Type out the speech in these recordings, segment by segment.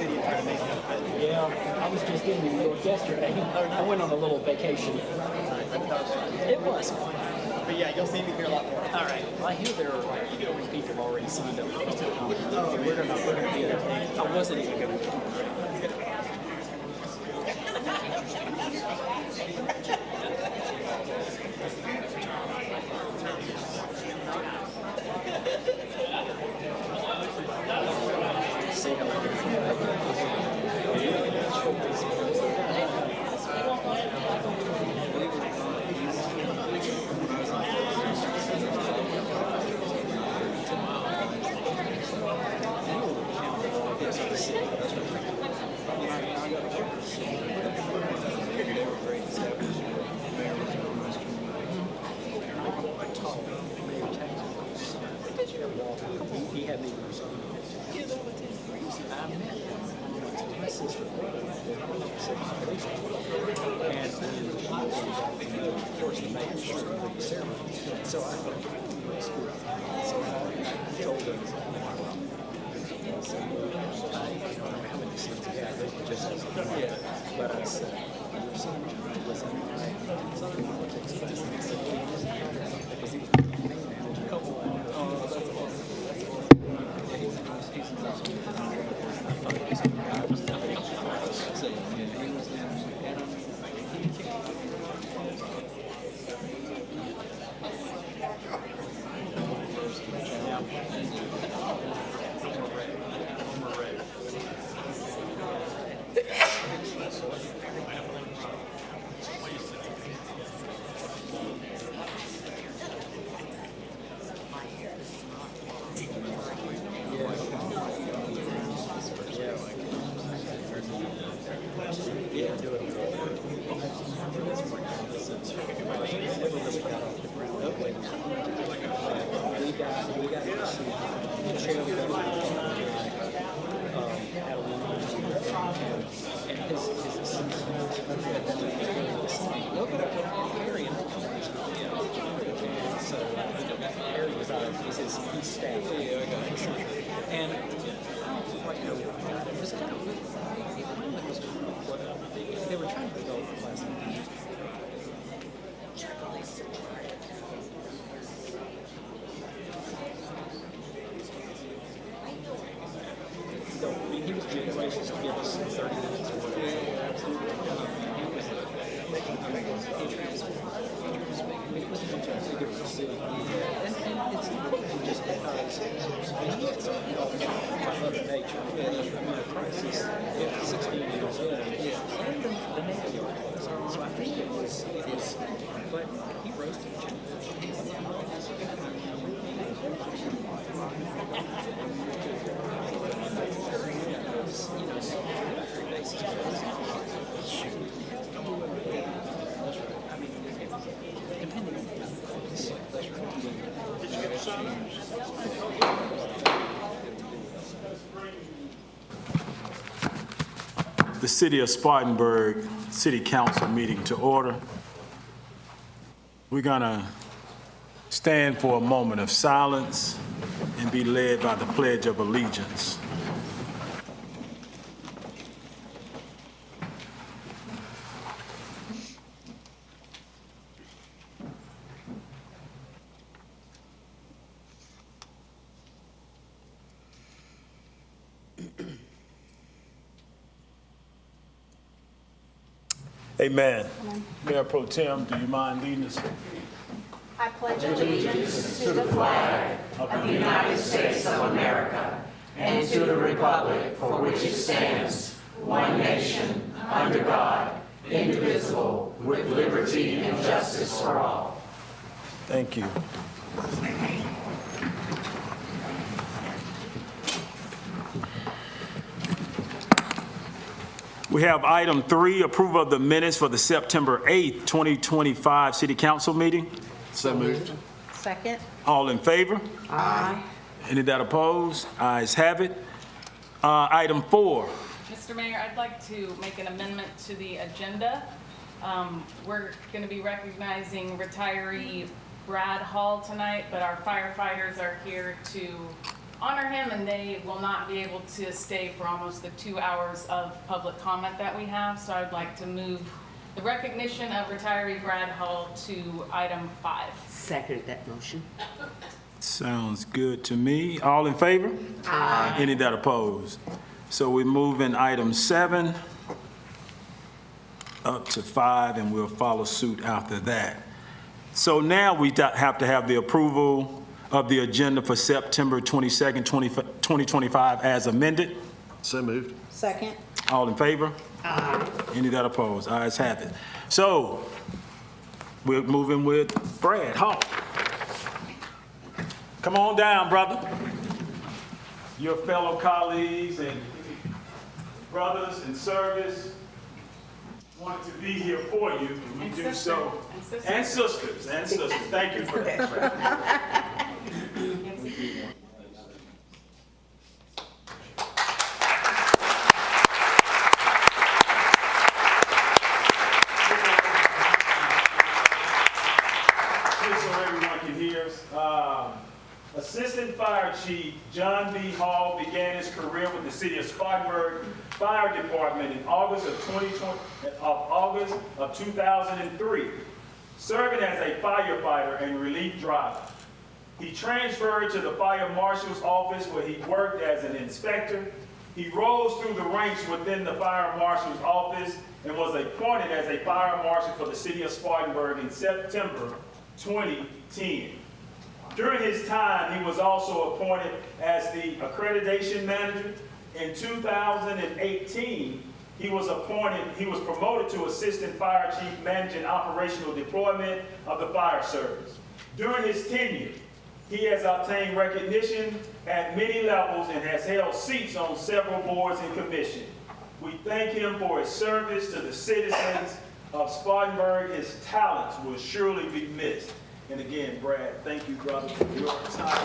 city and try to make it happen. Yeah, I was just in New York yesterday. I went on a little vacation. It was. But yeah, you'll see me here a lot more. All right. Well, I hear there are like 40 people already signed up for the conference. We're gonna be there. I wasn't even going to. See how he had me. I met my sister, and of course the mayor was the ceremony. So I thought, so I told her, I haven't seen the guy, just yeah, but I said, your son was in something that takes place. And I said, because he was a couple. Oh, that's awesome. Yeah, do it. We got to see the chair at a woman and his Harry and so Harry was his staff. And I don't quite know it was kind of they were trying to develop a class. So, I mean, he was being gracious to give us 30 minutes or whatever. It was an entirely different city. And it's not just because by Mother Nature. I mean, a crisis, 16 years old, and the Navy Yard. So I think it was, but he rose to the challenge. The City of Spartanburg City Council meeting to order. We're gonna stand for a moment of silence and be led by the Pledge of Allegiance. Amen. Mayor Pro Tem, do you mind leading us? I pledge allegiance to the flag of the United States of America and to the republic for which it stands, one nation, under God, indivisible, with liberty and justice for all. Thank you. We have item 3, approval of the minutes for the September 8th, 2025 City Council meeting. So moved. Second. All in favor? Aye. Any that oppose? Ayes have it. Item 4. Mr. Mayor, I'd like to make an amendment to the agenda. We're going to be recognizing retiree Brad Hall tonight, but our firefighters are here to honor him, and they will not be able to stay for almost the 2 hours of public comment that we have. So I'd like to move the recognition of retiree Brad Hall to item 5. Second that motion. Sounds good to me. All in favor? Aye. Any that oppose? So we move in item 7 up to 5, and we'll follow suit after that. So now we have to have the approval of the agenda for September 22nd, 2025 as amended. So moved. Second. All in favor? Aye. Any that oppose? Ayes have it. So we're moving with Brad Hall. Come on down, brother. Your fellow colleagues and brothers in service wanted to be here for you, and we do so. And sisters. Thank you for that, Brad. Just so everyone can hear us. Assistant Fire Chief John B. Hall began his career with the City of Spartanburg Fire Department in August of 2003, serving as a firefighter and relief driver. He transferred to the Fire Marshal's office where he worked as an inspector. He rose through the ranks within the Fire Marshal's office and was appointed as a Fire Marshal for the City of Spartanburg in September 2010. During his time, he was also appointed as the accreditation manager. In 2018, he was promoted to assistant fire chief managing operational deployment of the fire service. During his tenure, he has obtained recognition at many levels and has held seats on several boards and commissions. We thank him for his service to the citizens of Spartanburg. His talents will surely be missed. And again, Brad, thank you, brother, for your time.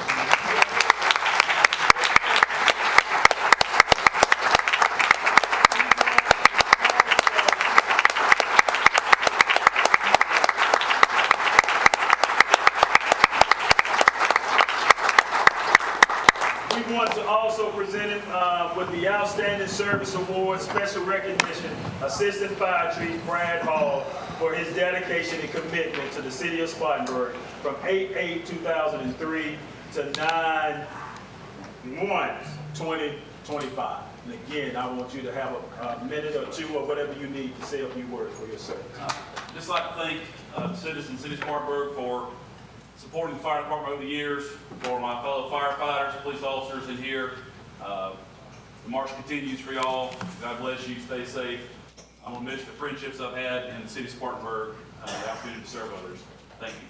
We want to also present him with the Outstanding Service Award, special recognition, Assistant Fire Chief Brad Hall, for his dedication and commitment to the City of Spartanburg from 8/8/2003 to 9/1/2025. And again, I want you to have a minute or two or whatever you need to say a few words for your service. Just like to thank citizens in the City of Spartanburg for supporting the fire department over the years, for my fellow firefighters, police officers in here. The march continues for y'all. God bless you. Stay safe. I'm going to miss the friendships I've had in the City of Spartanburg, the opportunity to serve others. Thank you.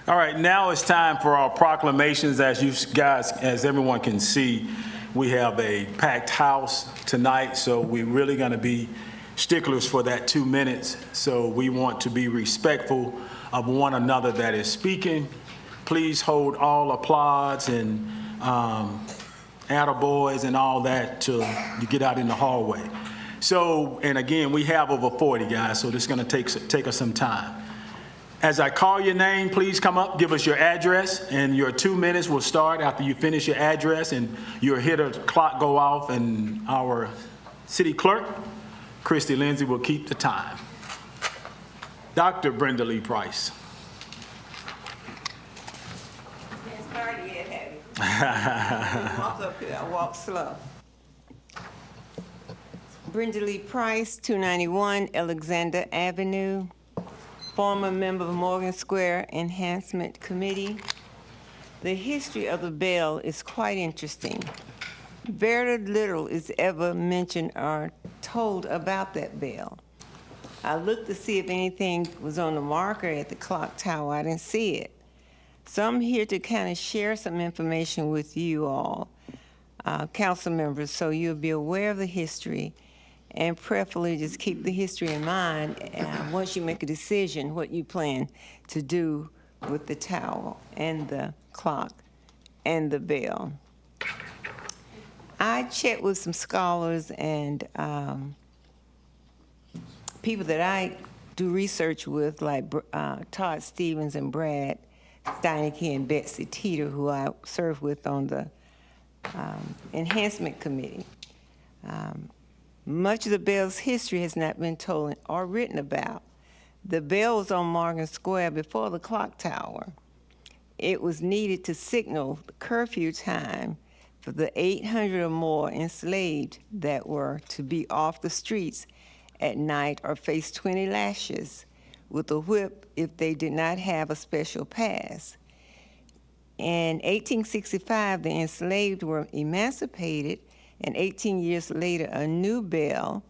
All right, now it's time for our proclamations. As you guys, as everyone can see, we have a packed house tonight, so we're really going to be sticklers for that 2 minutes. So we want to be respectful of one another that is speaking. Please hold all applause and attaboys and all that till you get out in the hallway. So, and again, we have over 40 guys, so this is going to take us some time. As I call your name, please come up, give us your address, and your 2 minutes will start after you finish your address, and you'll hear the clock go off, and our city clerk, Christy Lindsay, will keep the time. Dr. Brenda Lee Price. Can't start yet, have you? Walk up here, I walk slow. Brenda Lee Price, 291 Alexander Avenue. Former member of Morgan Square Enhancement Committee. The history of the bell is quite interesting. Very little is ever mentioned or told about that bell. I looked to see if anything was on the marker at the clock tower. I didn't see it. So I'm here to kind of share some information with you all, council members, so you'll be aware of the history and preferably just keep the history in mind once you make a decision what you plan to do with the tower and the clock and the bell. I checked with some scholars and people that I do research with, like Todd Stevens and Brad Steineke and Betsy Teeter, who I serve with on the Enhancement Committee. Much of the bell's history has not been told or written about. The bell was on Morgan Square before the clock tower. It was needed to signal the curfew time for the 800 or more enslaved that were to be off the streets at night or face 20 lashes with a whip if they did not have a special pass. In 1865, the enslaved were emancipated, and 18 years later, a new bell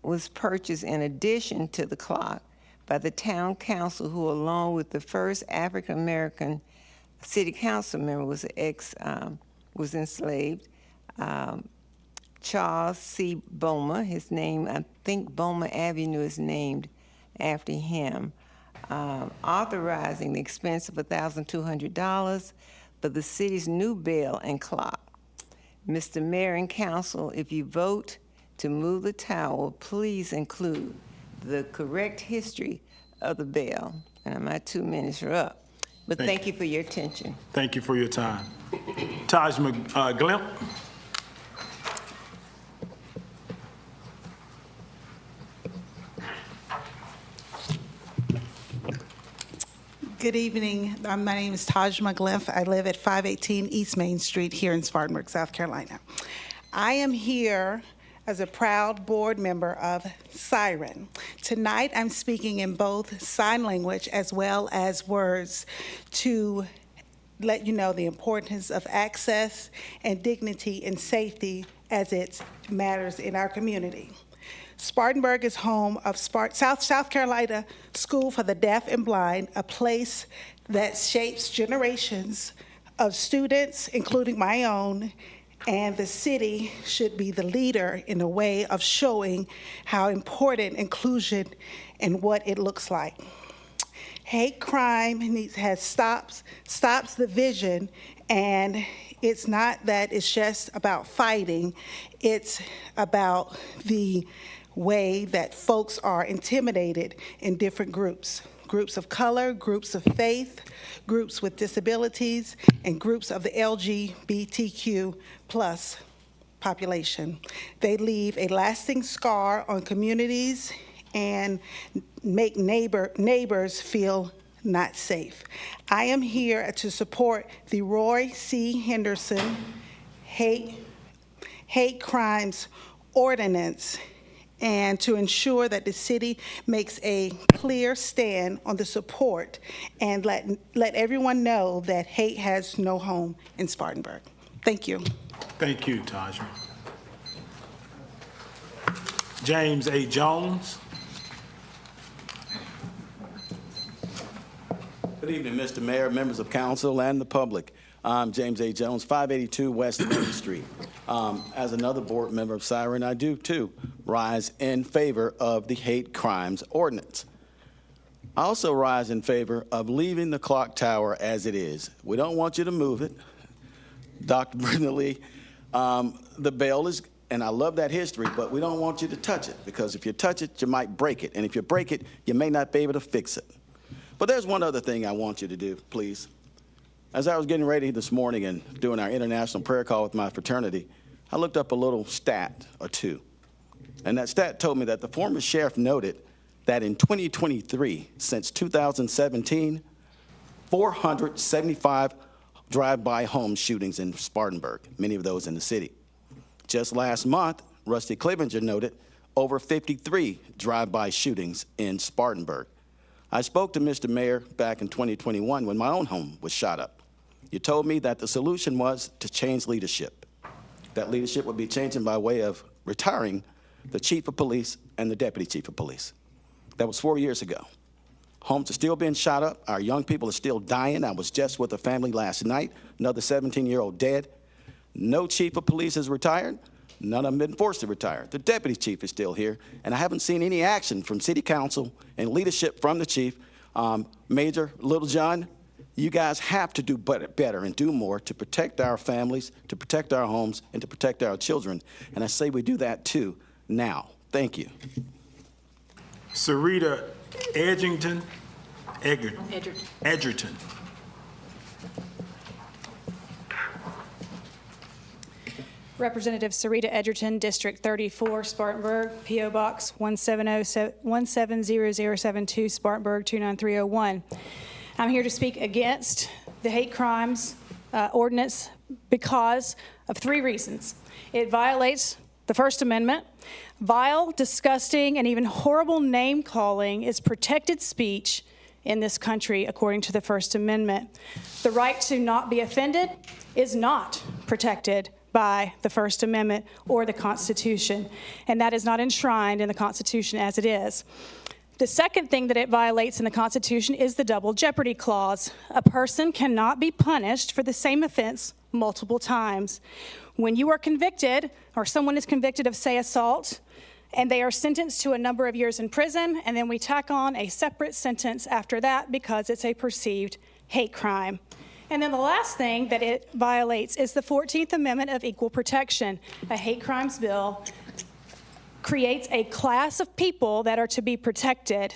was purchased in addition to the clock by the town council, who, along with the first African-American city council member, was enslaved. Charles C. Boma, his name, I think Boma Avenue is named after him, authorizing the expense of $1,200 for the city's new bell and clock. Mr. Mayor and Council, if you vote to move the tower, please include the correct history of the bell. And my 2 minutes are up. But thank you for your attention. Thank you for your time. Taj Glimp. Good evening. My name is Taj McGliff. I live at 518 East Main Street here in Spartanburg, South Carolina. I am here as a proud board member of Siren. Tonight, I'm speaking in both sign language as well as words to let you know the importance of access and dignity and safety as it matters in our community. Spartanburg is home of South Carolina School for the Deaf and Blind, a place that shapes generations of students, including my own, and the city should be the leader in a way of showing how important inclusion and what it looks like. Hate crime stops the vision, and it's not that it's just about fighting, it's about the way that folks are intimidated in different groups of color, groups of faith, groups with disabilities, and groups of the LGBTQ plus population. They leave a lasting scar on communities and make neighbors feel not safe. I am here to support the Roy C. Henderson hate crimes ordinance and to ensure that the city makes a clear stand on the support and let everyone know that hate has no home in Spartanburg. Thank you. Thank you, Tajma. James A. Jones. Good evening, Mr. Mayor, members of council, and the public. I'm James A. Jones, 582 West Main Street. As another board member of Siren, I do, too, rise in favor of the hate crimes ordinance. I also rise in favor of leaving the clock tower as it is. We don't want you to move it. Dr. Brenda Lee, the bell is, and I love that history, but we don't want you to touch it, because if you touch it, you might break it. And if you break it, you may not be able to fix it. But there's one other thing I want you to do, please. As I was getting ready this morning and doing our international prayer call with my fraternity, I looked up a little stat or two. And that stat told me that the former sheriff noted that in 2023, since 2017, 475 drive-by home shootings in Spartanburg, many of those in the city. Just last month, Rusty Clevenger noted over 53 drive-by shootings in Spartanburg. I spoke to Mr. Mayor back in 2021 when my own home was shot up. You told me that the solution was to change leadership. That leadership would be changing by way of retiring the chief of police and the deputy chief of police. That was 4 years ago. Homes are still being shot up. Our young people are still dying. I was just with a family last night, another 17-year-old dead. No chief of police is retired. None of them been forced to retire. The deputy chief is still here, and I haven't seen any action from city council and leadership from the chief. Major Little John, you guys have to do better and do more to protect our families, to protect our homes, and to protect our children. And I say we do that too now. Thank you. Sarita Edgerton. Representative Sarita Edgerton, District 34, Spartanburg, P.O. Box 17072, Spartanburg 29301. I'm here to speak against the hate crimes ordinance because of 3 reasons. It violates the First Amendment. Vile, disgusting, and even horrible name-calling is protected speech in this country, according to the First Amendment. The right to not be offended is not protected by the First Amendment or the Constitution, and that is not enshrined in the Constitution as it is. The second thing that it violates in the Constitution is the double jeopardy clause. A person cannot be punished for the same offense multiple times. When you are convicted, or someone is convicted of, say, assault, and they are sentenced to a number of years in prison, and then we tack on a separate sentence after that because it's a perceived hate crime. And then the last thing that it violates is the 14th Amendment of Equal Protection. A hate crimes bill creates a class of people that are to be protected.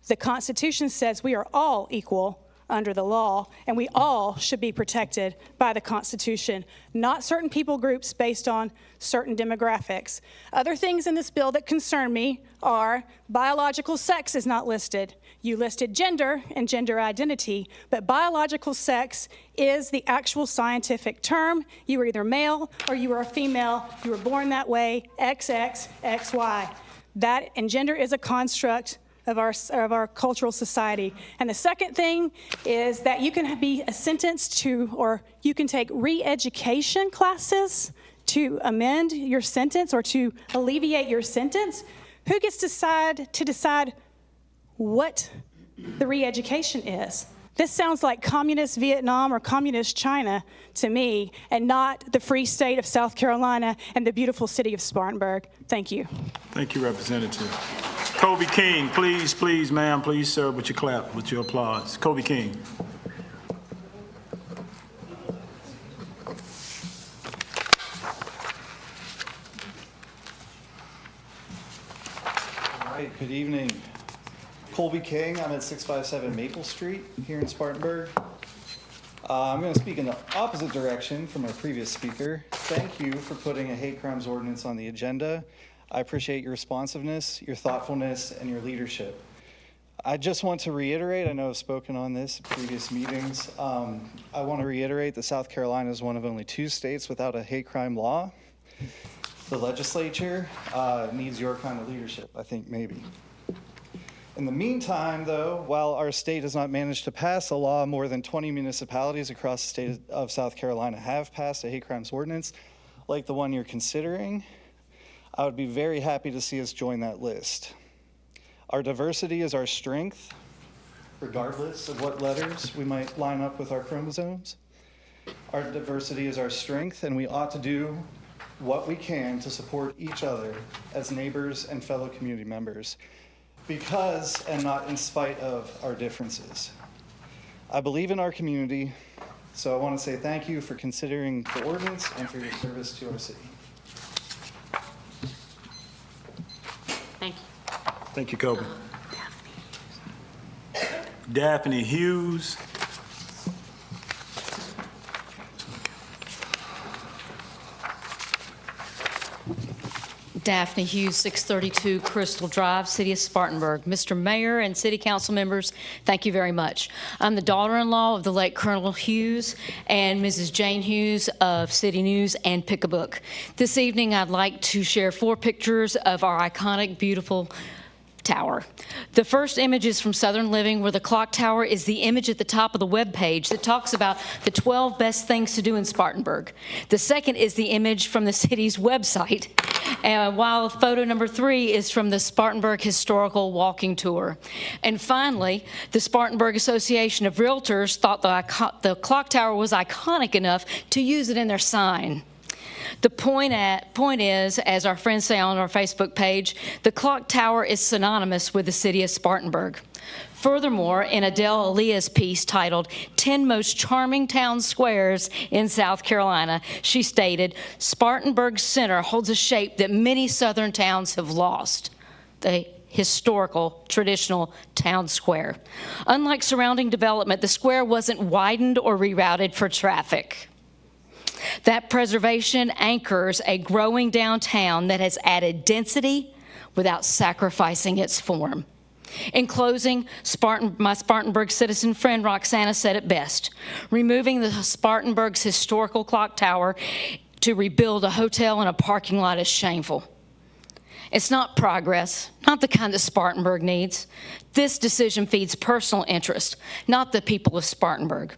The Constitution says we are all equal under the law, and we all should be protected by the Constitution, not certain people groups based on certain demographics. Other things in this bill that concern me are biological sex is not listed. You listed gender and gender identity, but biological sex is the actual scientific term. You are either male or you are a female. You were born that way, XX, XY. That, and gender is a construct of our cultural society. And the second thing is that you can be sentenced to, or you can take re-education classes to amend your sentence or to alleviate your sentence. Who gets to decide what the re-education is? This sounds like communist Vietnam or communist China to me, and not the free state of South Carolina and the beautiful city of Spartanburg. Thank you. Thank you, Representative. Kobe King, please, ma'am, please, sir, with your clap, with your applause. Kobe King. All right, good evening. Colby King, I'm at 657 Maple Street here in Spartanburg. I'm going to speak in the opposite direction from our previous speaker. Thank you for putting a hate crimes ordinance on the agenda. I appreciate your responsiveness, your thoughtfulness, and your leadership. I just want to reiterate, I know I've spoken on this in previous meetings. I want to reiterate that South Carolina is one of only 2 states without a hate crime law. The legislature needs your kind of leadership, I think, maybe. In the meantime, though, while our state has not managed to pass a law, more than 20 municipalities across the state of South Carolina have passed a hate crimes ordinance like the one you're considering. I would be very happy to see us join that list. Our diversity is our strength, regardless of what letters we might line up with our chromosomes. Our diversity is our strength, and we ought to do what we can to support each other as neighbors and fellow community members, because and not in spite of our differences. I believe in our community, so I want to say thank you for considering the ordinance and for your service to our city. Thank you. Thank you, Kobe. Daphne Hughes. Daphne Hughes, 632 Crystal Drive, City of Spartanburg. Mr. Mayor and City Council members, thank you very much. I'm the daughter-in-law of the late Colonel Hughes and Mrs. Jane Hughes of City News and Pick a Book. This evening, I'd like to share 4 pictures of our iconic, beautiful tower. The first image is from Southern Living, where the clock tower is the image at the top of the web page that talks about the 12 best things to do in Spartanburg. The second is the image from the city's website, while photo number 3 is from the Spartanburg Historical Walking Tour. And finally, the Spartanburg Association of Realtors thought the clock tower was iconic enough to use it in their sign. The point is, as our friends say on our Facebook page, the clock tower is synonymous with the city of Spartanburg. Furthermore, in Adele Aaliyah's piece titled 10 Most Charming Town Squares in South Carolina, she stated, Spartanburg Center holds a shape that many southern towns have lost, the historical, traditional town square. Unlike surrounding development, the square wasn't widened or rerouted for traffic. That preservation anchors a growing downtown that has added density without sacrificing its form. In closing, my Spartanburg citizen friend Roxana said it best. Removing the Spartanburg's historical clock tower to rebuild a hotel and a parking lot is shameful. It's not progress, not the kind that Spartanburg needs. This decision feeds personal interest, not the people of Spartanburg.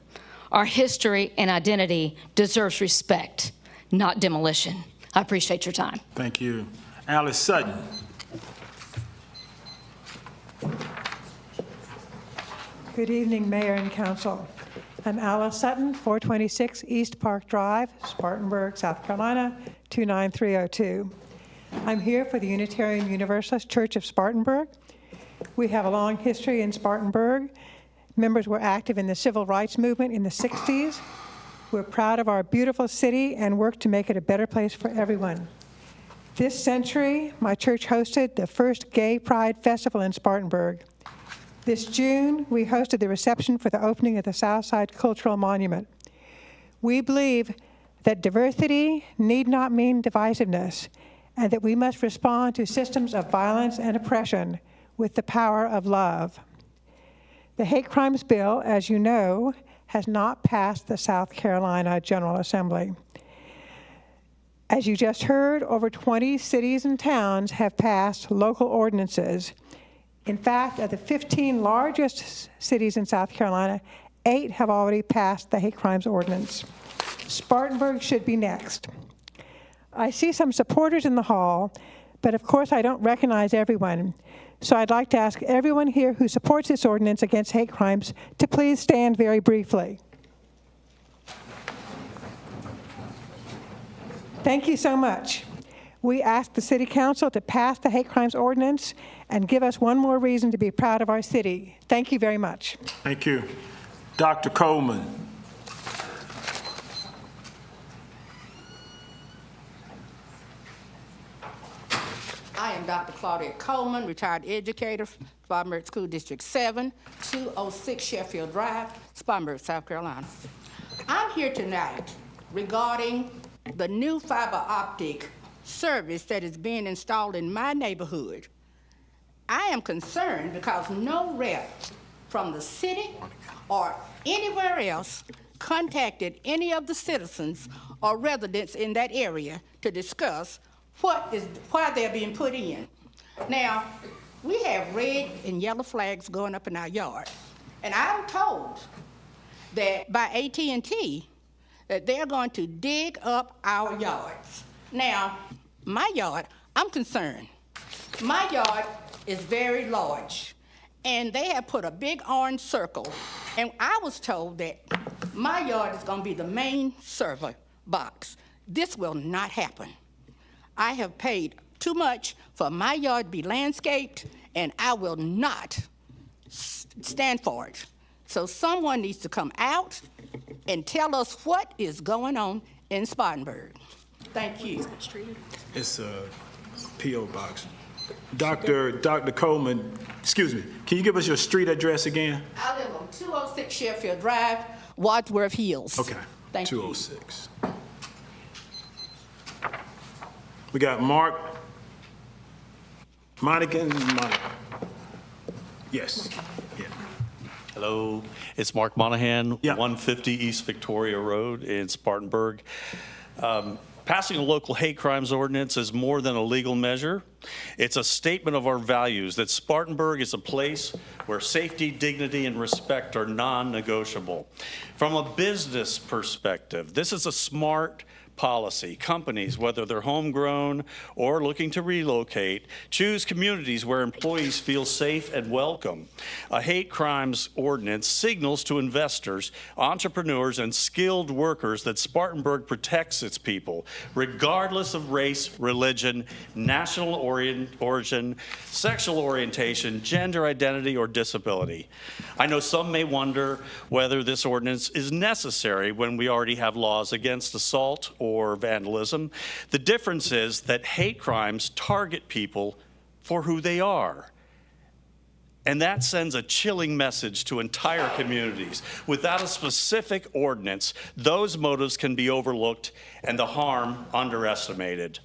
Our history and identity deserves respect, not demolition. I appreciate your time. Thank you. Alice Sutton. Good evening, Mayor and Council. I'm Alice Sutton, 426 East Park Drive, Spartanburg, South Carolina, 29302. I'm here for the Unitarian Universalist Church of Spartanburg. We have a long history in Spartanburg. Members were active in the civil rights movement in the 60s. We're proud of our beautiful city and work to make it a better place for everyone. This century, my church hosted the first Gay Pride Festival in Spartanburg. This June, we hosted the reception for the opening of the Southside Cultural Monument. We believe that diversity need not mean divisiveness, and that we must respond to systems of violence and oppression with the power of love. The Hate Crimes Bill, as you know, has not passed the South Carolina General Assembly. As you just heard, over 20 cities and towns have passed local ordinances. In fact, of the 15 largest cities in South Carolina, 8 have already passed the hate crimes ordinance. Spartanburg should be next. I see some supporters in the hall, but of course I don't recognize everyone. So I'd like to ask everyone here who supports this ordinance against hate crimes to please stand very briefly. Thank you so much. We ask the City Council to pass the hate crimes ordinance and give us one more reason to be proud of our city. Thank you very much. Thank you. Dr. Coleman. I am Dr. Claudia Coleman, retired educator, Spartanburg School District 7, 206 Sheffield Drive, Spartanburg, South Carolina. I'm here tonight regarding the new fiber optic service that is being installed in my neighborhood. I am concerned because no rep from the city or anywhere else contacted any of the citizens or residents in that area to discuss why they're being put in. Now, we have red and yellow flags going up in our yard, and I'm told that by AT&T that they're going to dig up our yards. Now, my yard, I'm concerned. My yard is very large, and they have put a big orange circle, and I was told that my yard is going to be the main server box. This will not happen. I have paid too much for my yard to be landscaped, and I will not stand for it. So someone needs to come out and tell us what is going on in Spartanburg. Thank you. It's a P.O. box. Dr. Coleman, excuse me, can you give us your street address again? I live on 206 Sheffield Drive, Wadsworth Hills. Okay, Thank you. 206. We got Mark Monica. Yes. Yeah. Hello, it's Mark Monahan, Yeah. 150 East Victoria Road in Spartanburg. Passing a local hate crimes ordinance is more than a legal measure. It's a statement of our values that Spartanburg is a place where safety, dignity, and respect are non-negotiable. From a business perspective, this is a smart policy. Companies, whether they're homegrown or looking to relocate, choose communities where employees feel safe and welcome. A hate crimes ordinance signals to investors, entrepreneurs, and skilled workers that Spartanburg protects its people, regardless of race, religion, national origin, sexual orientation, gender identity, or disability. I know some may wonder whether this ordinance is necessary when we already have laws against assault or vandalism. The difference is that hate crimes target people for who they are. And that sends a chilling message to entire communities. Without a specific ordinance, those motives can be overlooked and the harm underestimated.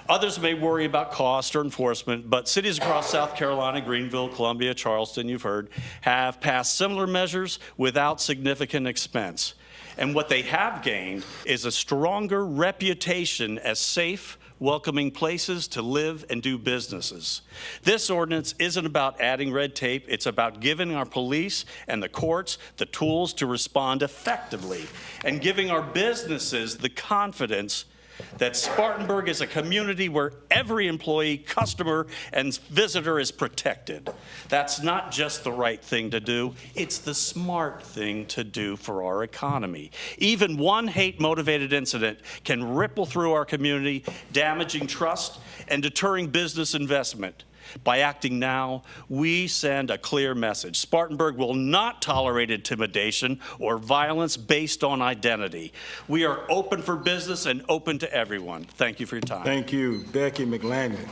Others may worry about cost or enforcement, but cities across South Carolina, Greenville, Columbia, Charleston, you've heard, have passed similar measures without significant expense. And what they have gained is a stronger reputation as safe, welcoming places to live and do businesses. This ordinance isn't about adding red tape, it's about giving our police and the courts the tools to respond effectively and giving our businesses the confidence that Spartanburg is a community where every employee, customer, and visitor is protected. That's not just the right thing to do, it's the smart thing to do for our economy. Even one hate-motivated incident can ripple through our community, damaging trust and deterring business investment. By acting now, we send a clear message. Spartanburg will not tolerate intimidation or violence based on identity. We are open for business and open to everyone. Thank you for your time. Thank you. Becky McLandon.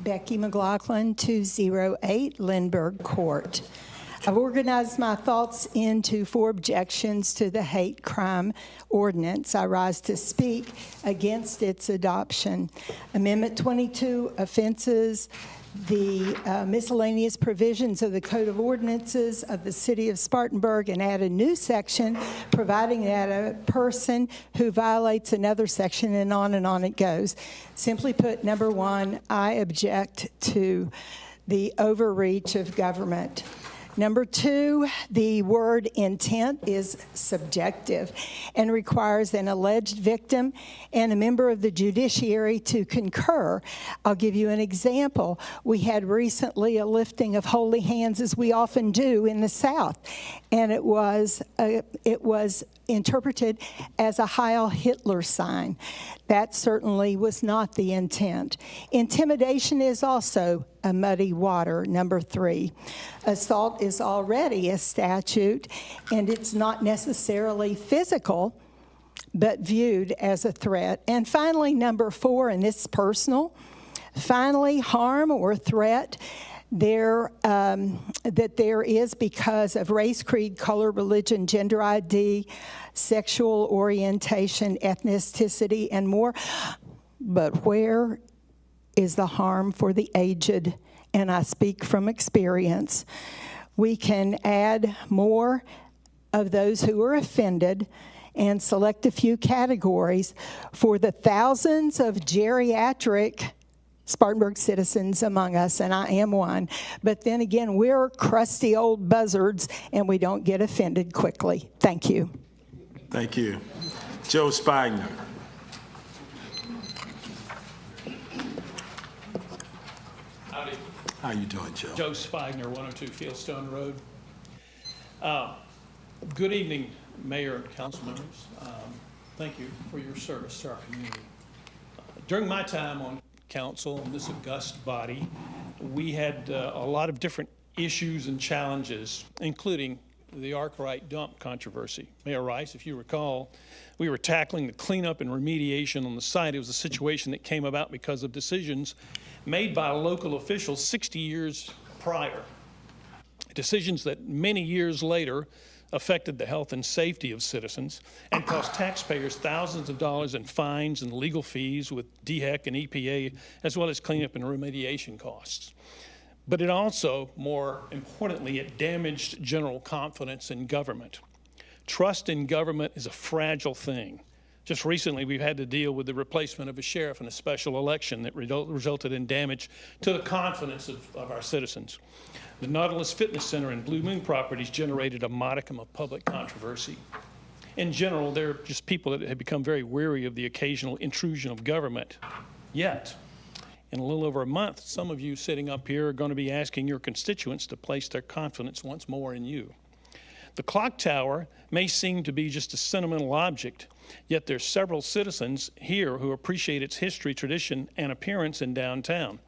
Becky McLaughlin, 208 Lindbergh Court. I've organized my thoughts into 4 objections to the hate crime ordinance. I rise to speak against its adoption. Amendment 22 offenses the miscellaneous provisions of the Code of Ordinances of the City of Spartanburg and add a new section providing that a person who violates another section, and on it goes. Simply put, number 1, I object to the overreach of government. Number 2, the word intent is subjective and requires an alleged victim and a member of the judiciary to concur. I'll give you an example. We had recently a lifting of holy hands, as we often do in the South, and it was interpreted as a Heil Hitler sign. That certainly was not the intent. Intimidation is also a muddy water. Number 3, assault is already a statute, and it's not necessarily physical, but viewed as a threat. And finally, number 4, and this is personal, finally, harm or threat that there is because of race, creed, color, religion, gender ID, sexual orientation, ethnicity, and more. But where is the harm for the aged? And I speak from experience. We can add more of those who are offended and select a few categories for the thousands of geriatric Spartanburg citizens among us, and I am one. But then again, we're crusty old buzzards, and we don't get offended quickly. Thank you. Thank you. Joe Spigner. Howdy. How you doing, Joe? Joe Spigner, 102 Fieldstone Road. Good evening, Mayor and council members. Thank you for your service to our community. During my time on council in this august body, we had a lot of different issues and challenges, including the Arkwright dump controversy. Mayor Rice, if you recall, we were tackling the cleanup and remediation on the site. It was a situation that came about because of decisions made by local officials 60 years prior. Decisions that many years later affected the health and safety of citizens and cost taxpayers thousands of dollars in fines and legal fees with DHEC and EPA, as well as cleanup and remediation costs. But it also, more importantly, it damaged general confidence in government. Trust in government is a fragile thing. Just recently, we've had to deal with the replacement of a sheriff in a special election that resulted in damage to the confidence of our citizens. The Nautilus Fitness Center and Blue Moon properties generated a modicum of public controversy. In general, they're just people that have become very weary of the occasional intrusion of government. Yet, in a little over a month, some of you sitting up here are going to be asking your constituents to place their confidence once more in you. The clock tower may seem to be just a sentimental object, yet there's several citizens here who appreciate its history, tradition, and appearance in downtown.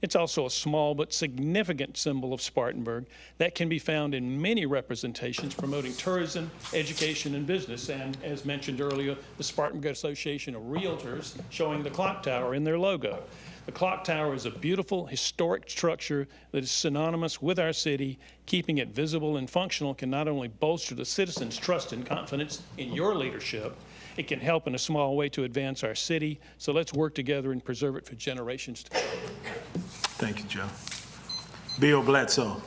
It's also a small but significant symbol of Spartanburg that can be found in many representations promoting tourism, education, and business. And as mentioned earlier, the Spartanburg Association of Realtors showing the clock tower in their logo. The clock tower is a beautiful, historic structure that is synonymous with our city. Keeping it visible and functional can not only bolster the citizens' trust and confidence in your leadership, it can help in a small way to advance our city. So let's work together and preserve it for generations to come. Thank you, Joe. Bill Bledsoe.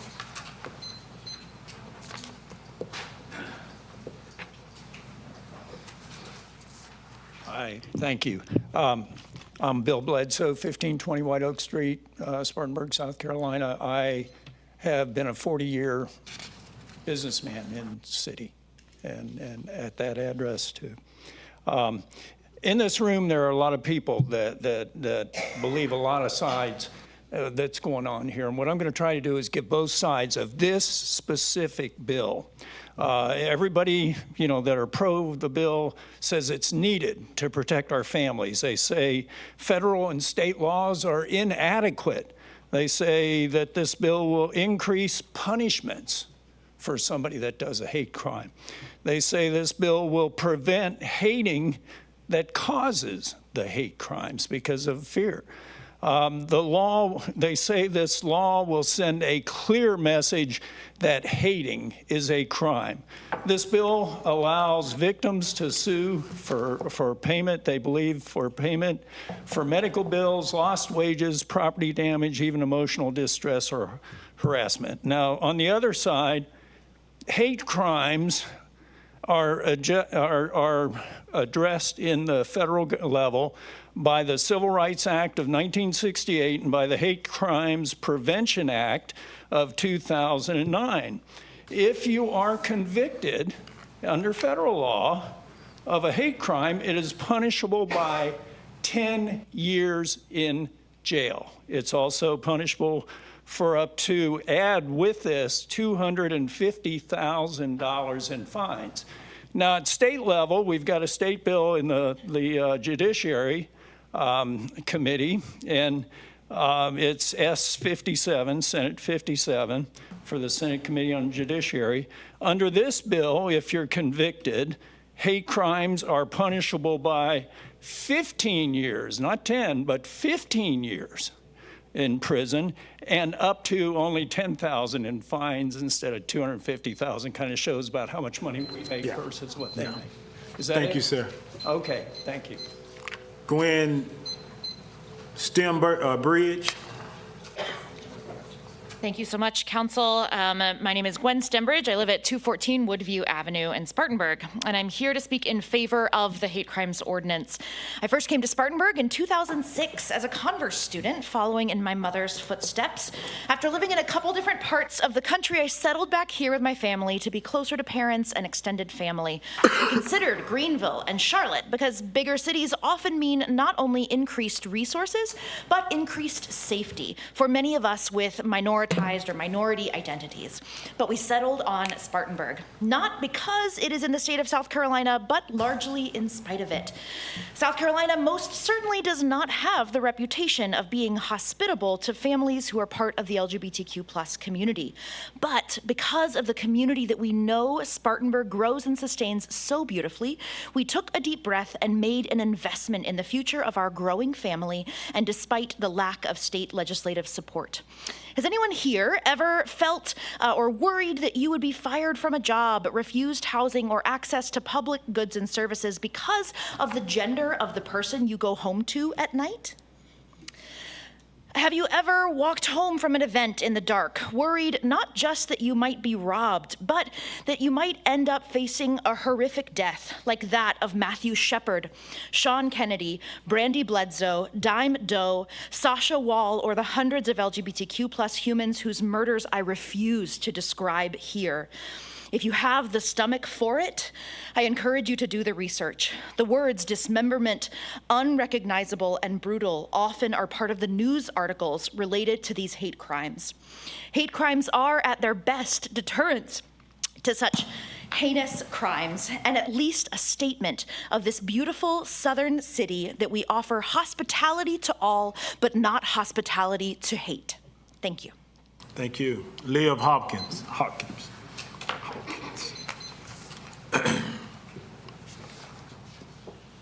Hi, thank you. I'm Bill Bledsoe, 1520 White Oak Street, Spartanburg, South Carolina. I have been a 40-year businessman in the city and at that address too. In this room, there are a lot of people that believe a lot of sides that's going on here. And what I'm going to try to do is get both sides of this specific bill. Everybody, that are pro the bill says it's needed to protect our families. They say federal and state laws are inadequate. They say that this bill will increase punishments for somebody that does a hate crime. They say this bill will prevent hating that causes the hate crimes because of fear. They say this law will send a clear message that hating is a crime. This bill allows victims to sue for payment, they believe for payment, for medical bills, lost wages, property damage, even emotional distress or harassment. Now, on the other side, hate crimes are addressed in the federal level by the Civil Rights Act of 1968 and by the Hate Crimes Prevention Act of 2009. If you are convicted under federal law of a hate crime, it is punishable by 10 years in jail. It's also punishable for up to, add with this, $250,000 in fines. Now, at state level, we've got a state bill in the Judiciary Committee, and it's S57, Senate 57, for the Senate Committee on Judiciary. Under this bill, if you're convicted, hate crimes are punishable by 15 years, not 10, but 15 years in prison, and up to only $10,000 in fines instead of $250,000. Kind of shows about how much money we make versus what they make. Is that Thank it? you, sir. Okay, thank you. Gwen Bridge. Thank you so much, Council. My name is Gwen Stembridge. I live at 214 Woodview Avenue in Spartanburg, and I'm here to speak in favor of the hate crimes ordinance. I first came to Spartanburg in 2006 as a Converse student, following in my mother's footsteps. After living in a couple different parts of the country, I settled back here with my family to be closer to parents and extended family. We considered Greenville and Charlotte because bigger cities often mean not only increased resources, but increased safety for many of us with minoritized or minority identities. But we settled on Spartanburg, not because it is in the state of South Carolina, but largely in spite of it. South Carolina most certainly does not have the reputation of being hospitable to families who are part of the LGBTQ+ community. But because of the community that we know Spartanburg grows and sustains so beautifully, we took a deep breath and made an investment in the future of our growing family, and despite the lack of state legislative support. Has anyone here ever felt or worried that you would be fired from a job, refused housing or access to public goods and services because of the gender of the person you go home to at night? Have you ever walked home from an event in the dark, worried not just that you might be robbed, but that you might end up facing a horrific death like that of Matthew Shepard, Sean Kennedy, Brandy Bledsoe, Dime Doe, Sasha Wall, or the hundreds of LGBTQ+ humans whose murders I refuse to describe here? If you have the stomach for it, I encourage you to do the research. The words dismemberment, unrecognizable, and brutal often are part of the news articles related to these hate crimes. Hate crimes are, at their best, deterrents to such heinous crimes, and at least a statement of this beautiful southern city that we offer hospitality to all, but not hospitality to hate. Thank you. Thank you. Leah Hopkins.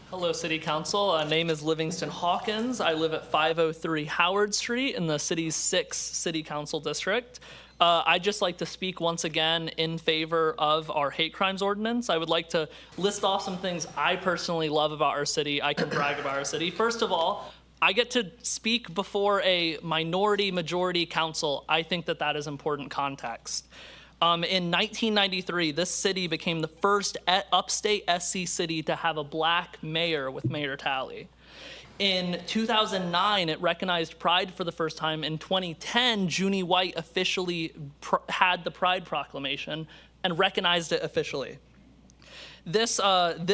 Hello, City Council. My name is Livingston Hawkins. I live at 503 Howard Street in the city's 6th City Council District. I'd just like to speak once again in favor of our hate crimes ordinance. I would like to list off some things I personally love about our city. I can brag about our city. First of all, I get to speak before a minority-majority council. I think that that is important context. In 1993, this city became the first upstate SC city to have a black mayor with Mayor Talley. In 2009, it recognized Pride for the first time. In 2010, Junie White officially had the Pride Proclamation and recognized it officially. This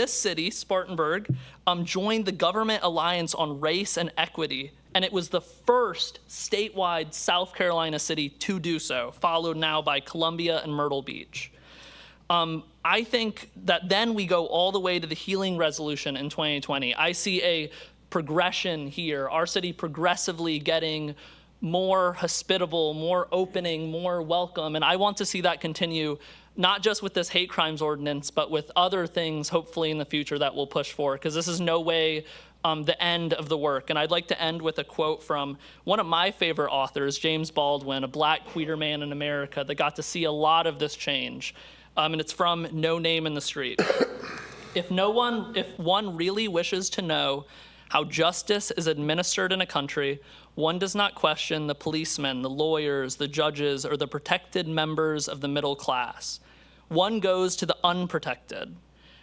city, Spartanburg, joined the Government Alliance on Race and Equity, and it was the first statewide South Carolina city to do so, followed now by Columbia and Myrtle Beach. I think that then we go all the way to the healing resolution in 2020. I see a progression here, our city progressively getting more hospitable, more opening, more welcome, and I want to see that continue, not just with this hate crimes ordinance, but with other things hopefully in the future that we'll push for, because this is no way the end of the work. And I'd like to end with a quote from one of my favorite authors, James Baldwin, a black queer man in America that got to see a lot of this change. And it's from No Name in the Street. If one really wishes to know how justice is administered in a country, one does not question the policemen, the lawyers, the judges, or the protected members of the middle class. One goes to the unprotected,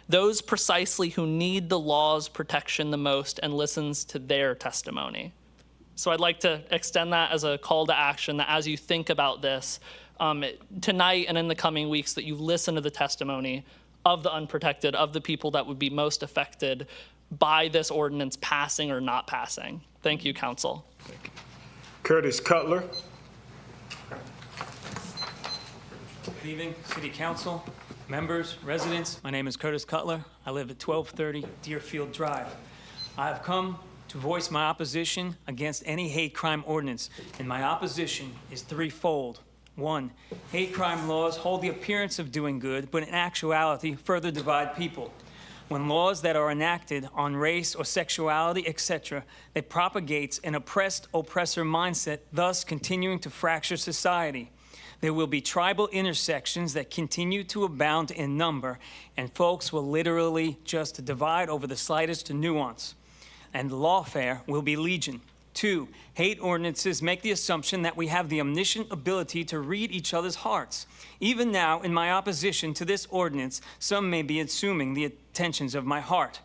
those precisely who need the law's protection the most, and listens to their testimony. So I'd like to extend that as a call to action, that as you think about this tonight and in the coming weeks, that you listen to the testimony of the unprotected, of the people that would be most affected by this ordinance passing or not passing. Thank you, Council. Thank you. Curtis Cutler. Good evening, City Council, members, residents. My name is Curtis Cutler. I live at 1230 Deerfield Drive. I have come to voice my opposition against any hate crime ordinance, and my opposition is threefold. One, hate crime laws hold the appearance of doing good, but in actuality further divide people. When laws that are enacted on race or sexuality, etc., that propagates an oppressor mindset, thus continuing to fracture society. There will be tribal intersections that continue to abound in number, and folks will literally just divide over the slightest nuance. And lawfare will be legion. Two, hate ordinances make the assumption that we have the omniscient ability to read each other's hearts. Even now, in my opposition to this ordinance, some may be assuming the intentions of my heart.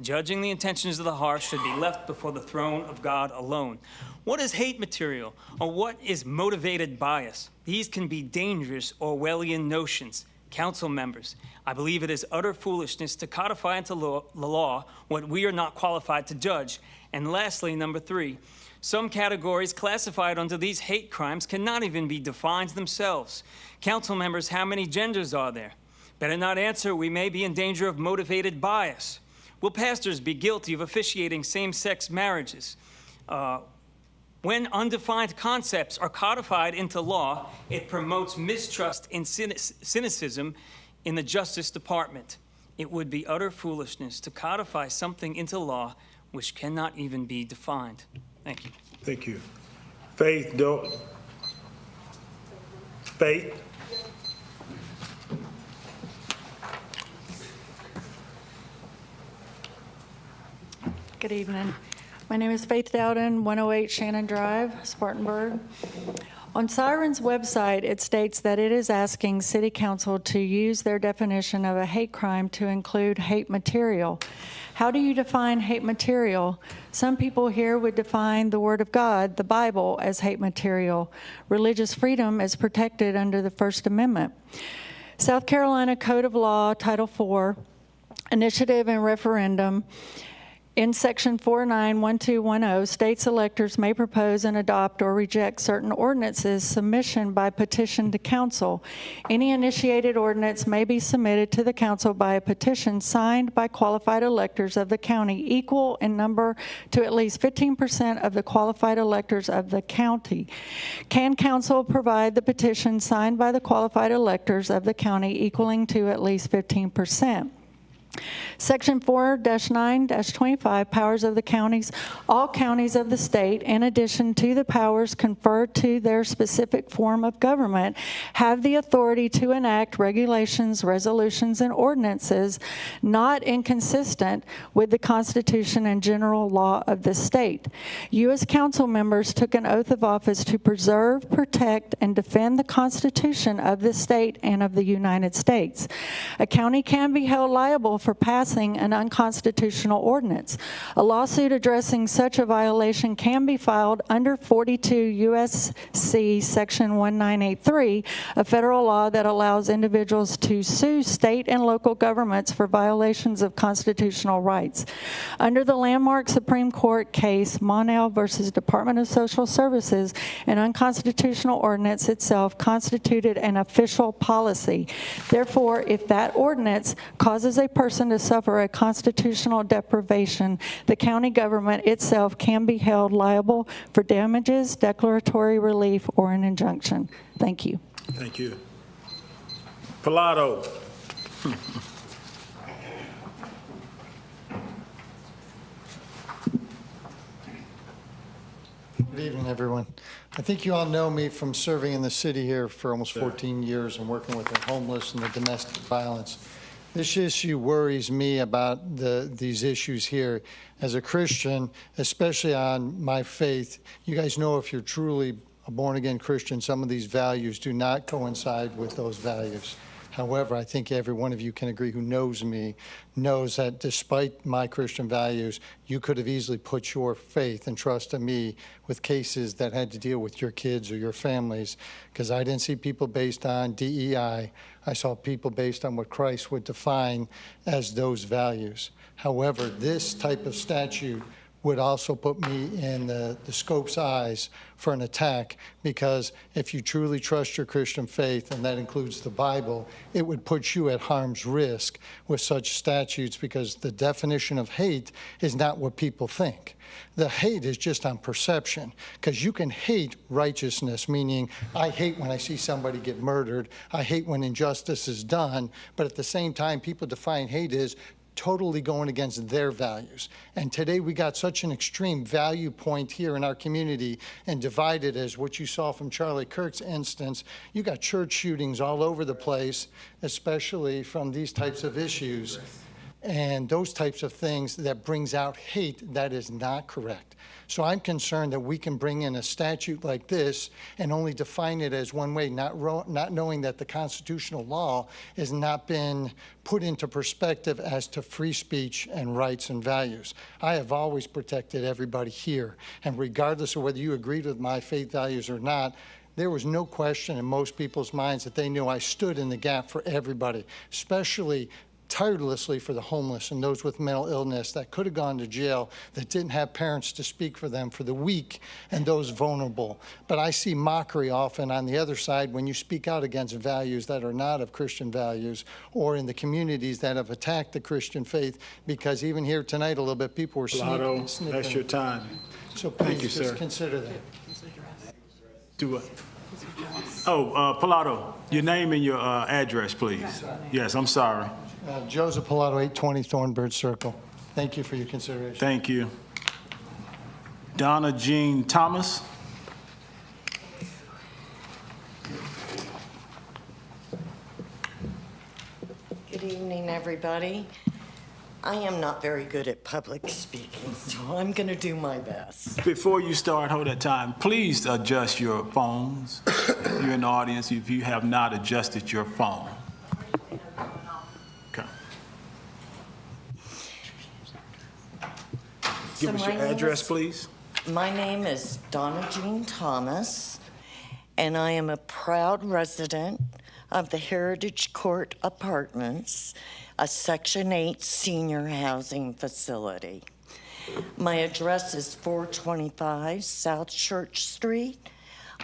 Judging the intentions of the heart should be left before the throne of God alone. What is hate material, or what is motivated bias? These can be dangerous Orwellian notions. Council members, I believe it is utter foolishness to codify into the law what we are not qualified to judge. And lastly, number three, some categories classified under these hate crimes cannot even be defined themselves. Council members, how many genders are there? Better not answer, we may be in danger of motivated bias. Will pastors be guilty of officiating same-sex marriages? When undefined concepts are codified into law, it promotes mistrust and cynicism in the Justice Department. It would be utter foolishness to codify something into law which cannot even be defined. Thank you. Thank you. Faith. Good evening. My name is Faith Dowden, 108 Shannon Drive, Spartanburg. On Siren's website, it states that it is asking City Council to use their definition of a hate crime to include hate material. How do you define hate material? Some people here would define the Word of God, the Bible, as hate material. Religious freedom is protected under the First Amendment. South Carolina Code of Law, Title IV, Initiative and Referendum, in Section 491210, states electors may propose and adopt or reject certain ordinances submission by petition to council. Any initiated ordinance may be submitted to the council by a petition signed by qualified electors of the county equal in number to at least 15% of the qualified electors of the county. Can council provide the petition signed by the qualified electors of the county equaling to at least 15%? Section 4-9-25, powers of the counties. All counties of the state, in addition to the powers conferred to their specific form of government, have the authority to enact regulations, resolutions, and ordinances not inconsistent with the Constitution and general law of the state. You as council members took an oath of office to preserve, protect, and defend the Constitution of the state and of the United States. A county can be held liable for passing an unconstitutional ordinance. A lawsuit addressing such a violation can be filed under 42 U.S.C. Section 1983, a federal law that allows individuals to sue state and local governments for violations of constitutional rights. Under the landmark Supreme Court case, Monell versus Department of Social Services, an unconstitutional ordinance itself constituted an official policy. Therefore, if that ordinance causes a person to suffer a constitutional deprivation, the county government itself can be held liable for damages, declaratory relief, or an injunction. Thank you. Thank you. Pilato. Good evening, everyone. I think you all know me from serving in the city here for almost 14 years and working with the homeless and the domestic violence. This issue worries me about these issues here. As a Christian, especially on my faith, you guys know if you're truly a born-again Christian, some of these values do not coincide with those values. However, I think every one of you can agree who knows me knows that despite my Christian values, you could have easily put your faith and trust in me with cases that had to deal with your kids or your families, because I didn't see people based on DEI. I saw people based on what Christ would define as those values. However, this type of statute would also put me in the scope's eyes for an attack, because if you truly trust your Christian faith, and that includes the Bible, it would put you at harm's risk with such statutes, because the definition of hate is not what people think. The hate is just on perception, because you can hate righteousness, meaning I hate when I see somebody get murdered, I hate when injustice is done, but at the same time, people define hate as totally going against their values. And today we got such an extreme value point here in our community, and divided as what you saw from Charlie Kirk's instance. You got church shootings all over the place, especially from these types of issues. And those types of things that brings out hate, that is not correct. So I'm concerned that we can bring in a statute like this and only define it as one way, not knowing that the constitutional law has not been put into perspective as to free speech and rights and values. I have always protected everybody here, and regardless of whether you agreed with my faith values or not, there was no question in most people's minds that they knew I stood in the gap for everybody, especially tirelessly for the homeless and those with mental illness that could have gone to jail, that didn't have parents to speak for them, for the weak and those vulnerable. But I see mockery often on the other side when you speak out against values that are not of Christian values, or in the communities that have attacked the Christian faith, because even here tonight a little bit, people were snipping. That's your time. So please, Thank you, just sir. consider that. Do what? Oh, Pilato, your name and your address, please. Yes, I'm sorry. Joseph Pilato, 820 Thornbird Circle. Thank you for your consideration. Thank you. Donna Jean Thomas. Good evening, everybody. I am not very good at public speaking, so I'm going to do my best. Before you start, hold that time. Please adjust your phones. You're in the audience if you have not adjusted your phone. Okay. Give us your address, please. My name is Donna Jean Thomas, and I am a proud resident of the Heritage Court Apartments, a Section 8 senior housing facility. My address is 425 South Church Street,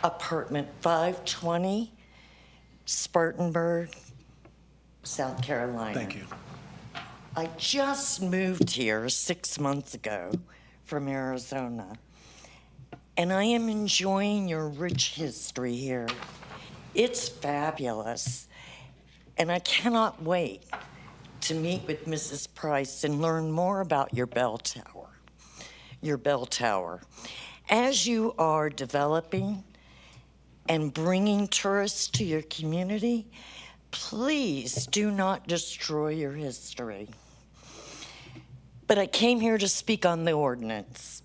apartment 520, Spartanburg, South Carolina. Thank you. I just moved here 6 months ago from Arizona, and I am enjoying your rich history here. It's fabulous, and I cannot wait to meet with Mrs. Price and learn more about your bell tower. As you are developing and bringing tourists to your community, please do not destroy your history. But I came here to speak on the ordinance.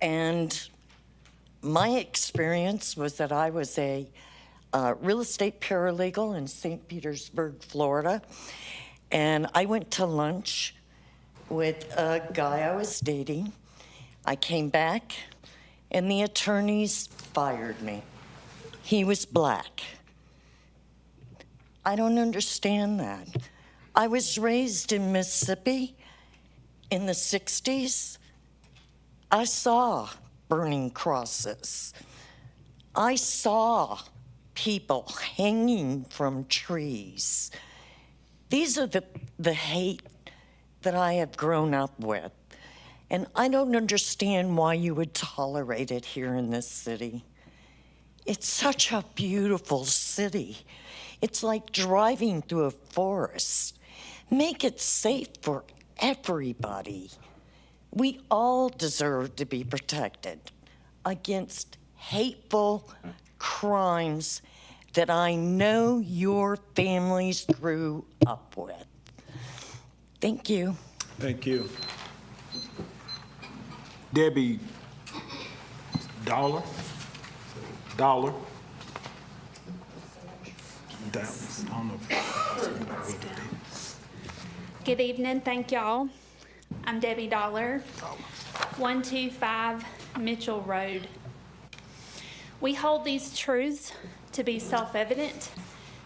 And my experience was that I was a real estate paralegal in St. Petersburg, Florida. And I went to lunch with a guy I was dating. I came back, and the attorneys fired me. He was black. I don't understand that. I was raised in Mississippi in the 60s. I saw burning crosses. I saw people hanging from trees. These are the hate that I have grown up with. And I don't understand why you would tolerate it here in this city. It's such a beautiful city. It's like driving through a forest. Make it safe for everybody. We all deserve to be protected against hateful crimes that I know your families grew up with. Thank you. Thank you. Debbie Dollar. I don't know. Good evening, thank y'all. I'm Debbie Dollar, 125 Mitchell Road. We hold these truths to be self-evident,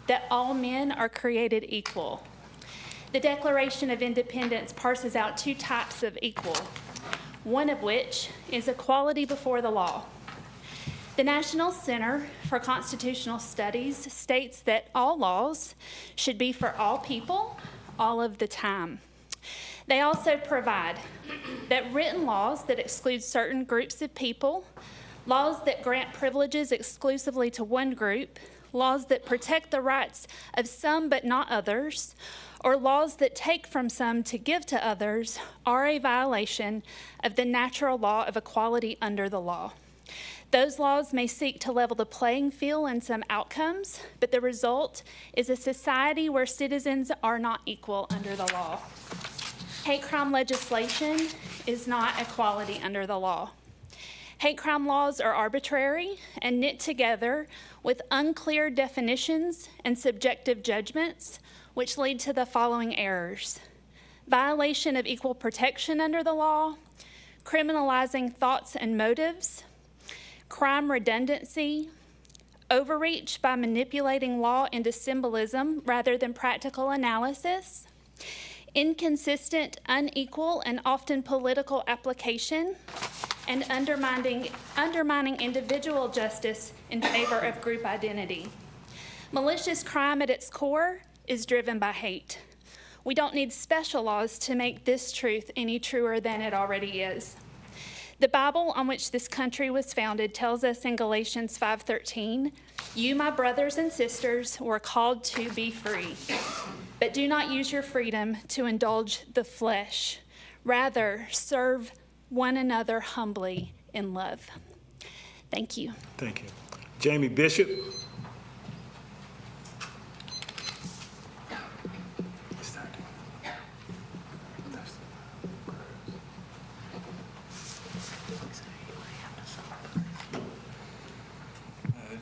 that all men are created equal. The Declaration of Independence parses out two types of equal, one of which is equality before the law. The National Center for Constitutional Studies states that all laws should be for all people, all of the time. They also provide that written laws that exclude certain groups of people, laws that grant privileges exclusively to one group, laws that protect the rights of some but not others, or laws that take from some to give to others are a violation of the natural law of equality under the law. Those laws may seek to level the playing field in some outcomes, but the result is a society where citizens are not equal under the law. Hate crime legislation is not equality under the law. Hate crime laws are arbitrary and knit together with unclear definitions and subjective judgments, which lead to the following errors: violation of equal protection under the law, criminalizing thoughts and motives, crime redundancy, overreach by manipulating law into symbolism rather than practical analysis, inconsistent, unequal, and often political application, and undermining individual justice in favor of group identity. Malicious crime at its core is driven by hate. We don't need special laws to make this truth any truer than it already is. The Bible on which this country was founded tells us in Galatians 5:13, "You, my brothers and sisters, were called to be free, but do not use your freedom to indulge the flesh. Rather, serve one another humbly in love." Thank you. Thank you. Jamie Bishop.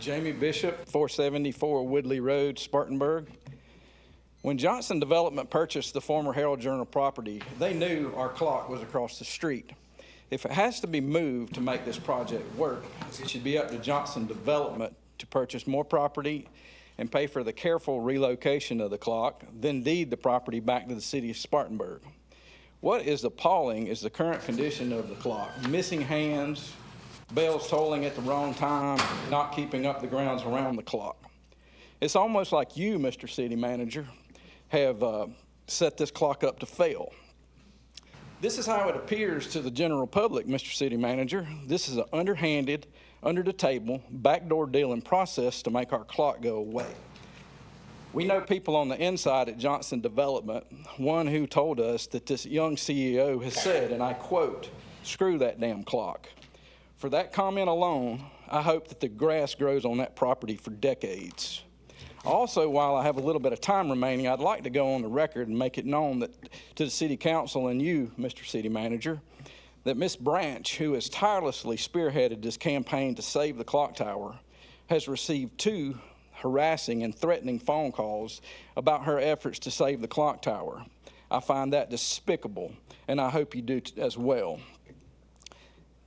Jamie Bishop, 474 Woodley Road, Spartanburg. When Johnson Development purchased the former Herald Journal property, they knew our clock was across the street. If it has to be moved to make this project work, it should be up to Johnson Development to purchase more property and pay for the careful relocation of the clock, then deed the property back to the city of Spartanburg. What is appalling is the current condition of the clock. Missing hands, bells tolling at the wrong time, not keeping up the grounds around the clock. It's almost like you, Mr. City Manager, have set this clock up to fail. This is how it appears to the general public, Mr. City Manager. This is an underhanded, under the table, backdoor dealing process to make our clock go away. We know people on the inside at Johnson Development, one who told us that this young CEO has said, and I quote, "Screw that damn clock." For that comment alone, I hope that the grass grows on that property for decades. Also, while I have a little bit of time remaining, I'd like to go on the record and make it known that to the City Council and you, Mr. City Manager, that Ms. Branch, who has tirelessly spearheaded this campaign to save the clock tower, has received 2 harassing and threatening phone calls about her efforts to save the clock tower. I find that despicable, and I hope you do as well.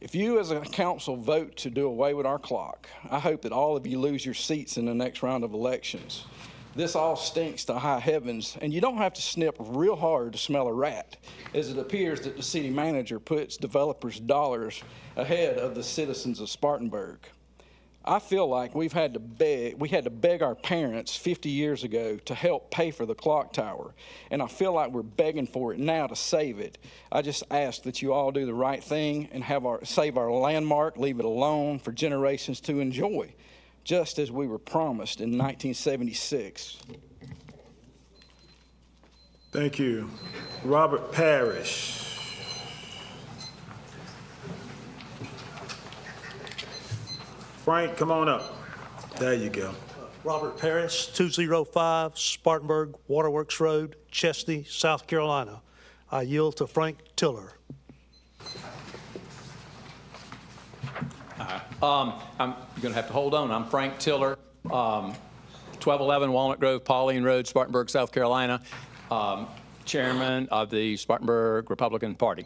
If you as a council vote to do away with our clock, I hope that all of you lose your seats in the next round of elections. This all stinks to high heavens, and you don't have to snip real hard to smell a rat, as it appears that the city manager puts developers' dollars ahead of the citizens of Spartanburg. I feel like we had to beg our parents 50 years ago to help pay for the clock tower, and I feel like we're begging for it now to save it. I just ask that you all do the right thing and save our landmark, leave it alone for generations to enjoy, just as we were promised in 1976. Thank you. Robert Parrish. Frank, come on up. There you go. Robert Parrish, 205 Spartanburg Waterworks Road, Chesney, South Carolina. I yield to Frank Tiller. I'm going to have to hold on. I'm Frank Tiller, 1211 Walnut Grove, Pauline Road, Spartanburg, South Carolina, chairman of the Spartanburg Republican Party.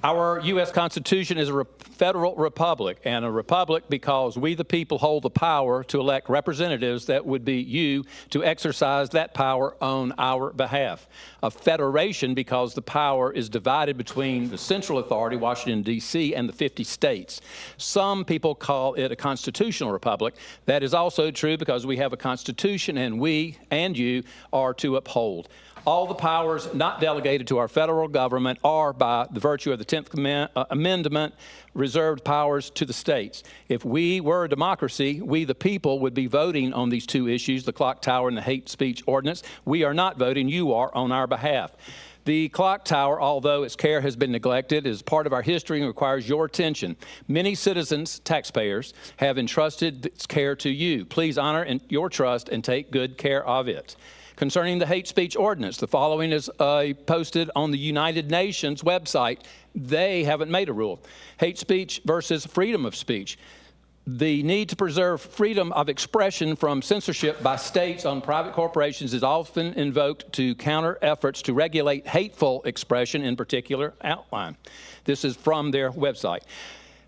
Our U.S. Constitution is a federal republic, and a republic because we the people hold the power to elect representatives that would be you to exercise that power on our behalf. A federation because the power is divided between the central authority, Washington, D.C., and the 50 states. Some people call it a constitutional republic. That is also true because we have a constitution, and we and you are to uphold. All the powers not delegated to our federal government are, by the virtue of the 10th Amendment, reserved powers to the states. If we were a democracy, we the people would be voting on these 2 issues, the clock tower and the hate speech ordinance. We are not voting. You are on our behalf. The clock tower, although its care has been neglected, is part of our history and requires your attention. Many citizens, taxpayers, have entrusted its care to you. Please honor your trust and take good care of it. Concerning the hate speech ordinance, the following is posted on the United Nations website. They haven't made a rule. Hate speech versus freedom of speech. The need to preserve freedom of expression from censorship by states on private corporations is often invoked to counter efforts to regulate hateful expression in particular outline. This is from their website.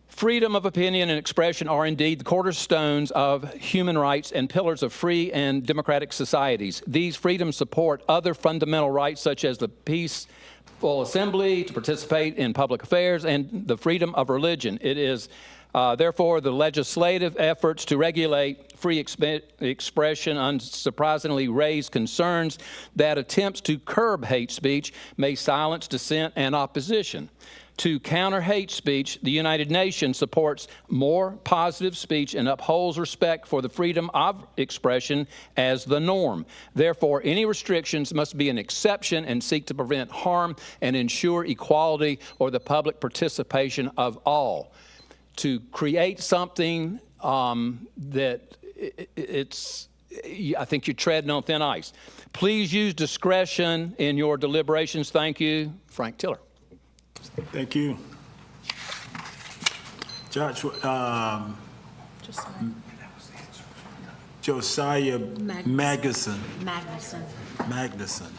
Freedom of opinion and expression are indeed the cornerstones of human rights and pillars of free and democratic societies. These freedoms support other fundamental rights such as the peaceful assembly, to participate in public affairs, and the freedom of religion. It is therefore the legislative efforts to regulate free expression unsurprisingly raise concerns that attempts to curb hate speech may silence dissent and opposition. To counter hate speech, the United Nations supports more positive speech and upholds respect for the freedom of expression as the norm. Therefore, any restrictions must be an exception and seek to prevent harm and ensure equality or the public participation of all. To create something that I think you're treading on thin ice. Please use discretion in your deliberations. Thank you, Frank Tiller. Thank you. Josiah Magnuson. Magnuson.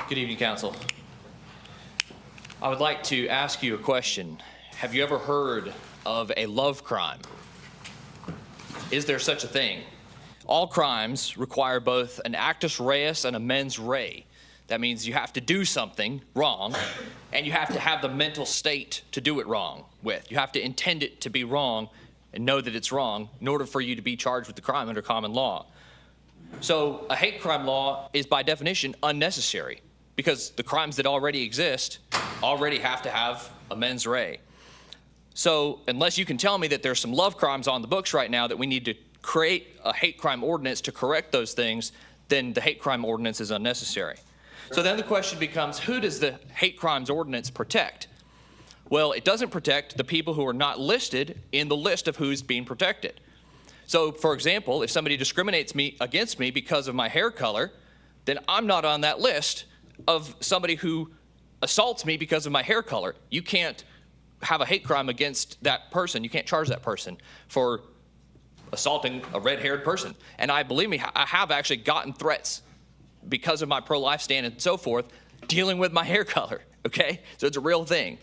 Good evening, Council. I would like to ask you a question. Have you ever heard of a love crime? Is there such a thing? All crimes require both an actus reus and a mens rea. That means you have to do something wrong, and you have to have the mental state to do it wrong with. You have to intend it to be wrong and know that it's wrong in order for you to be charged with the crime under common law. So a hate crime law is by definition unnecessary because the crimes that already exist already have to have a mens rea. So unless you can tell me that there's some love crimes on the books right now that we need to create a hate crime ordinance to correct those things, then the hate crime ordinance is unnecessary. So then the question becomes, who does the hate crimes ordinance protect? Well, it doesn't protect the people who are not listed in the list of who's being protected. So, for example, if somebody discriminates against me because of my hair color, then I'm not on that list of somebody who assaults me because of my hair color. You can't have a hate crime against that person. You can't charge that person for assaulting a red-haired person. And believe me, I have actually gotten threats because of my pro-life stand and so forth, dealing with my hair color, okay? So it's a real thing.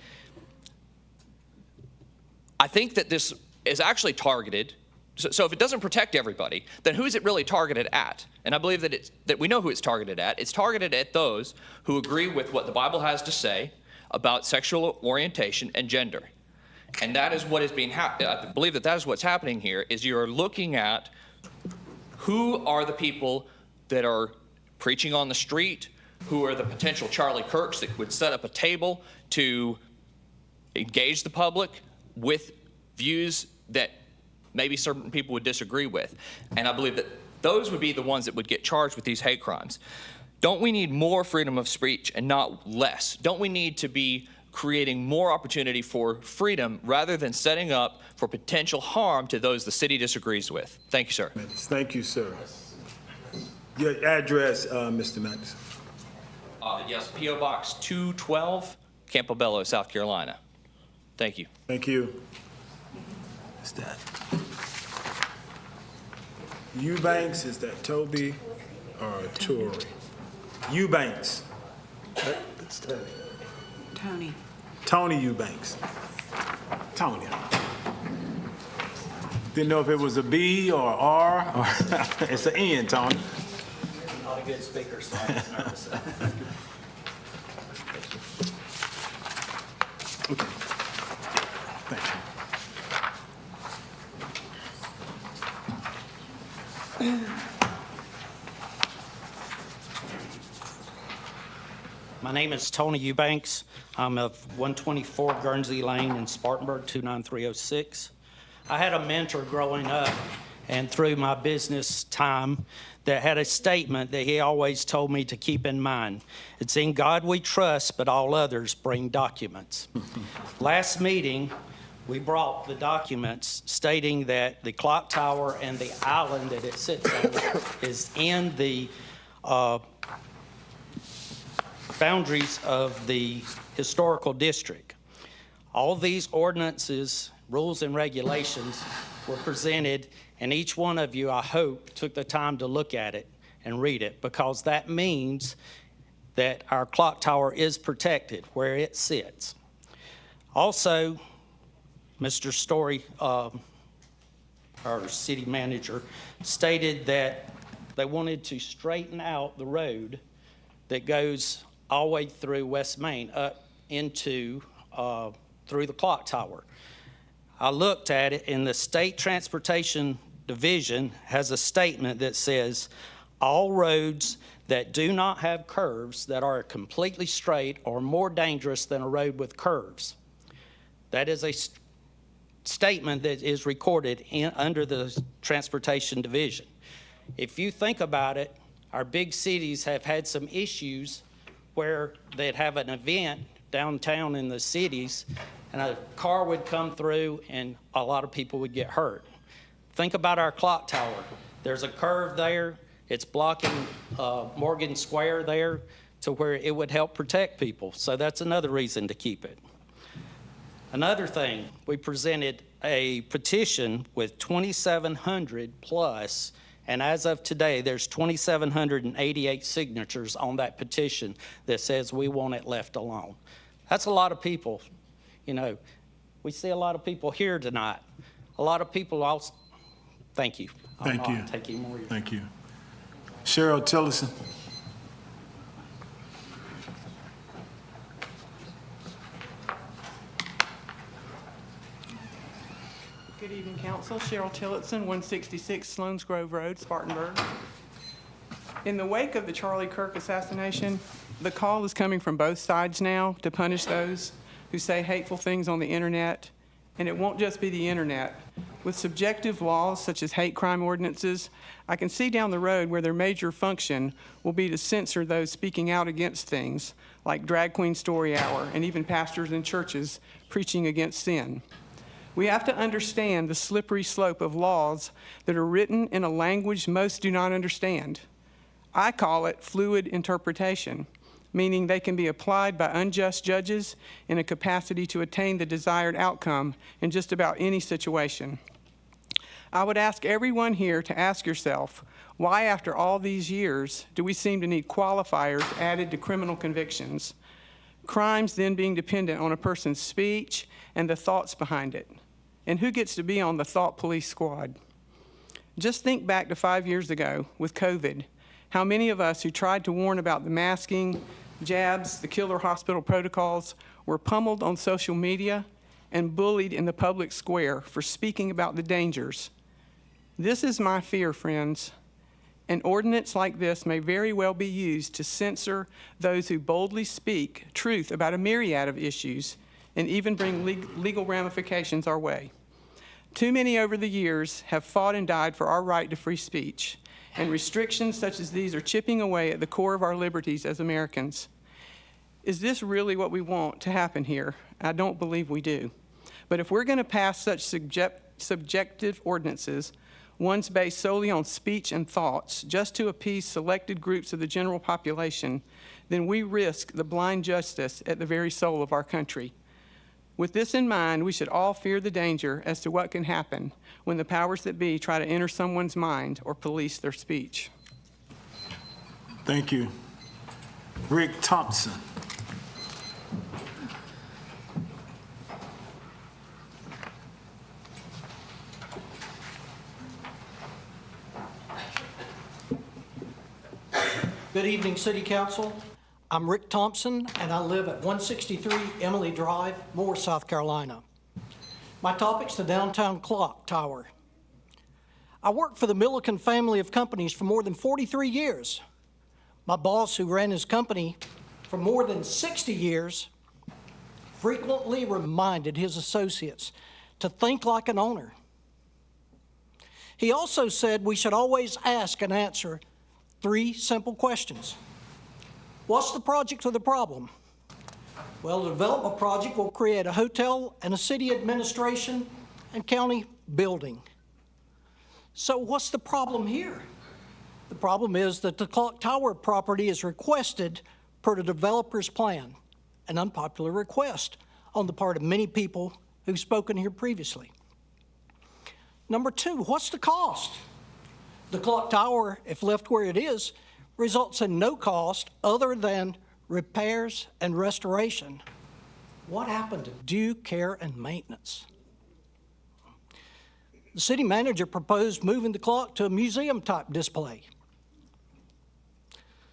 I think that this is actually targeted. So if it doesn't protect everybody, then who is it really targeted at? And I believe that we know who it's targeted at. It's targeted at those who agree with what the Bible has to say about sexual orientation and gender. And that is what is being happening. I believe that is what's happening here, is you're looking at who are the people that are preaching on the street, who are the potential Charlie Kirks that would set up a table to engage the public with views that maybe certain people would disagree with. And I believe that those would be the ones that would get charged with these hate crimes. Don't we need more freedom of speech and not less? Don't we need to be creating more opportunity for freedom rather than setting up for potential harm to those the city disagrees with? Thank you, sir. Thank you, sir. Your address, Mr. Max. Yes, P.O. Box 212, Campobello, South Carolina. Thank you. Thank you. What's that? Eubanks, is that Toby or Tory? Eubanks. That's Tony. Tony. Tony Eubanks. Tony. Didn't know if it was a B or R or it's an N, Tony. Not a good speaker, so I was nervous. Okay. Thank you. My name is Tony Eubanks. I'm of 124 Guernsey Lane in Spartanburg, 29306. I had a mentor growing up and through my business time that had a statement that he always told me to keep in mind. It's in God we trust, but all others bring documents. Last meeting, we brought the documents stating that the clock tower and the island that it sits on is in the boundaries of the historical district. All these ordinances, rules, and regulations were presented, and each one of you, I hope, took the time to look at it and read it, because that means that our clock tower is protected where it sits. Also, Mr. Story, our city manager, stated that they wanted to straighten out the road that goes all the way through West Main up into through the clock tower. I looked at it, and the State Transportation Division has a statement that says all roads that do not have curves that are completely straight are more dangerous than a road with curves. That is a statement that is recorded under the Transportation Division. If you think about it, our big cities have had some issues where they'd have an event downtown in the cities, and a car would come through and a lot of people would get hurt. Think about our clock tower. There's a curve there. It's blocking Morgan Square there. to where it would help protect people. So that's another reason to keep it. Another thing, we presented a petition with 2,700 plus, and as of today, there's 2,788 signatures on that petition that says we want it left alone. That's a lot of people. You know, we see a lot of people here tonight. A lot of people also. Thank you. Thank you. I'll take any more. Thank you. Cheryl Tillison. Good evening, Council. Cheryl Tillotson, 166 Sloans Grove Road, Spartanburg. In the wake of the Charlie Kirk assassination, the call is coming from both sides now to punish those who say hateful things on the internet. And it won't just be the internet. With subjective laws such as hate crime ordinances, I can see down the road where their major function will be to censor those speaking out against things like Drag Queen Story Hour and even pastors in churches preaching against sin. We have to understand the slippery slope of laws that are written in a language most do not understand. I call it fluid interpretation, meaning they can be applied by unjust judges in a capacity to attain the desired outcome in just about any situation. I would ask everyone here to ask yourself, why after all these years do we seem to need qualifiers added to criminal convictions? Crimes then being dependent on a person's speech and the thoughts behind it. And who gets to be on the thought police squad? Just think back to 5 years ago with COVID, how many of us who tried to warn about the masking, jabs, the killer hospital protocols were pummeled on social media and bullied in the public square for speaking about the dangers. This is my fear, friends. An ordinance like this may very well be used to censor those who boldly speak truth about a myriad of issues and even bring legal ramifications our way. Too many over the years have fought and died for our right to free speech, and restrictions such as these are chipping away at the core of our liberties as Americans. Is this really what we want to happen here? I don't believe we do. But if we're going to pass such subjective ordinances, ones based solely on speech and thoughts, just to appease selected groups of the general population, then we risk the blind justice at the very soul of our country. With this in mind, we should all fear the danger as to what can happen when the powers that be try to enter someone's mind or police their speech. Thank you. Rick Thompson. Good evening, City Council. I'm Rick Thompson, and I live at 163 Emily Drive, Moore, South Carolina. My topic's the downtown clock tower. I worked for the Milliken family of companies for more than 43 years. My boss, who ran his company for more than 60 years, frequently reminded his associates to think like an owner. He also said we should always ask and answer 3 simple questions. What's the project or the problem? Well, the development project will create a hotel and a city administration and county building. So what's the problem here? The problem is that the clock tower property is requested per the developer's plan, an unpopular request on the part of many people who've spoken here previously. Number 2, what's the cost? The clock tower, if left where it is, results in no cost other than repairs and restoration. What happened to due care and maintenance? The city manager proposed moving the clock to a museum-type display.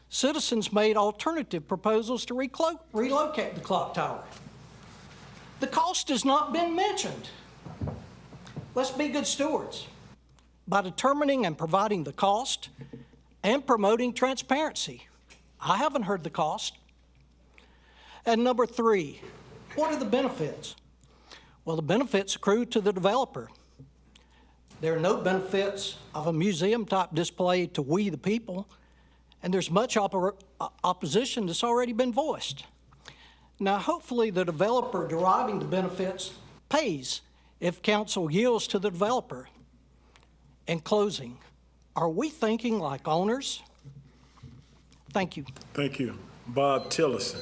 Citizens made alternative proposals to relocate the clock tower. The cost has not been mentioned. Let's be good stewards by determining and providing the cost and promoting transparency. I haven't heard the cost. And number 3, what are the benefits? Well, the benefits accrue to the developer. There are no benefits of a museum-type display to we the people, and there's much opposition that's already been voiced. Now, hopefully the developer deriving the benefits pays if council yields to the developer. In closing, are we thinking like owners? Thank you. Thank you. Bob Tillison.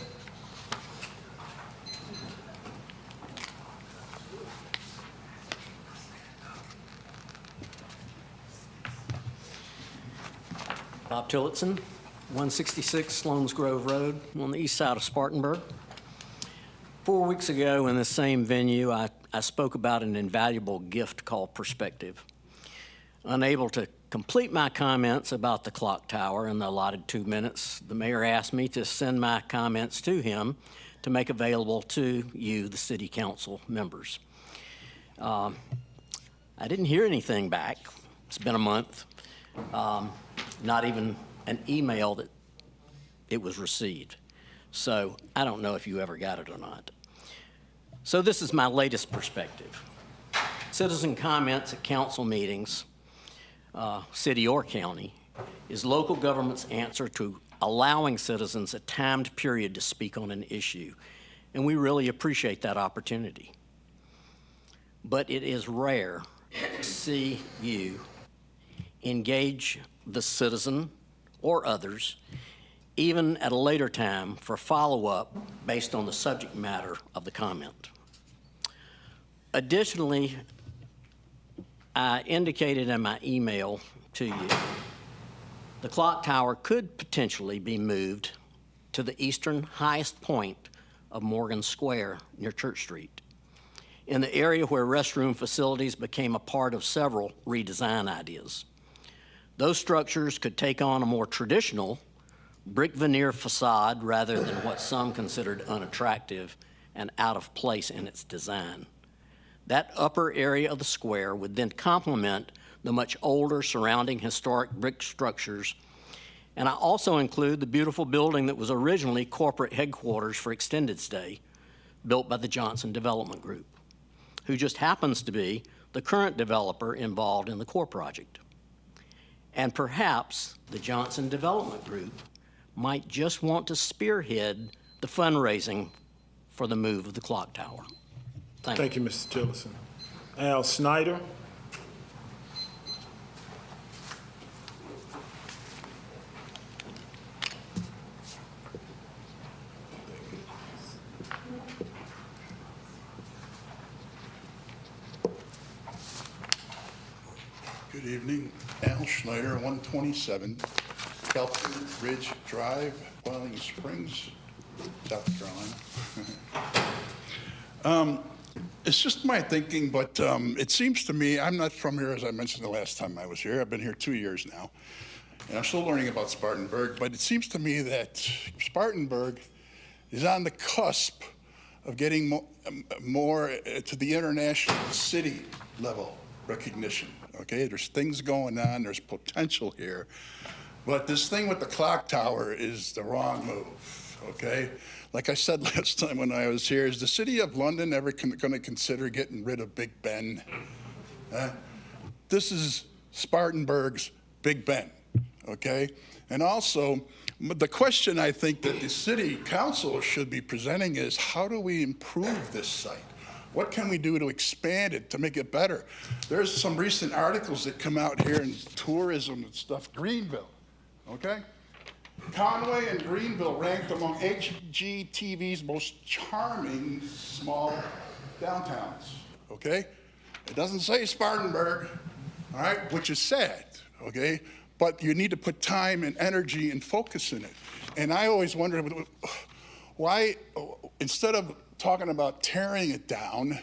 Bob Tillotson, 166 Sloans Grove Road on the east side of Spartanburg. 4 weeks ago in the same venue, I spoke about an invaluable gift called perspective. Unable to complete my comments about the clock tower in the allotted 2 minutes, the mayor asked me to send my comments to him to make available to you, the city council members. I didn't hear anything back. It's been a month. Not even an email that it was received. So I don't know if you ever got it or not. So this is my latest perspective. Citizen comments at council meetings, city or county, is local government's answer to allowing citizens a timed period to speak on an issue. And we really appreciate that opportunity. But it is rare to see you engage the citizen or others, even at a later time, for follow-up based on the subject matter of the comment. Additionally, I indicated in my email to you, the clock tower could potentially be moved to the eastern highest point of Morgan Square near Church Street, in the area where restroom facilities became a part of several redesign ideas. Those structures could take on a more traditional brick veneer facade rather than what some considered unattractive and out of place in its design. That upper area of the square would then complement the much older surrounding historic brick structures. And I also include the beautiful building that was originally corporate headquarters for extended stay, built by the Johnson Development Group, who just happens to be the current developer involved in the core project. And perhaps the Johnson Development Group might just want to spearhead the fundraising for the move of the clock tower. Thank you, Mr. Tillotson. Al Snyder. Good evening. Al Schneider, 127 Kelton Ridge Drive, Boiling Springs, South Carolina. It's just my thinking, but it seems to me, I'm not from here, as I mentioned the last time I was here. I've been here 2 years now, and I'm still learning about Spartanburg, but it seems to me that Spartanburg is on the cusp of getting more to the international city level recognition. Okay, there's things going on, there's potential here, but this thing with the clock tower is the wrong move, okay? Like I said last time when I was here, is the City of London ever going to consider getting rid of Big Ben? This is Spartanburg's Big Ben, okay? And also, the question I think that the City Council should be presenting is, how do we improve this site? What can we do to expand it, to make it better? There's some recent articles that come out here in tourism and stuff. Greenville, okay? Conway and Greenville ranked among HGTV's most charming small downtowns, okay? It doesn't say Spartanburg, all right, which is sad, okay? But you need to put time and energy and focus in it. And I always wondered, why, instead of talking about tearing it down,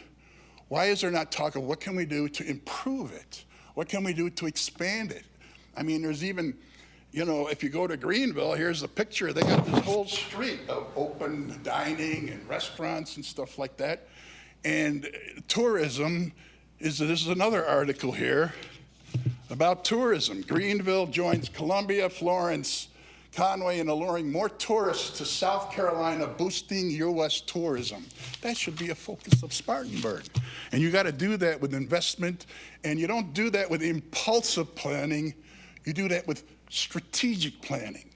why is there not talk of what can we do to improve it? What can we do to expand it? I mean, there's even, you know, if you go to Greenville, here's a picture. They got this whole street of open dining and restaurants and stuff like that. And tourism this is another article here about tourism. Greenville joins Columbia, Florence, Conway in alluring more tourists to South Carolina, boosting U.S. tourism. That should be a focus of Spartanburg. And you got to do that with investment, and you don't do that with impulsive planning. You do that with strategic planning,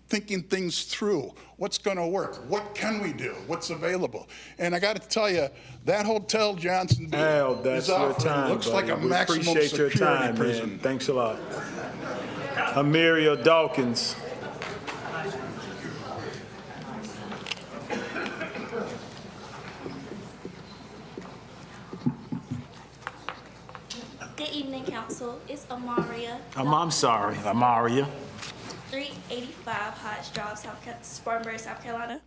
thinking things through. What's going to work? What can we do? What's available? And I got to tell you, that Hotel Johnson Al, that's your time, looks buddy. like a We maximum appreciate your security time, prison. man. Thanks a lot. Amiria Dawkins. Good evening, Council. It's Amaria. I'm sorry, Amaria. 385 Hodge Drive, Spartanburg, South Carolina.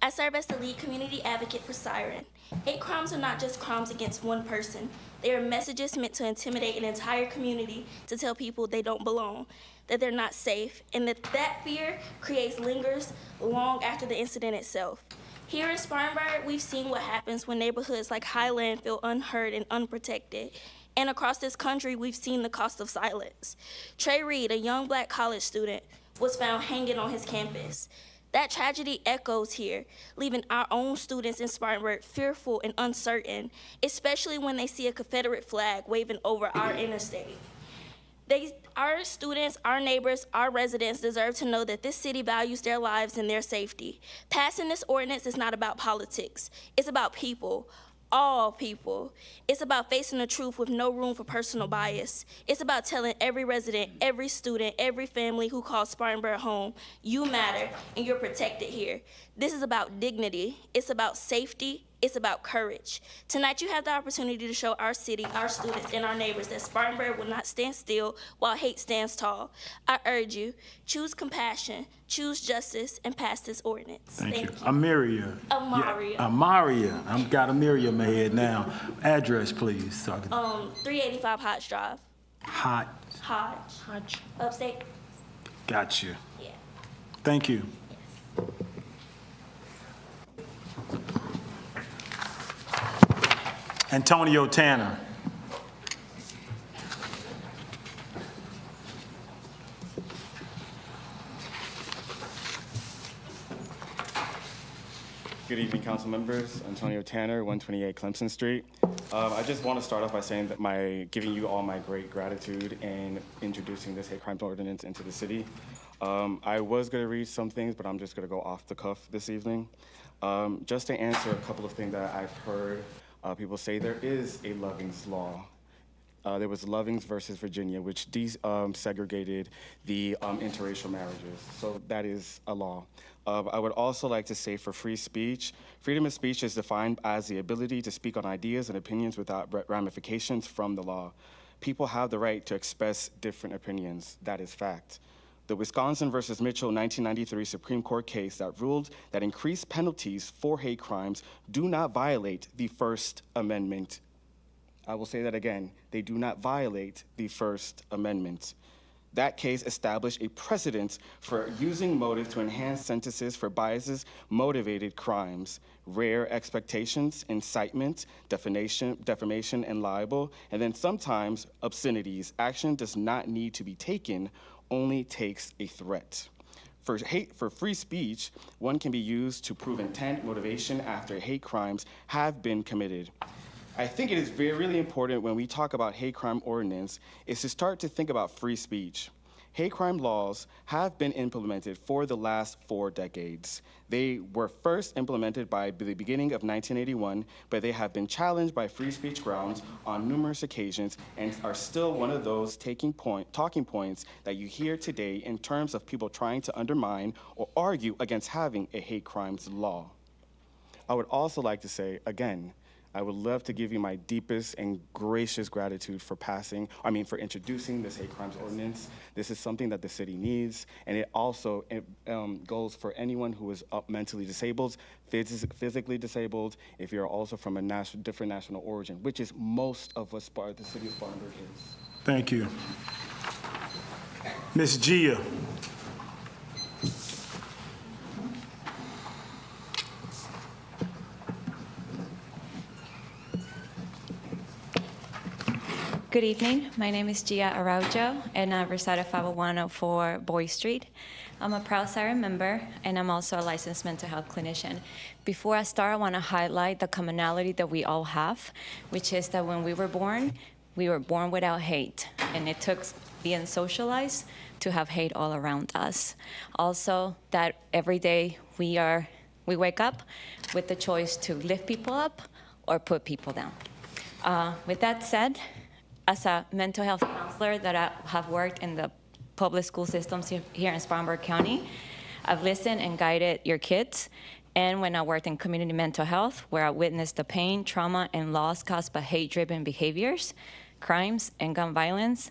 I serve as the lead community advocate for Siren. Hate crimes are not just crimes against one person. They are messages meant to intimidate an entire community to tell people they don't belong, that they're not safe, and that fear lingers long after the incident itself. Here in Spartanburg, we've seen what happens when neighborhoods like Highland feel unheard and unprotected. And across this country, we've seen the cost of silence. Trey Reed, a young black college student, was found hanging on his campus. That tragedy echoes here, leaving our own students in Spartanburg fearful and uncertain, especially when they see a Confederate flag waving over our interstate. Our students, our neighbors, our residents deserve to know that this city values their lives and their safety. Passing this ordinance is not about politics. It's about people. All people. It's about facing the truth with no room for personal bias. It's about telling every resident, every student, every family who calls Spartanburg home, you matter and you're protected here. This is about dignity. It's about safety. It's about courage. Tonight you have the opportunity to show our city, our students, and our neighbors that Spartanburg will not stand still while hate stands tall. I urge you, choose compassion, choose justice, and pass this ordinance. Thank you. Amaria. Amaria. Yeah, Amaria. I've got Amaria in my head now. Address, please. 385 Hodge Drive. Hodge. Upstate. Got you. Yeah. Thank you. Antonio Tanner. Good evening, council members. Antonio Tanner, 128 Clemson Street. I just want to start off by saying that giving you all my great gratitude in introducing this hate crimes ordinance into the city. I was going to read some things, but I'm just going to go off the cuff this evening. Just to answer a couple of things that I've heard people say, there is a Lovings law. There was Lovings versus Virginia, which desegregated the interracial marriages. So that is a law. I would also like to say for free speech, freedom of speech is defined as the ability to speak on ideas and opinions without ramifications from the law. People have the right to express different opinions. That is fact. The Wisconsin versus Mitchell 1993 Supreme Court case that ruled that increased penalties for hate crimes do not violate the First Amendment. I will say that again. They do not violate the First Amendment. That case established a precedent for using motive to enhance sentences for biases-motivated crimes, rare expectations, incitement, defamation, and libel, and then sometimes obscenities. Action does not need to be taken, only takes a threat. For free speech, one can be used to prove intent, motivation after hate crimes have been committed. I think it is really important when we talk about hate crime ordinance is to start to think about free speech. Hate crime laws have been implemented for the last 4 decades. They were first implemented by the beginning of 1981, but they have been challenged by free speech grounds on numerous occasions and are still one of those talking points that you hear today in terms of people trying to undermine or argue against having a hate crimes law. I would also like to say, again, I would love to give you my deepest and gracious gratitude for introducing this hate crimes ordinance. This is something that the city needs, and it also goes for anyone who is mentally disabled, physically disabled, if you're also from a different national origin, which is most of what the city of Spartanburg is. Thank you. Ms. Gia. Good evening. My name is Gia Araujo, and I reside at 50104 Boy Street. I'm a proud Siren member, and I'm also a licensed mental health clinician. Before I start, I want to highlight the commonality that we all have, which is that when we were born without hate, and it took being socialized to have hate all around us. Also, that every day we wake up with the choice to lift people up or put people down. With that said, as a mental health counselor that I have worked in the public school systems here in Spartanburg County, I've listened and guided your kids. And when I worked in community mental health, where I witnessed the pain, trauma, and loss caused by hate-driven behaviors, crimes and gun violence,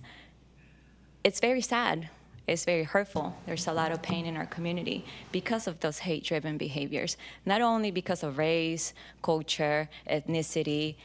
it's very sad. It's very hurtful. There's a lot of pain in our community because of those hate-driven behaviors, not only because of race, culture, ethnicity,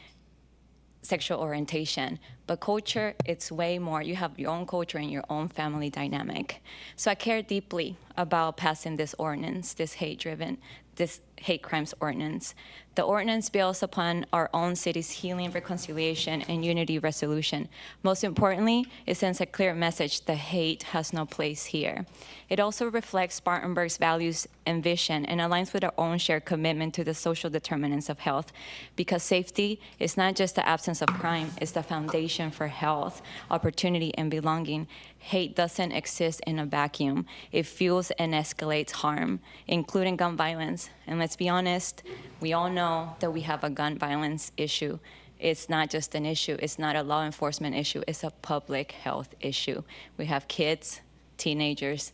sexual orientation, but culture, it's way more. You have your own culture and your own family dynamic. So I care deeply about passing this ordinance, this hate crimes ordinance. The ordinance builds upon our own city's healing, reconciliation, and unity resolution. Most importantly, it sends a clear message that hate has no place here. It also reflects Spartanburg's values and vision and aligns with our own shared commitment to the social determinants of health, because safety is not just the absence of crime, it's the foundation for health, opportunity, and belonging. Hate doesn't exist in a vacuum. It fuels and escalates harm, including gun violence. And let's be honest, we all know that we have a gun violence issue. It's not just an issue. It's not a law enforcement issue. It's a public health issue. We have kids, teenagers,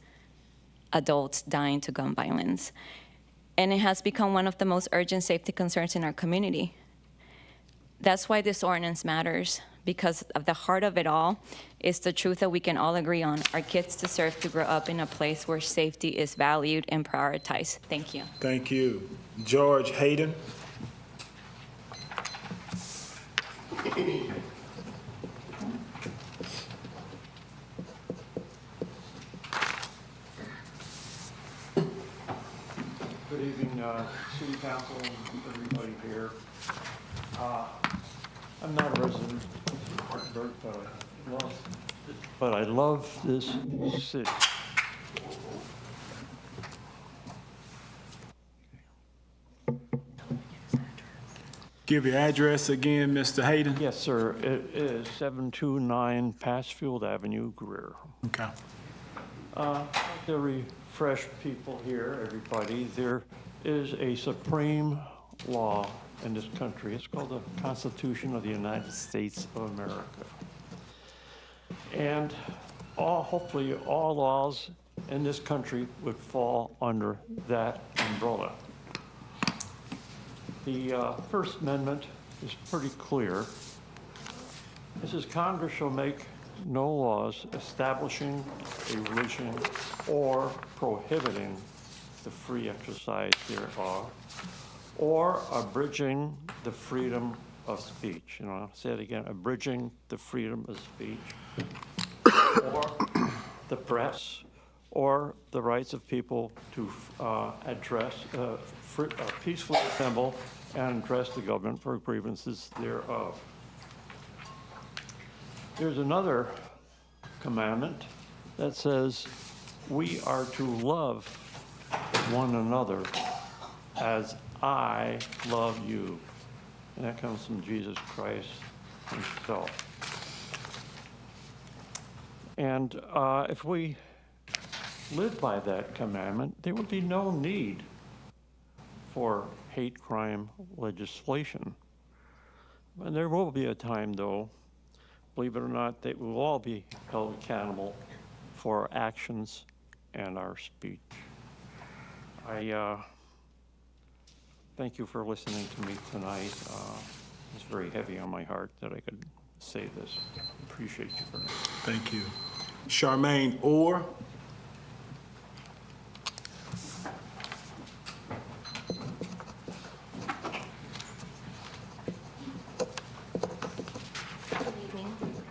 adults dying to gun violence. And it has become one of the most urgent safety concerns in our community. That's why this ordinance matters, because at the heart of it all is the truth that we can all agree on. Our kids deserve to grow up in a place where safety is valued and prioritized. Thank you. Thank you. George Hayden. Good evening, City Council and everybody here. I'm not a resident of Spartanburg, but I love this city. Give your address again, Mr. Hayden. Yes, sir. It is 729 Passfield Avenue, Greer. Okay. To refresh people here, everybody, there is a supreme law in this country. It's called the Constitution of the United States of America. And hopefully all laws in this country would fall under that umbrella. The First Amendment is pretty clear. It says Congress shall make no laws establishing a religion or prohibiting the free exercise thereof, or abridging the freedom of speech. You know, I'll say it again, abridging the freedom of speech, or the press, or the rights of people to peacefully assemble and address the government for grievances thereof. There's another commandment that says we are to love one another as I love you. And that comes from Jesus Christ himself. And if we live by that commandment, there would be no need for hate crime legislation. And there will be a time, though, believe it or not, that we will all be held accountable for our actions and our speech. I thank you for listening to me tonight. It's very heavy on my heart that I could say this. Appreciate you for that. Thank you. Charmaine Orr.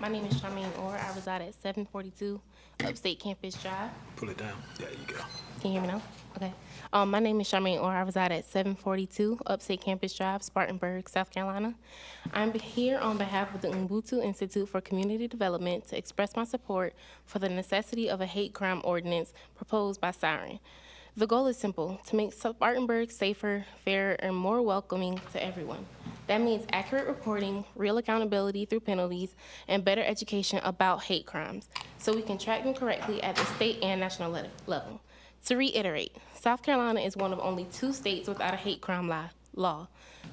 My name is Charmaine Orr. I reside at 742 Upstate Campus Drive. Pull it down. There you go. Can you hear me now? Okay. My name is Charmaine Orr. I reside at 742 Upstate Campus Drive, Spartanburg, South Carolina. I'm here on behalf of the Ubuntu Institute for Community Development to express my support for the necessity of a hate crime ordinance proposed by Siren. The goal is simple: to make Spartanburg safer, fairer, and more welcoming to everyone. That means accurate reporting, real accountability through penalties, and better education about hate crimes, so we can track them correctly at the state and national level. To reiterate, South Carolina is one of only 2 states without a hate crime law.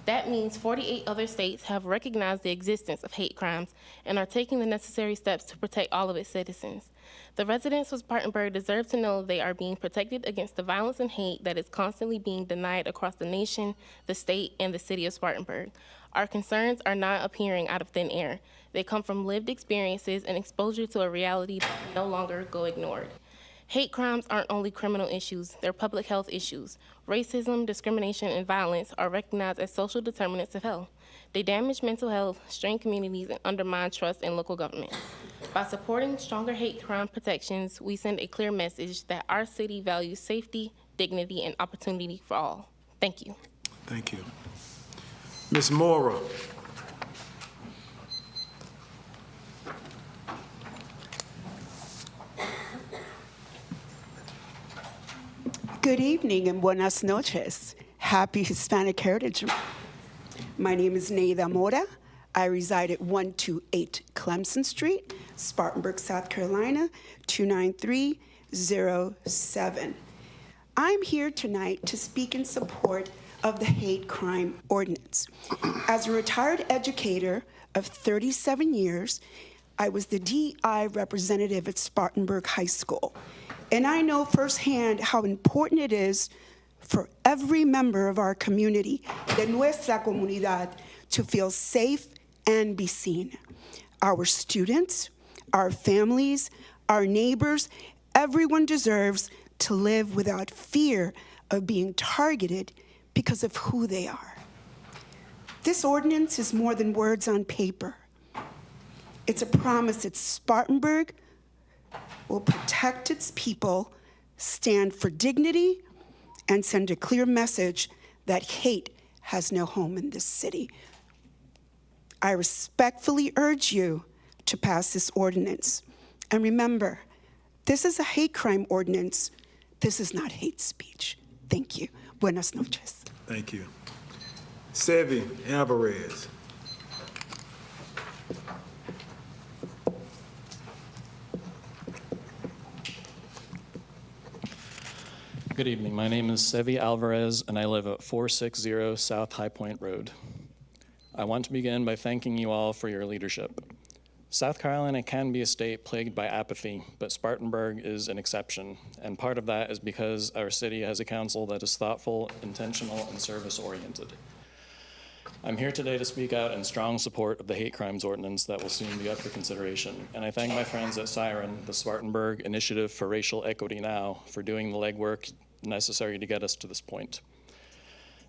That means 48 other states have recognized the existence of hate crimes and are taking the necessary steps to protect all of its citizens. The residents of Spartanburg deserve to know they are being protected against the violence and hate that is constantly being denied across the nation, the state, and the city of Spartanburg. Our concerns are not appearing out of thin air. They come from lived experiences and exposure to a reality that can no longer go ignored. Hate crimes aren't only criminal issues, they're public health issues. Racism, discrimination, and violence are recognized as social determinants of health. They damage mental health, strain communities, and undermine trust in local government. By supporting stronger hate crime protections, we send a clear message that our city values safety, dignity, and opportunity for all. Thank you. Thank you. Ms. Mora. Good evening and buenas noches. Happy Hispanic Heritage Month. My name is Neida Mora. I reside at 128 Clemson Street, Spartanburg, South Carolina, 29307. I'm here tonight to speak in support of the hate crime ordinance. As a retired educator of 37 years, I was the DEI representative at Spartanburg High School. And I know firsthand how important it is for every member of our community, de nuestra comunidad, to feel safe and be seen. Our students, our families, our neighbors, everyone deserves to live without fear of being targeted because of who they are. This ordinance is more than words on paper. It's a promise that Spartanburg will protect its people, stand for dignity, and send a clear message that hate has no home in this city. I respectfully urge you to pass this ordinance. And remember, this is a hate crime ordinance. This is not hate speech. Thank you. Buenas noches. Thank you. Sevi Alvarez. Good evening. My name is Sevi Alvarez, and I live at 460 South High Point Road. I want to begin by thanking you all for your leadership. South Carolina can be a state plagued by apathy, but Spartanburg is an exception, and part of that is because our city has a council that is thoughtful, intentional, and service-oriented. I'm here today to speak out in strong support of the hate crimes ordinance that will soon be up for consideration, and I thank my friends at Siren, the Spartanburg Initiative for Racial Equity Now, for doing the legwork necessary to get us to this point.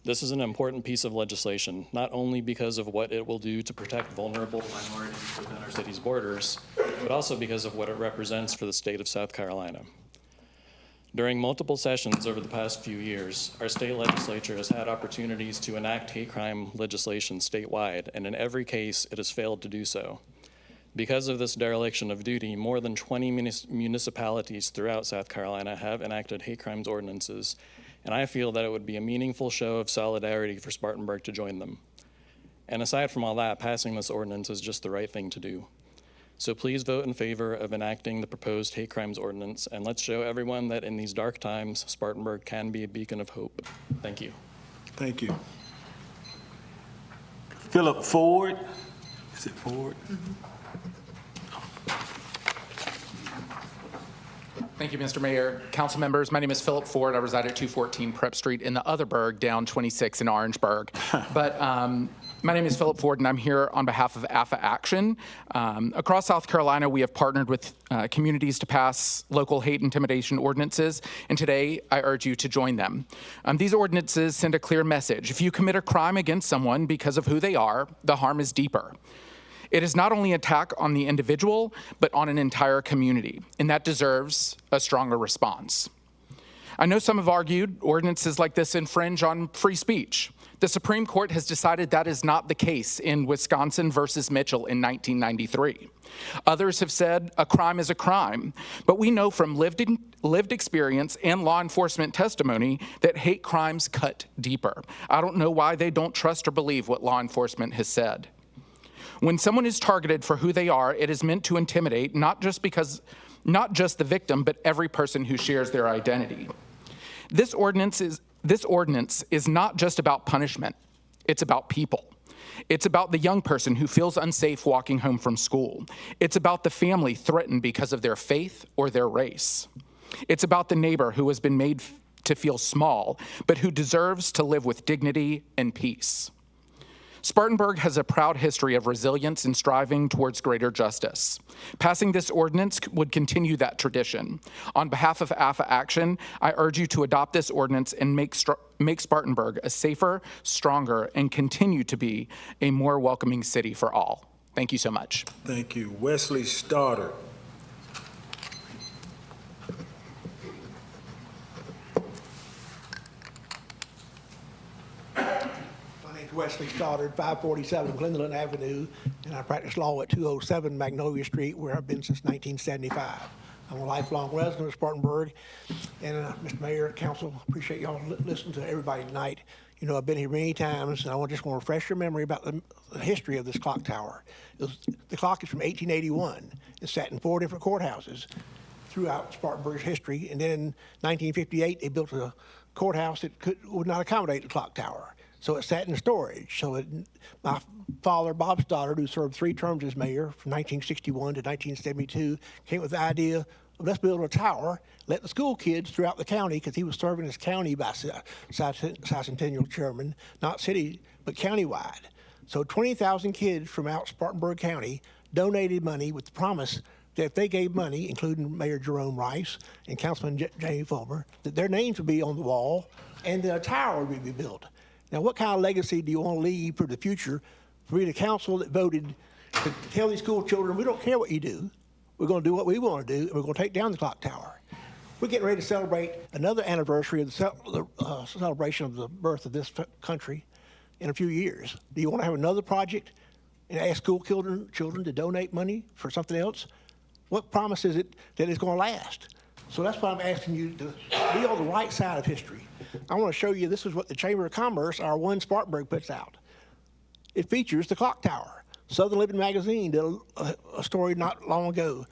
This is an important piece of legislation, not only because of what it will do to protect vulnerable minorities within our city's borders, but also because of what it represents for the state of South Carolina. During multiple sessions over the past few years, our state legislature has had opportunities to enact hate crime legislation statewide, and in every case, it has failed to do so. Because of this dereliction of duty, more than 20 municipalities throughout South Carolina have enacted hate crimes ordinances, and I feel that it would be a meaningful show of solidarity for Spartanburg to join them. And aside from all that, passing this ordinance is just the right thing to do. So please vote in favor of enacting the proposed hate crimes ordinance, and let's show everyone that in these dark times, Spartanburg can be a beacon of hope. Thank you. Thank you. Philip Ford. Is it Ford? Thank you, Mr. Mayor. Council members, my name is Philip Ford. I reside at 214 Prep Street in the other burg, down 26 in Orangeburg. But my name is Philip Ford, and I'm here on behalf of AFA Action. Across South Carolina, we have partnered with communities to pass local hate intimidation ordinances, and today I urge you to join them. These ordinances send a clear message. If you commit a crime against someone because of who they are, the harm is deeper. It is not only an attack on the individual, but on an entire community, and that deserves a stronger response. I know some have argued ordinances like this infringe on free speech. The Supreme Court has decided that is not the case in Wisconsin versus Mitchell in 1993. Others have said a crime is a crime, but we know from lived experience and law enforcement testimony that hate crimes cut deeper. I don't know why they don't trust or believe what law enforcement has said. When someone is targeted for who they are, it is meant to intimidate not just the victim, but every person who shares their identity. This ordinance is not just about punishment, it's about people. It's about the young person who feels unsafe walking home from school. It's about the family threatened because of their faith or their race. It's about the neighbor who has been made to feel small, but who deserves to live with dignity and peace. Spartanburg has a proud history of resilience and striving towards greater justice. Passing this ordinance would continue that tradition. On behalf of AFA Action, I urge you to adopt this ordinance and make Spartanburg a safer, stronger, and continue to be a more welcoming city for all. Thank you so much. Thank you. Wesley Stoddard. Wesley Stoddard, 547 Glendale Avenue, and I practice law at 207 Magnolia Street, where I've been since 1975. I'm a lifelong resident of Spartanburg, and Mr. Mayor, Council, appreciate y'all listening to everybody tonight. You know, I've been here many times, and I just want to refresh your memory about the history of this clock tower. The clock is from 1881. It sat in 4 different courthouses throughout Spartanburg's history, and then in 1958, they built a courthouse that would not accommodate the clock tower. So it sat in storage. So my father, Bob Stoddard, who served 3 terms as mayor from 1961 to 1972, came with the idea of let's build a tower, let the school kids throughout the county, because he was serving as county bicentennial chairman, not city, but countywide. So 20,000 kids from out Spartanburg County donated money with the promise that if they gave money, including Mayor Jerome Rice and Councilman Jamie Fulmer, that their names would be on the wall and that a tower would be built. Now, what kind of legacy do you want to leave for the future for the council that voted to tell these school children, we don't care what you do, we're going to do what we want to do, and we're going to take down the clock tower? We're getting ready to celebrate another anniversary of the celebration of the birth of this country in a few years. Do you want to have another project and ask school children to donate money for something else? What promise is it that it's going to last? So that's why I'm asking you to be on the right side of history. I want to show you, this is what the Chamber of Commerce, our One Spartanburg, puts out. It features the clock tower. Southern Living Magazine did a story not long ago,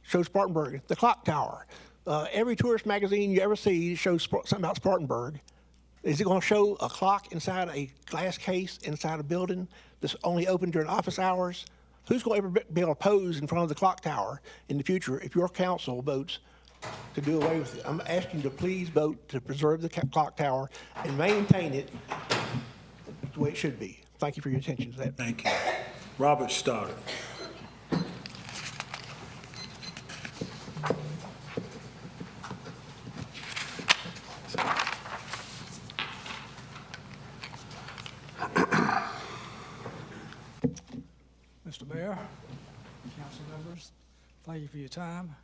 shows Spartanburg, the clock tower. Every tourist magazine you ever see shows something about Spartanburg. Is it going to show a clock inside a glass case, inside a building that's only open during office hours? Who's going to ever be able to pose in front of the clock tower in the future if your council votes to do away with it? I'm asking you to please vote to preserve the clock tower and maintain it the way it should be. Thank you for your attention to that. Thank you. Robert Stoddard. Mr. Mayor, council members, thank you for your time.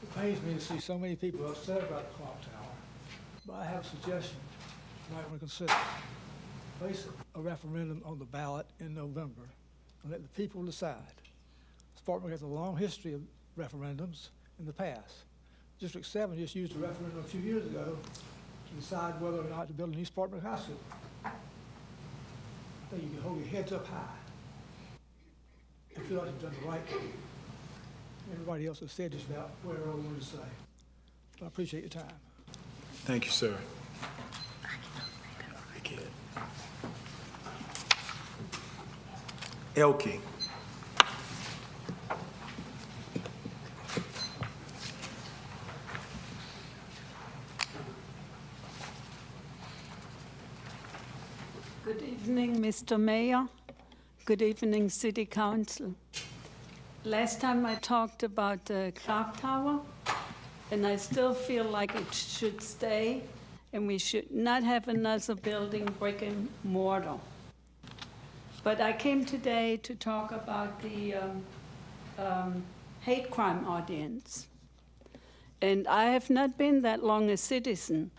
It pains me to see so many people upset about the clock tower, but I have a suggestion you might want to consider. Place a referendum on the ballot in November and let the people decide. Spartanburg has a long history of referendums in the past. District 7 just used a referendum a few years ago to decide whether or not to build a new Spartanburg High School. I think you can hold your heads up high and feel like you've done the right thing. Everybody else has said just about whatever I wanted to say. But I appreciate your time. Thank you, sir. Elke. Good evening, Mr. Mayor. Good evening, City Council. Last time I talked about the clock tower, and I still feel like it should stay, and we should not have another building, brick and mortar. But I came today to talk about the hate crime ordinance. And I have not been that long a citizen.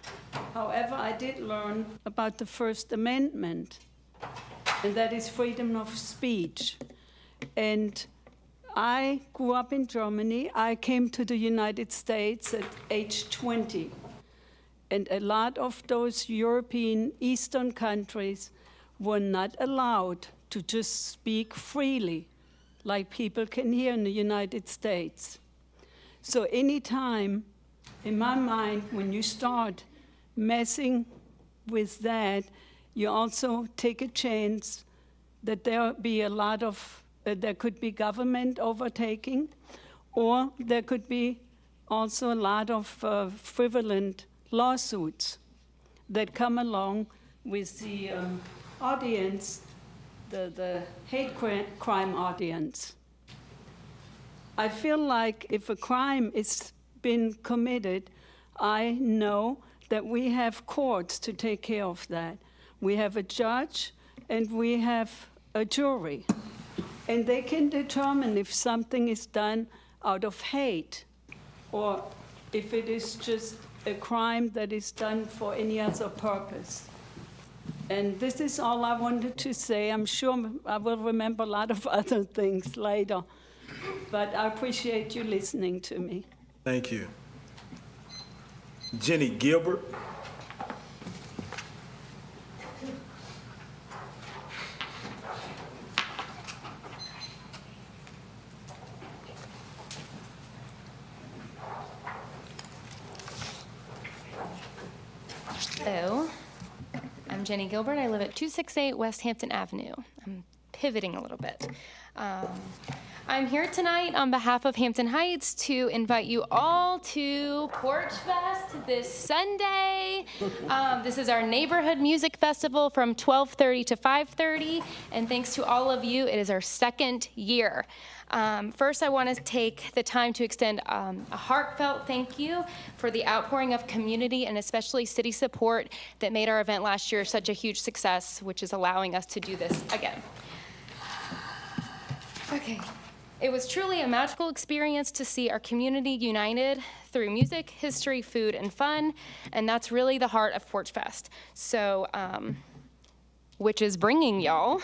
However, I did learn about the First Amendment, and that is freedom of speech. And I grew up in Germany. I came to the United States at age 20. And a lot of those European Eastern countries were not allowed to just speak freely like people can here in the United States. So anytime, in my mind, when you start messing with that, you also take a chance that there be a lot of, there could be government overtaking, or there could be also a lot of frivolent lawsuits that come along with the audience, the hate crime audience. I feel like if a crime is been committed, I know that we have courts to take care of that. We have a judge and we have a jury. And they can determine if something is done out of hate or if it is just a crime that is done for any other purpose. And this is all I wanted to say. I'm sure I will remember a lot of other things later. But I appreciate you listening to me. Thank you. Jenny Gilbert. Hello, I'm Jenny Gilbert. I live at 268 West Hampton Avenue. I'm pivoting a little bit. I'm here tonight on behalf of Hampton Heights to invite you all to Porch Fest this Sunday. This is our neighborhood music festival from 12:30 to 5:30, and thanks to all of you, it is our second year. First, I want to take the time to extend a heartfelt thank you for the outpouring of community and especially city support that made our event last year such a huge success, which is allowing us to do this again. Okay. It was truly a magical experience to see our community united through music, history, food, and fun, and that's really the heart of Porch Fest. So, which is bringing y'all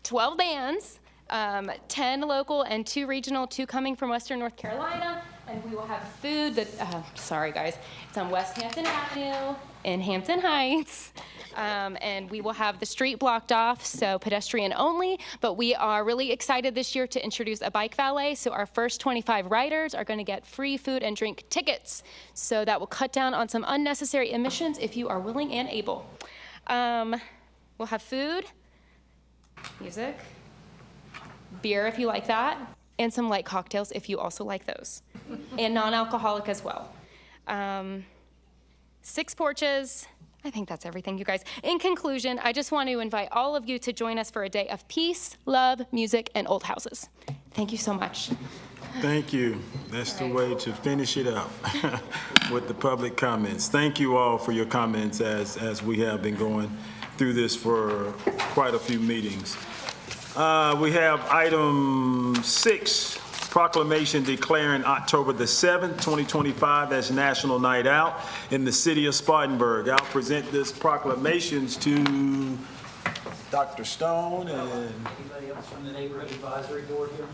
12 bands, 10 local and 2 regional, 2 coming from Western North Carolina, and we will have food that, sorry guys, it's on West Hampton Avenue in Hampton Heights. And we will have the street blocked off, so pedestrian only, but we are really excited this year to introduce a bike valet, so our first 25 riders are gonna get free food and drink tickets. So that will cut down on some unnecessary emissions if you are willing and able. We'll have food, music, beer if you like that, and some light cocktails if you also like those, and non-alcoholic as well. 6 porches. I think that's everything, you guys. In conclusion, I just want to invite all of you to join us for a day of peace, love, music, and old houses. Thank you so much. Thank you. That's the way to finish it up with the public comments. Thank you all for your comments as we have been going through this for quite a few meetings. We have item 6, proclamation declaring October the 7th, 2025 as National Night Out in the city of Spartanburg. I'll present this proclamations to Dr. Stone and anybody else from the Neighborhood Advisory Board here?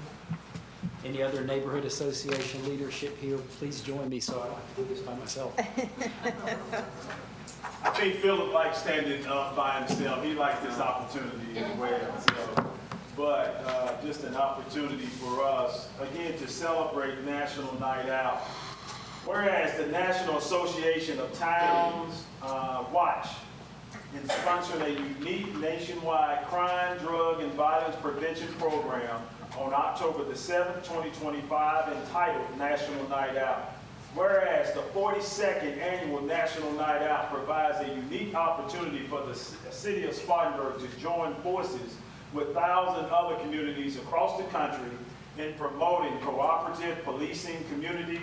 Any other neighborhood association leadership here? Please join me so I don't have to do this by myself. I think Philip likes standing up by himself. He likes this opportunity as well. But just an opportunity for us, again, to celebrate National Night Out. Whereas the National Association of Towns, Watch, is sponsoring a unique nationwide crime, drug, and violence prevention program on October the 7th, 2025, entitled National Night Out. Whereas the 42nd Annual National Night Out provides a unique opportunity for the city of Spartanburg to join forces with 1,000 other communities across the country in promoting cooperative policing, community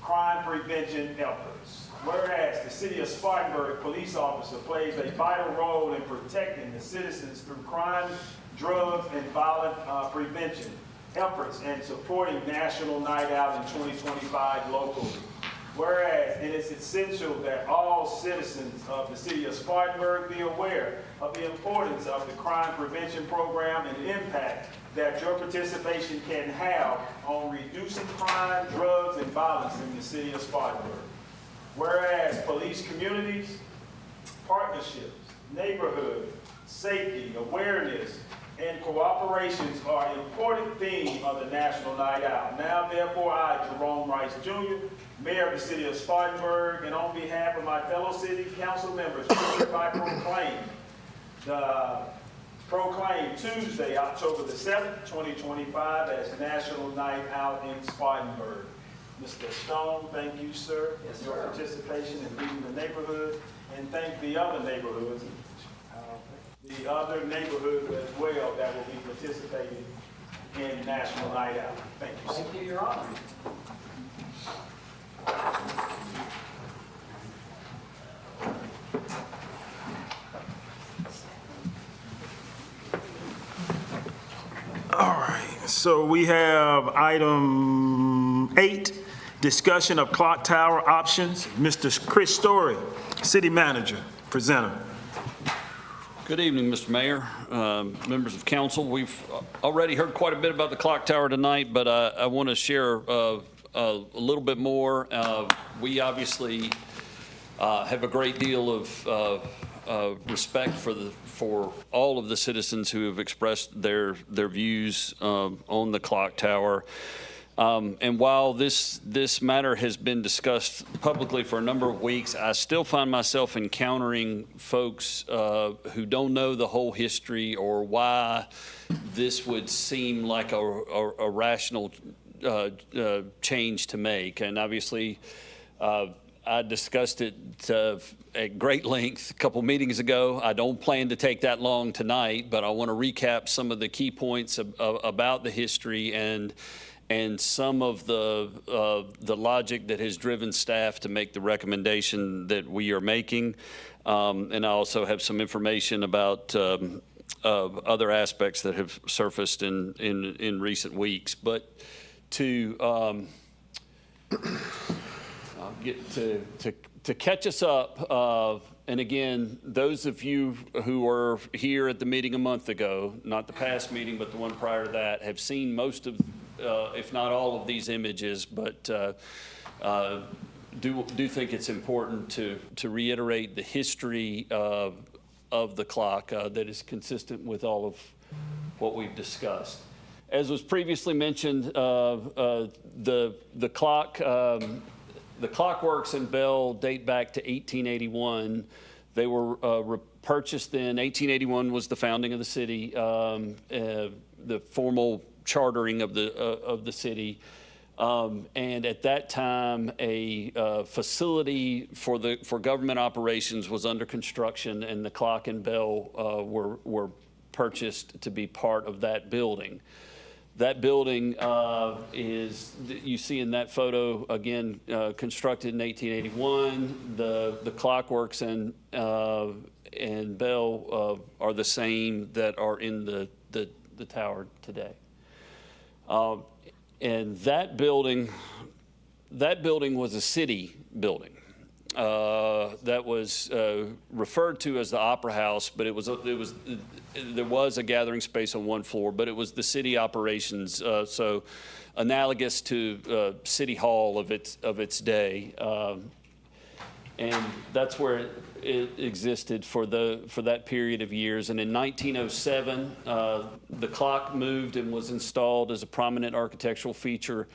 crime prevention efforts. Whereas the city of Spartanburg police officer plays a vital role in protecting the citizens through crime, drugs, and violent prevention efforts and supporting National Night Out in 2025 locally. Whereas it is essential that all citizens of the city of Spartanburg be aware of the importance of the crime prevention program and the impact that your participation can have on reducing crime, drugs, and violence in the city of Spartanburg. Whereas police communities, partnerships, neighborhood, safety, awareness, and cooperations are an important theme of the National Night Out. Now, therefore, I, Jerome Rice Jr., Mayor of the City of Spartanburg, and on behalf of my fellow City Council members, hereby proclaim the Proclaim Tuesday, October the 7th, 2025 as National Night Out in Spartanburg. Mr. Stone, thank you, sir, for your participation in leading the neighborhood, and thank the other neighborhoods, as well that will be participating in National Night Out. Thank you, sir. Thank you, Your Honor. All right, so we have item 8, discussion of clock tower options. Mr. Chris Story, City Manager, presenter. Good evening, Mr. Mayor, members of council. We've already heard quite a bit about the clock tower tonight, but I want to share a little bit more. We obviously have a great deal of respect for all of the citizens who have expressed their views on the clock tower. And while this matter has been discussed publicly for a number of weeks, I still find myself encountering folks who don't know the whole history or why this would seem like a rational change to make. And obviously, I discussed it at great length a couple meetings ago. I don't plan to take that long tonight, but I want to recap some of the key points about the history and some of the logic that has driven staff to make the recommendation that we are making. And I also have some information about other aspects that have surfaced in recent weeks. But to to catch us up, and again, those of you who were here at the meeting a month ago, not the past meeting, but the one prior to that, have seen most of, if not all of these images, but do think it's important to reiterate the history of the clock that is consistent with all of what we've discussed. As was previously mentioned, the clockworks and bell date back to 1881. They were purchased then. 1881 was the founding of the city, the formal chartering of the city. And at that time, a facility for government operations was under construction, and the clock and bell were purchased to be part of that building. That building is, you see in that photo, again, constructed in 1881. The clockworks and bell are the same that are in the tower today. And that building was a city building. That was referred to as the Opera House, but there was a gathering space on one floor, but it was the city operations, so analogous to City Hall of its day, and that's where it existed for that period of years. And in 1907, the clock moved and was installed as a prominent architectural feature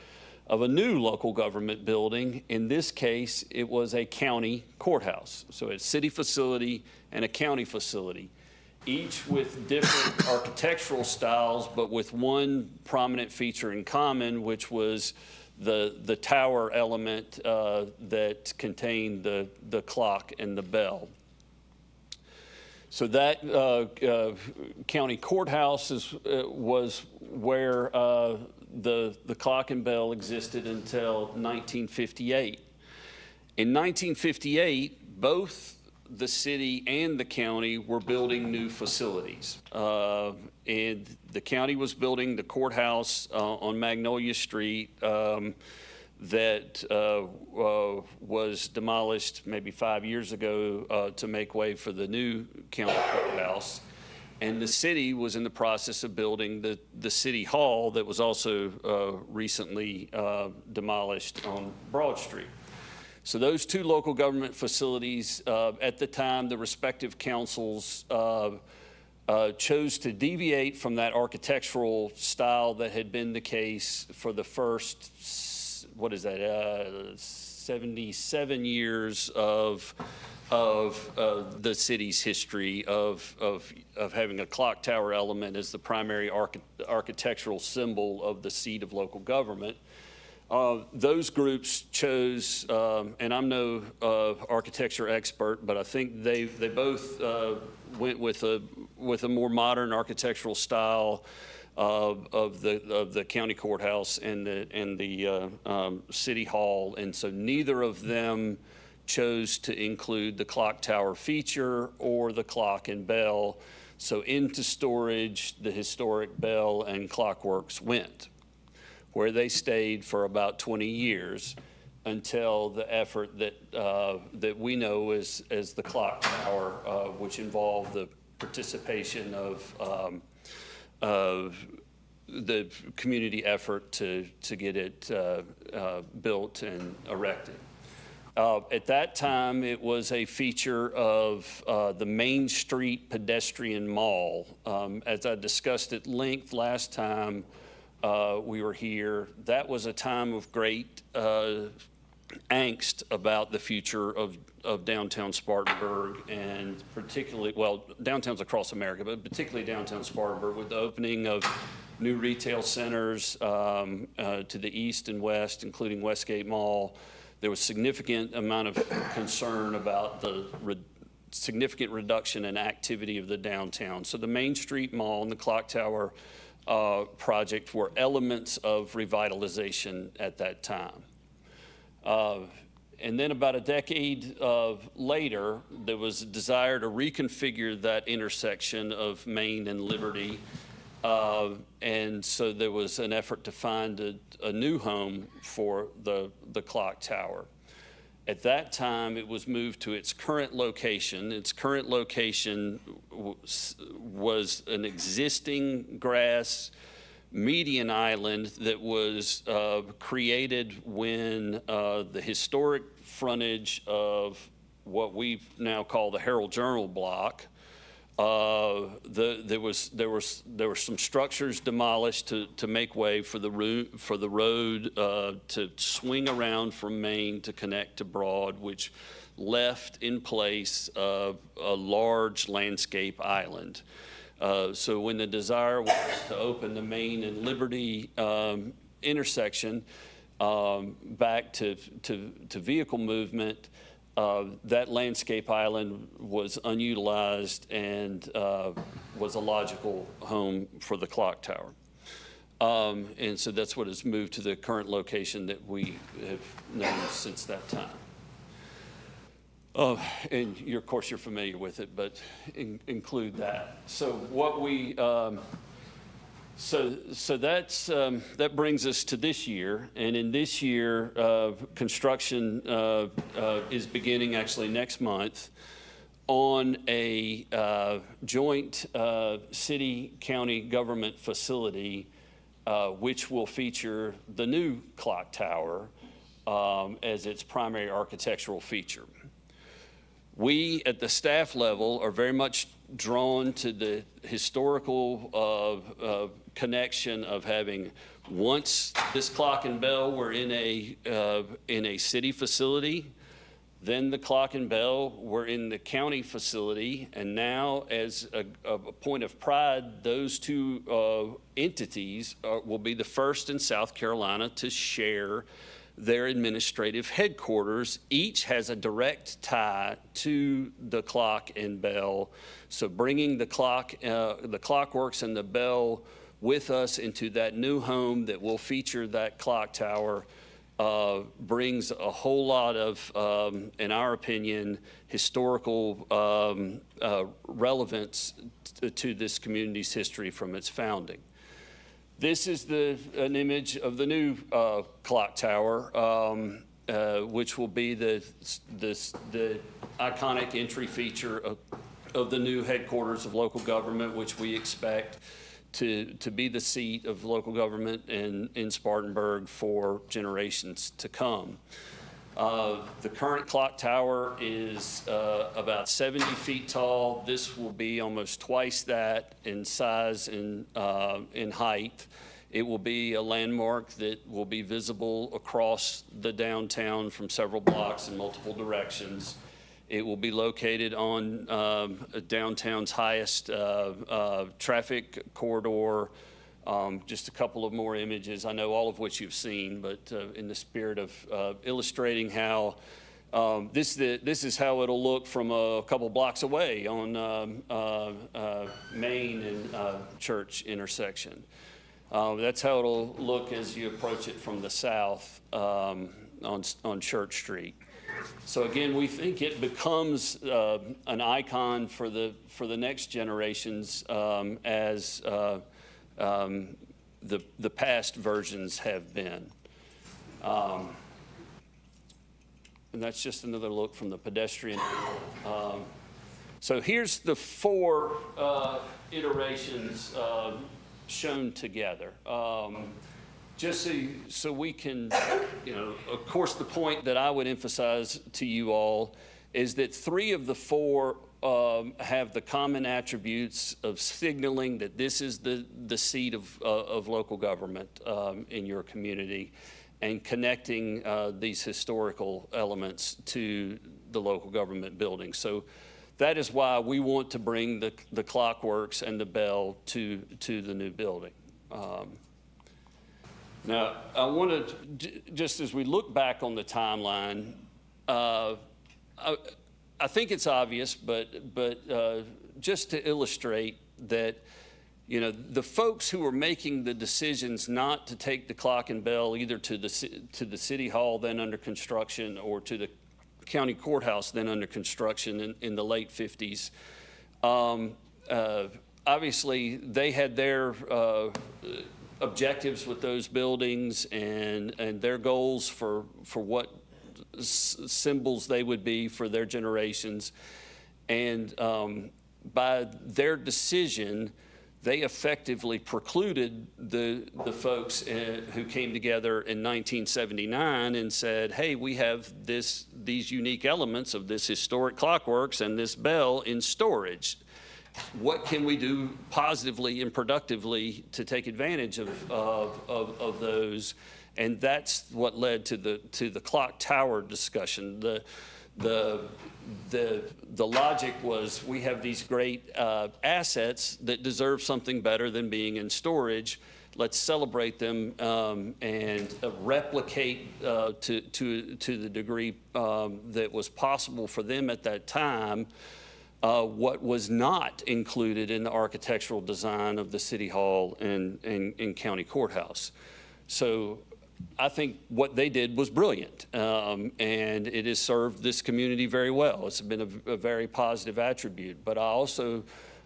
of a new local government building. In this case, it was a county courthouse. So a city facility and a county facility, each with different architectural styles, but with one prominent feature in common, which was the tower element that contained the clock and the bell. So that county courthouse was where the clock and bell existed until 1958. In 1958, both the city and the county were building new facilities. And the county was building the courthouse on Magnolia Street that was demolished maybe 5 years ago to make way for the new county courthouse. And the city was in the process of building the city hall that was also recently demolished on Broad Street. So those two local government facilities, at the time, the respective councils chose to deviate from that architectural style that had been the case for the first what is that, 77 years of the city's history of having a clock tower element as the primary architectural symbol of the seat of local government. Those groups chose, and I'm no architecture expert, but I think they both went with a more modern architectural style of the county courthouse and the city hall, and so neither of them chose to include the clock tower feature or the clock and bell. So into storage, the historic bell and clockworks went, where they stayed for about 20 years until the effort that we know as the clock tower, which involved the participation of the community effort to get it built and erected. At that time, it was a feature of the Main Street pedestrian mall. As I discussed at length last time we were here, that was a time of great angst about the future of downtown Spartanburg, and particularly, well, downtowns across America, but particularly downtown Spartanburg, with the opening of new retail centers to the east and west, including Westgate Mall. There was significant amount of concern about the significant reduction in activity of the downtown. So the Main Street Mall and the Clock Tower project were elements of revitalization at that time. And then about a decade later, there was a desire to reconfigure that intersection of Main and Liberty. And so there was an effort to find a new home for the clock tower. At that time, it was moved to its current location. Its current location was an existing grass median island that was created when the historic frontage of what we now call the Herald Journal block. There were some structures demolished to make way for the road to swing around from Main to connect to Broad, which left in place a large landscape island. So when the desire was to open the Main and Liberty intersection back to vehicle movement, that landscape island was unutilized and was a logical home for the clock tower. And so that's what has moved to the current location that we have known since that time. And of course you're familiar with it, but include that. So what we, so that's that brings us to this year, and in this year, construction is beginning actually next month on a joint city-county government facility, which will feature the new clock tower as its primary architectural feature. We at the staff level are very much drawn to the historical connection of having, once this clock and bell were in a city facility, then the clock and bell were in the county facility, and now as a point of pride, those two entities will be the first in South Carolina to share their administrative headquarters. Each has a direct tie to the clock and bell. So bringing the clockworks and the bell with us into that new home that will feature that clock tower brings a whole lot of, in our opinion, historical relevance to this community's history from its founding. This is an image of the new clock tower, which will be the iconic entry feature of the new headquarters of local government, which we expect to be the seat of local government in Spartanburg for generations to come. The current clock tower is about 70 feet tall. This will be almost twice that in size and in height. It will be a landmark that will be visible across the downtown from several blocks in multiple directions. It will be located on downtown's highest traffic corridor. Just a couple of more images, I know all of which you've seen, but in the spirit of illustrating how this is how it'll look from a couple blocks away on Main and Church intersection. That's how it'll look as you approach it from the south on Church Street. So again, we think it becomes an icon for the next generations as the past versions have been. And that's just another look from the pedestrian. So here's the 4 iterations shown together. Just so we can, of course, the point that I would emphasize to you all is that 3 of the 4 have the common attributes of signaling that this is the seat of local government in your community, and connecting these historical elements to the local government building. So that is why we want to bring the clockworks and the bell to the new building. Now, I want to, just as we look back on the timeline, I think it's obvious, but just to illustrate that, the folks who are making the decisions not to take the clock and bell either to the city hall then under construction or to the county courthouse then under construction in the late 50s, obviously they had their objectives with those buildings and their goals for what symbols they would be for their generations. And by their decision, they effectively precluded the folks who came together in 1979 and said, hey, we have these unique elements of this historic clockworks and this bell in storage. What can we do positively and productively to take advantage of those? And that's what led to the clock tower discussion. The logic was we have these great assets that deserve something better than being in storage. Let's celebrate them and replicate to the degree that was possible for them at that time what was not included in the architectural design of the city hall and county courthouse. So I think what they did was brilliant, and it has served this community very well. It's been a very positive attribute. But I also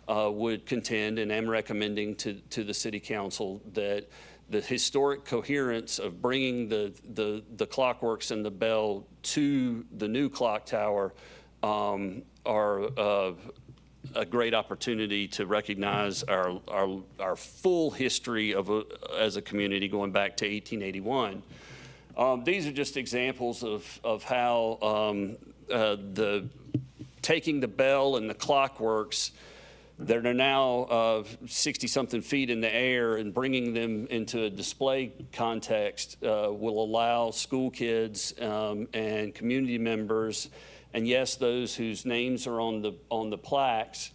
would contend and am recommending to the city council that the historic coherence of bringing the clockworks and the bell to the new clock tower are a great opportunity to recognize our full history as a community going back to 1881. These are just examples of how taking the bell and the clockworks that are now 60-something feet in the air and bringing them into a display context will allow school kids and community members, and yes, those whose names are on the plaques,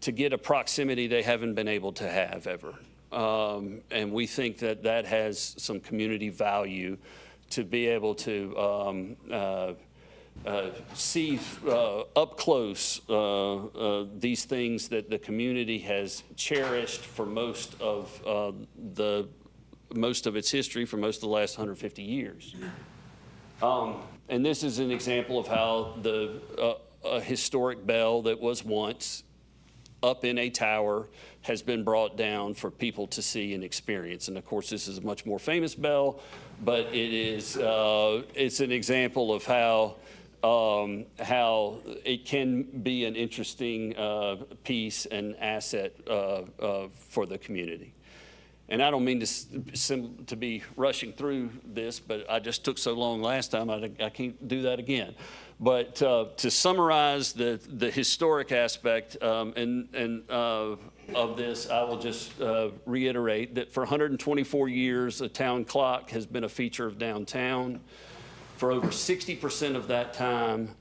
to get a proximity they haven't been able to have ever. And we think that has some community value to be able to see up close these things that the community has cherished for most of its history, for most of the last 150 years. And this is an example of how a historic bell that was once up in a tower has been brought down for people to see and experience. And of course, this is a much more famous bell, but it's an example of how it can be an interesting piece and asset for the community. And I don't mean to be rushing through this, but I just took so long last time, I can't do that again. But to summarize the historic aspect, and of this, I will just reiterate that for 124 years, a town clock has been a feature of downtown. For over 60% of that time,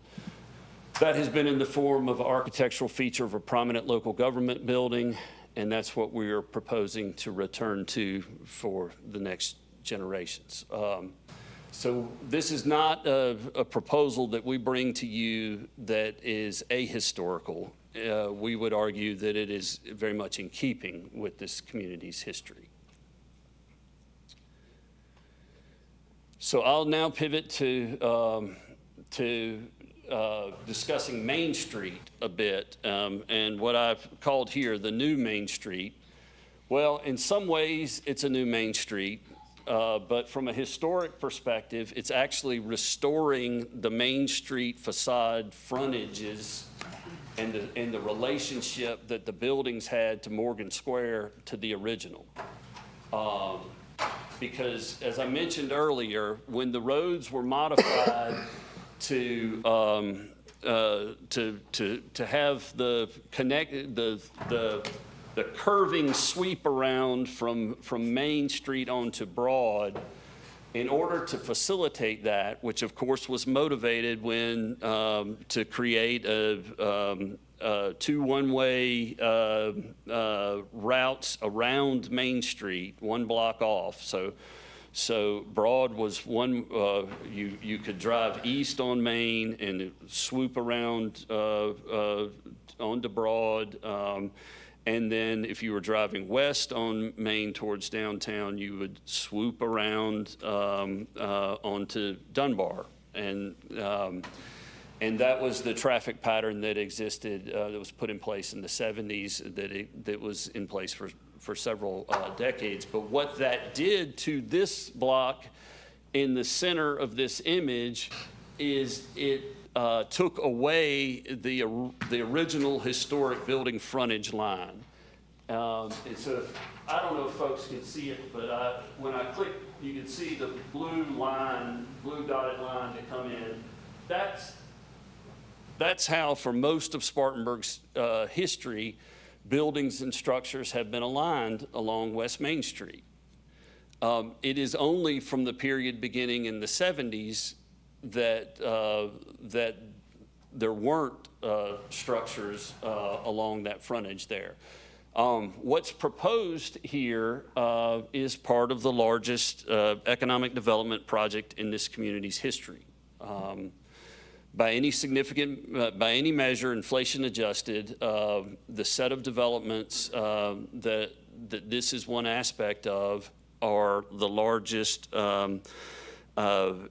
that has been in the form of an architectural feature of a prominent local government building, and that's what we are proposing to return to for the next generations. So this is not a proposal that we bring to you that is ahistorical. We would argue that it is very much in keeping with this community's history. So I'll now pivot to discussing Main Street a bit, and what I've called here the new Main Street. Well, in some ways, it's a new Main Street, but from a historic perspective, it's actually restoring the Main Street facade frontages and the relationship that the buildings had to Morgan Square to the original. Because as I mentioned earlier, when the roads were modified to have the curving sweep around from Main Street onto Broad, in order to facilitate that, which of course was motivated when to create two one-way routes around Main Street, one block off. So Broad was one, you could drive east on Main and swoop around onto Broad. And then if you were driving west on Main towards downtown, you would swoop around onto Dunbar. And that was the traffic pattern that existed, that was put in place in the 70s, that was in place for several decades. But what that did to this block in the center of this image is it took away the original historic building frontage line. And so I don't know if folks can see it, but when I click, you can see the blue dotted line to come in. That's how, for most of Spartanburg's history, buildings and structures have been aligned along West Main Street. It is only from the period beginning in the 70s that there weren't structures along that frontage there. What's proposed here is part of the largest economic development project in this community's history. By any measure, inflation adjusted, the set of developments that this is one aspect of are the largest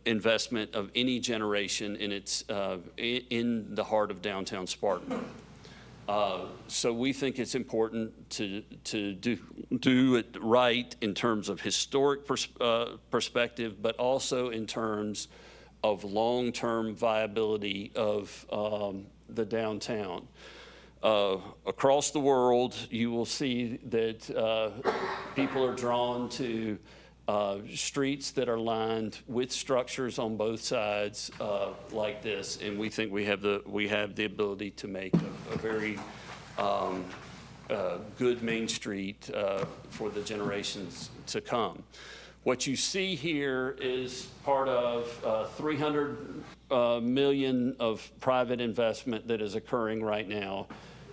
investment of any generation in the heart of downtown Spartanburg. So we think it's important to do it right in terms of historic perspective, but also in terms of long-term viability of the downtown. Across the world, you will see that people are drawn to streets that are lined with structures on both sides like this, and we think we have the ability to make a very good Main Street for the generations to come. What you see here is part of $300 million of private investment that is occurring right now.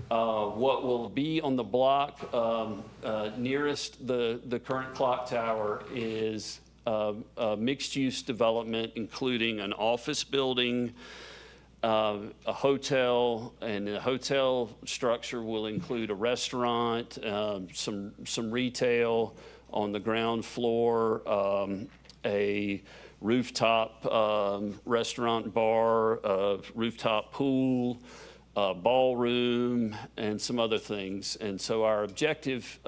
What will be on the block nearest the current clock tower is a mixed-use development, including an office building, a hotel, and the hotel structure will include a restaurant, some retail on the ground floor, a rooftop restaurant bar, a rooftop pool, ballroom, and some other things. And so our objective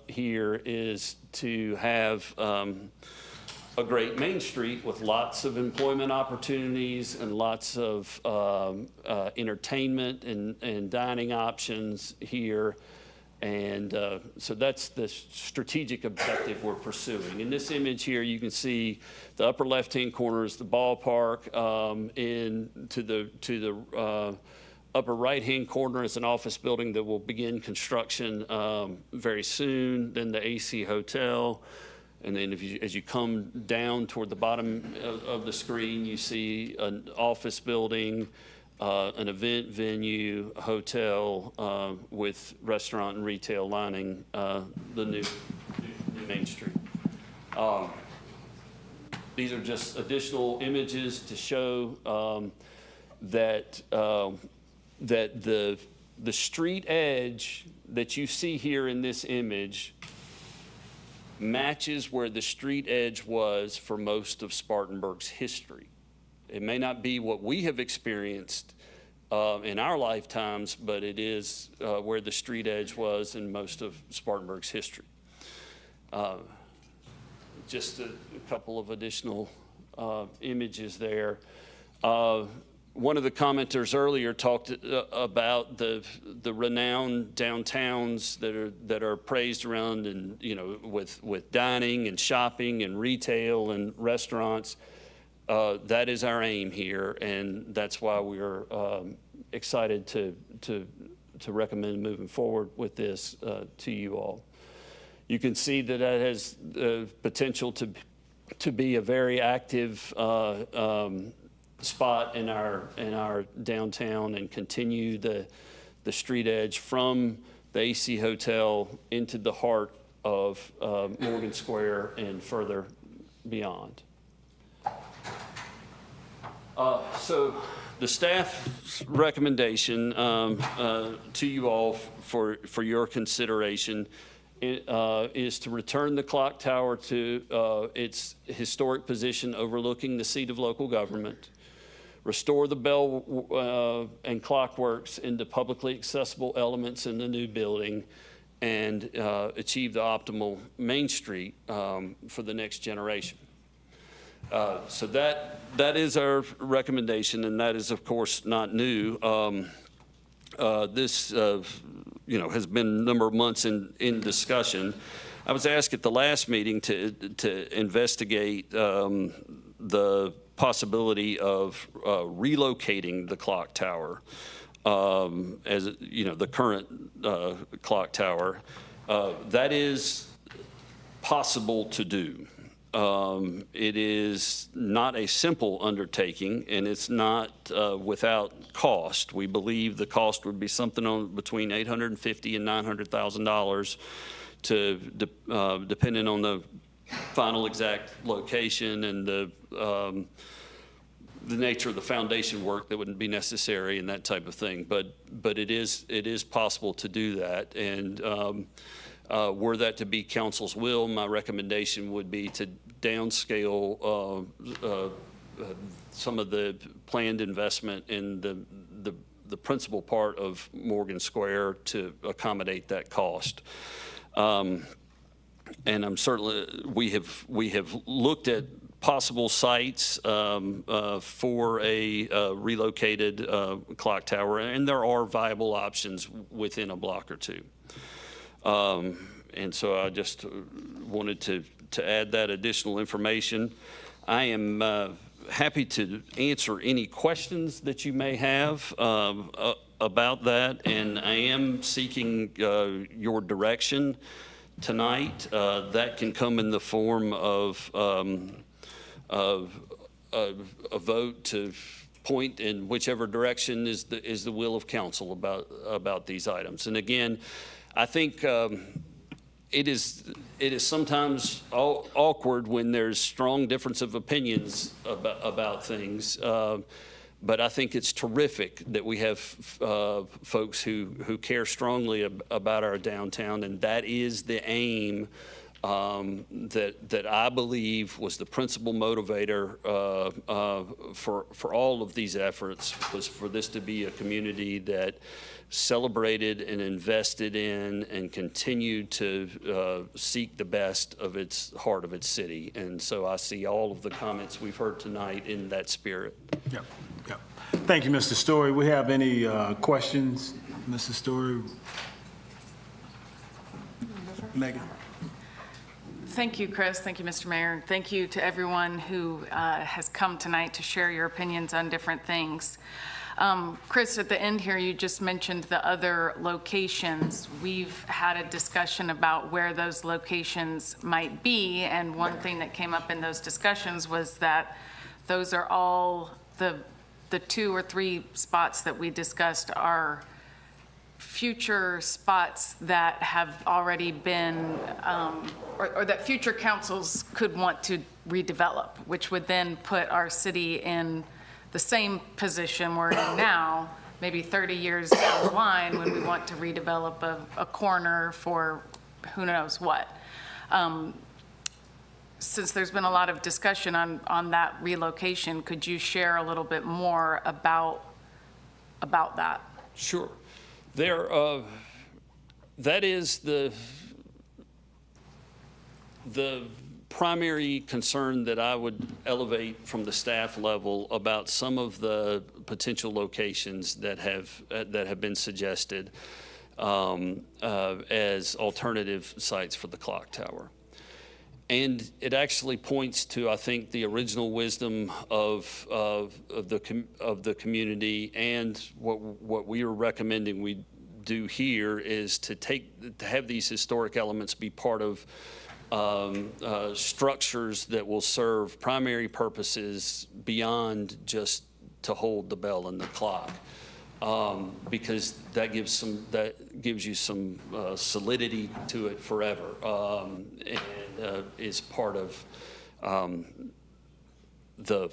here is to have a great Main Street with lots of employment opportunities and lots of entertainment and dining options here. And so that's the strategic objective we're pursuing. In this image here, you can see the upper left-hand corner is the ballpark. To the upper right-hand corner is an office building that will begin construction very soon, then the AC Hotel. And then as you come down toward the bottom of the screen, you see an office building, an event venue, a hotel with restaurant and retail lining the new Main Street. These are just additional images to show that the street edge that you see here in this image matches where the street edge was for most of Spartanburg's history. It may not be what we have experienced in our lifetimes, but it is where the street edge was in most of Spartanburg's history. Just a couple of additional images there. One of the commenters earlier talked about the renowned downtowns that are praised around, and with dining and shopping and retail and restaurants. That is our aim here, and that's why we are excited to recommend moving forward with this to you all. You can see that that has the potential to be a very active spot in our downtown and continue the street edge from the AC Hotel into the heart of Morgan Square and further beyond. So the staff's recommendation to you all for your consideration is to return the clock tower to its historic position overlooking the seat of local government, restore the bell and clockworks into publicly accessible elements in the new building, and achieve the optimal Main Street for the next generation. So that is our recommendation, and that is, of course, not new. This has been a number of months in discussion. I was asked at the last meeting to investigate the possibility of relocating the clock tower, as the current clock tower. That is possible to do. It is not a simple undertaking, and it's not without cost. We believe the cost would be something between $850,000 and $900,000, depending on the final exact location and the nature of the foundation work that would be necessary and that type of thing. But it is possible to do that, and were that to be council's will, my recommendation would be to downscale some of the planned investment in the principal part of Morgan Square to accommodate that cost. And I'm certainly, we have looked at possible sites for a relocated clock tower, and there are viable options within a block or two. And so I just wanted to add that additional information. I am happy to answer any questions that you may have about that, and I am seeking your direction tonight. That can come in the form of a vote to point in whichever direction is the will of council about these items. And again, I think it is sometimes awkward when there's strong difference of opinions about things, but I think it's terrific that we have folks who care strongly about our downtown, and that is the aim that I believe was the principal motivator for all of these efforts, was for this to be a community that celebrated and invested in and continued to seek the best of its heart of its city. And so I see all of the comments we've heard tonight in that spirit. Yep. Thank you, Mr. Story. We have any questions, Mr. Story? Megan? Thank you, Chris. Thank you, Mr. Mayor. And thank you to everyone who has come tonight to share your opinions on different things. Chris, at the end here, you just mentioned the other locations. We've had a discussion about where those locations might be, and one thing that came up in those discussions was that those are all, the 2 or 3 spots that we discussed are future spots that have already been, or that future councils could want to redevelop, which would then put our city in the same position we're in now, maybe 30 years down the line when we want to redevelop a corner for who knows what. Since there's been a lot of discussion on that relocation, could you share a little bit more about that? Sure. That is the primary concern that I would elevate from the staff level about some of the potential locations that have been suggested as alternative sites for the clock tower. And it actually points to, I think, the original wisdom of the community, and what we are recommending we do here is to have these historic elements be part of structures that will serve primary purposes beyond just to hold the bell and the clock, because that gives you some solidity to it forever, and is part of the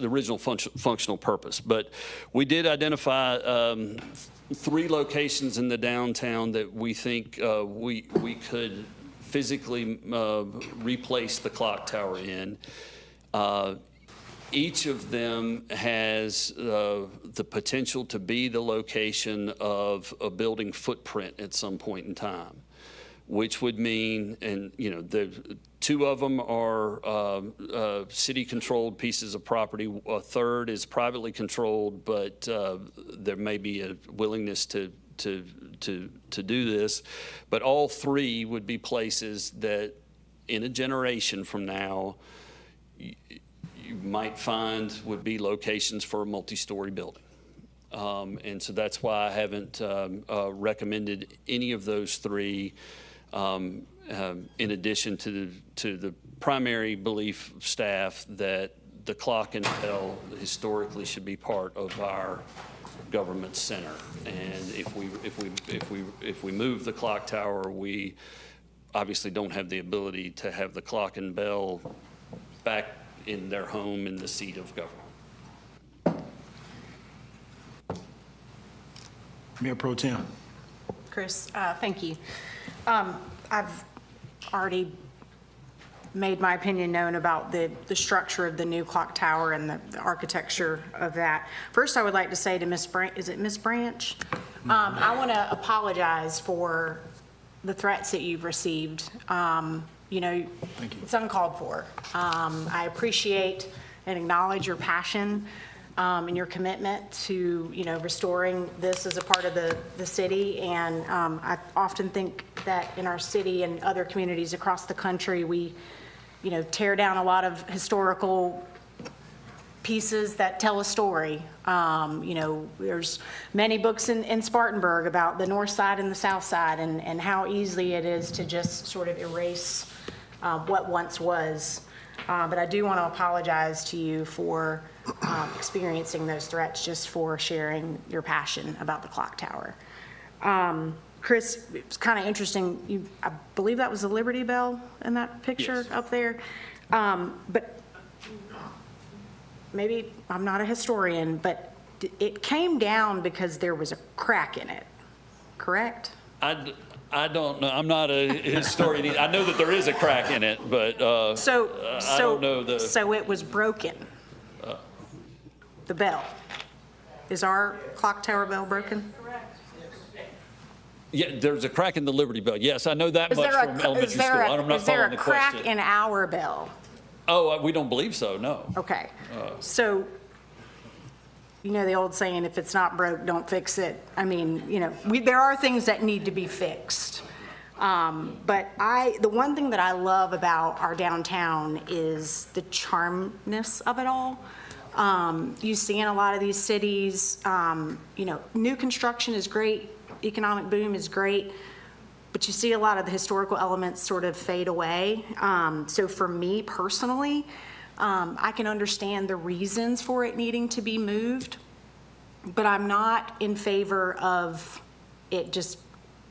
original functional purpose. But we did identify 3 locations in the downtown that we think we could physically replace the clock tower in. Each of them has the potential to be the location of a building footprint at some point in time, which would mean, and the 2 of them are city-controlled pieces of property. A third is privately controlled, but there may be a willingness to do this. But all 3 would be places that, in a generation from now, you might find would be locations for a multi-story building. And so that's why I haven't recommended any of those 3 in addition to the primary belief of staff that the clock and bell historically should be part of our government center. And if we move the clock tower, we obviously don't have the ability to have the clock and bell back in their home in the seat of government. Mayor Pro Tem. Chris, thank you. I've already made my opinion known about the structure of the new clock tower and the architecture of that. First, I would like to say to Ms. Branch, is it Ms. Branch? I want to apologize for the threats that you've received. It's uncalled for. I appreciate and acknowledge your passion and your commitment to, restoring this as a part of the city. And I often think that in our city and other communities across the country, we, tear down a lot of historical pieces that tell a story. There's many books in Spartanburg about the north side and the south side, and how easily it is to just sort of erase what once was. But I do want to apologize to you for experiencing those threats, just for sharing your passion about the clock tower. Chris, it's kind of interesting. I believe that was the Liberty Bell in that picture up there. But maybe I'm not a historian, but it came down because there was a crack in it, correct? I don't know. I'm not a historian. I know that there is a crack in it, but I don't know So it was broken. The bell. Is our clock tower bell broken? Yeah, there's a crack in the Liberty Bell. Yes, I know that much from elementary school. I'm not Is there following a the crack question. in our bell? Oh, we don't believe so, no. Okay. So, the old saying, if it's not broke, don't fix it. I mean, there are things that need to be fixed. But the one thing that I love about our downtown is the charmness of it all. You see in a lot of these cities, new construction is great, economic boom is great, but you see a lot of the historical elements sort of fade away. So for me personally, I can understand the reasons for it needing to be moved, but I'm not in favor of it just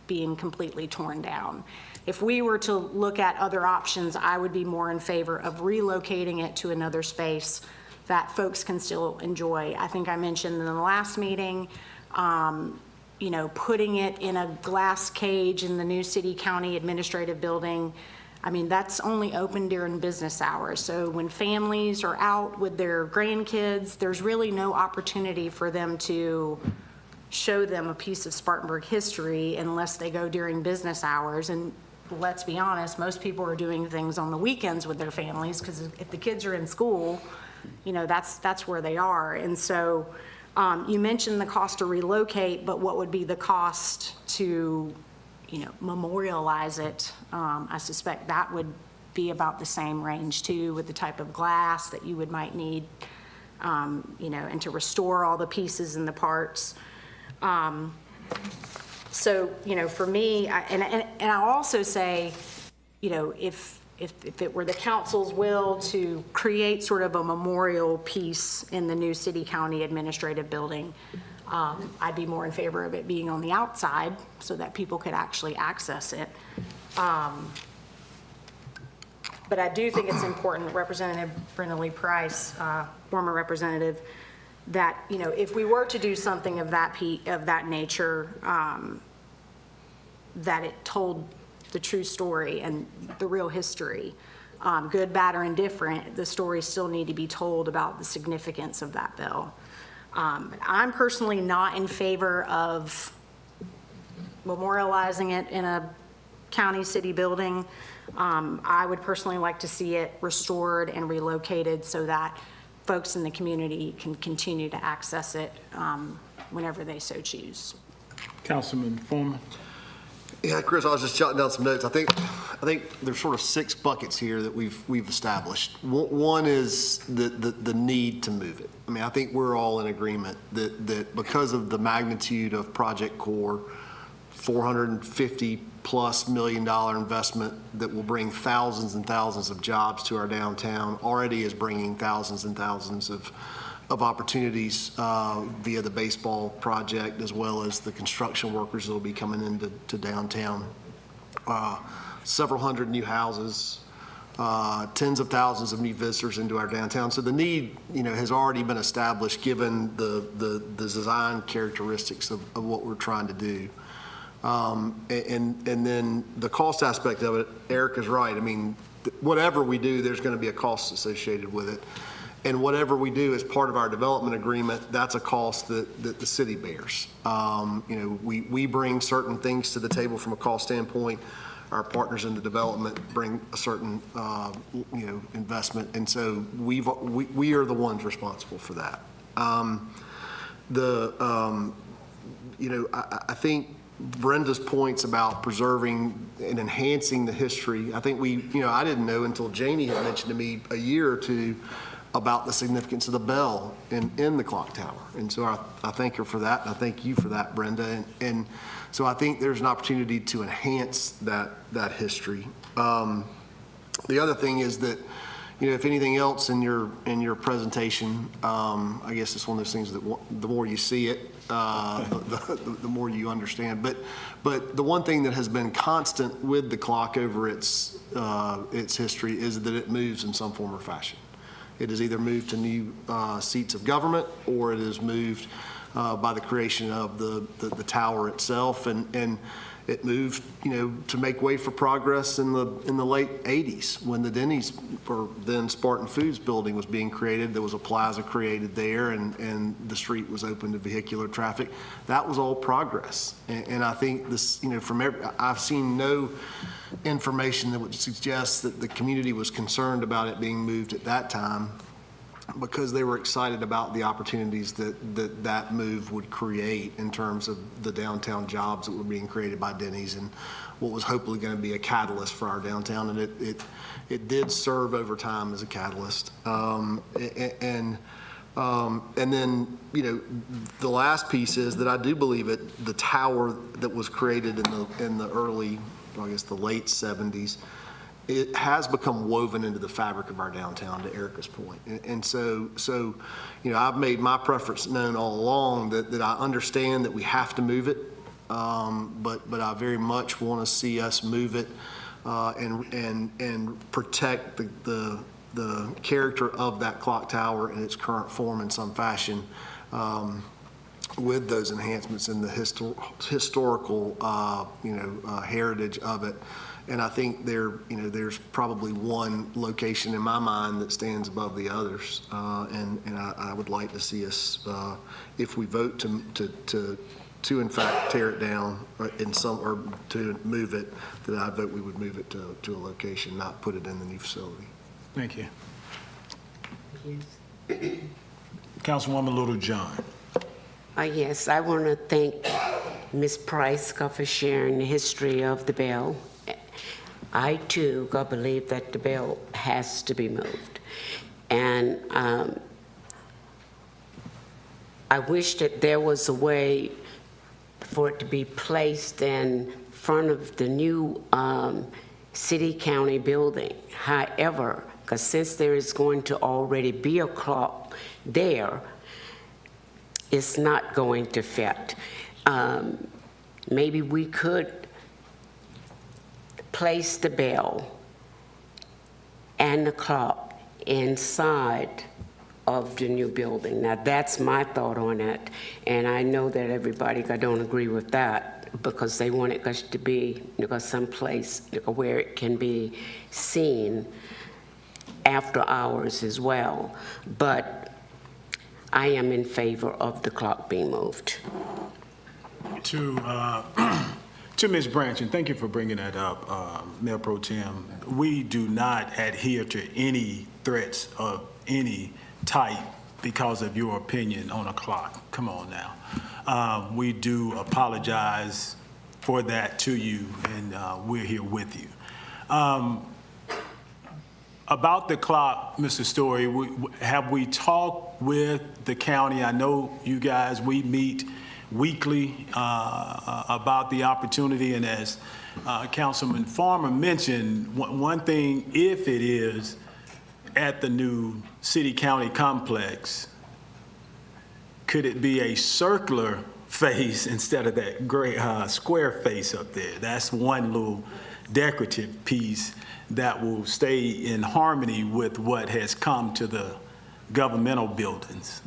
being completely torn down. If we were to look at other options, I would be more in favor of relocating it to another space that folks can still enjoy. I think I mentioned in the last meeting, putting it in a glass cage in the new city county administrative building. I mean, that's only open during business hours. So when families are out with their grandkids, there's really no opportunity for them to show them a piece of Spartanburg history unless they go during business hours. And let's be honest, most people are doing things on the weekends with their families, because if the kids are in school, that's where they are. And so you mentioned the cost to relocate, but what would be the cost to memorialize it? I suspect that would be about the same range too, with the type of glass that you might need, and to restore all the pieces and the parts. So, for me, and I'll also say, if it were the council's will to create sort of a memorial piece in the new city county administrative building, I'd be more in favor of it being on the outside so that people could actually access it. But I do think it's important, Representative Brenda Lee Price, former representative, that, if we were to do something of that nature, that it told the true story and the real history. Good, bad, or indifferent, the stories still need to be told about the significance of that bill. I'm personally not in favor of memorializing it in a county city building. I would personally like to see it restored and relocated so that folks in the community can continue to access it whenever they so choose. Councilman Foreman. Yeah, Chris, I was just jotting down some notes. I think there's sort of 6 buckets here that we've established. One is the need to move it. I mean, I think we're all in agreement that because of the magnitude of Project Core, $450+ million investment that will bring thousands and thousands of jobs to our downtown, already is bringing thousands and thousands of opportunities via the baseball project, as well as the construction workers that will be coming into downtown. Several hundred new houses, tens of thousands of new visitors into our downtown. So the need, has already been established given the design characteristics of what we're trying to do. And then the cost aspect of it, Eric is right. I mean, whatever we do, there's going to be a cost associated with it. And whatever we do as part of our development agreement, that's a cost that the city bears. We bring certain things to the table from a cost standpoint. Our partners in the development bring a certain, investment. And so we are the ones responsible for that. I think Brenda's points about preserving and enhancing the history, I think I didn't know until Janie had mentioned to me a year or two about the significance of the bell in the clock tower. And so I thank her for that, and I thank you for that, Brenda. And so I think there's an opportunity to enhance that history. The other thing is that, if anything else in your presentation, I guess it's one of those things that the more you see it, the more you understand. But the one thing that has been constant with the clock over its history is that it moves in some form or fashion. It is either moved to new seats of government, or it is moved by the creation of the tower itself, and it moved, to make way for progress in the late 80s when the Denny's, or then Spartan Foods building, was being created. There was a plaza created there, and the street was open to vehicular traffic. That was all progress, and I think this, I've seen no information that would suggest that the community was concerned about it being moved at that time, because they were excited about the opportunities that move would create in terms of the downtown jobs that were being created by Denny's, and what was hopefully going to be a catalyst for our downtown. And it did serve over time as a catalyst. And then, the last piece is that I do believe the tower that was created in the early, I guess, the late 70s, it has become woven into the fabric of our downtown, to Erica's point. And so, I've made my preference known all along that I understand that we have to move it, but I very much want to see us move it and protect the character of that clock tower in its current form in some fashion, with those enhancements in the historical heritage of it. And I think there's probably one location in my mind that stands above the others, and I would like to see us, if we vote to in fact tear it down or to move it, that I vote we would move it to a location, not put it in the new facility. Thank you. Councilwoman Littlejohn. Yes, I want to thank Ms. Price for sharing the history of the bell. I too believe that the bell has to be moved. And I wish that there was a way for it to be placed in front of the new city-county building. However, because since there is going to already be a clock there, it's not going to fit. Maybe we could place the bell and the clock inside of the new building. Now, that's my thought on it, and I know that everybody don't agree with that because they want it to be someplace where it can be seen after hours as well. But I am in favor of the clock being moved. To Ms. Branch, and thank you for bringing that up, Mayor Pro Tem, we do not adhere to any threats of any type because of your opinion on a clock. Come on now. We do apologize for that to you, and we're here with you. About the clock, Mr. Story, have we talked with the county? I know you guys, we meet weekly about the opportunity, and as Councilman Farmer mentioned, one thing, if it is at the new city-county complex, could it be a circular face instead of that gray square face up there? That's one little decorative piece that will stay in harmony with what has come to the governmental buildings.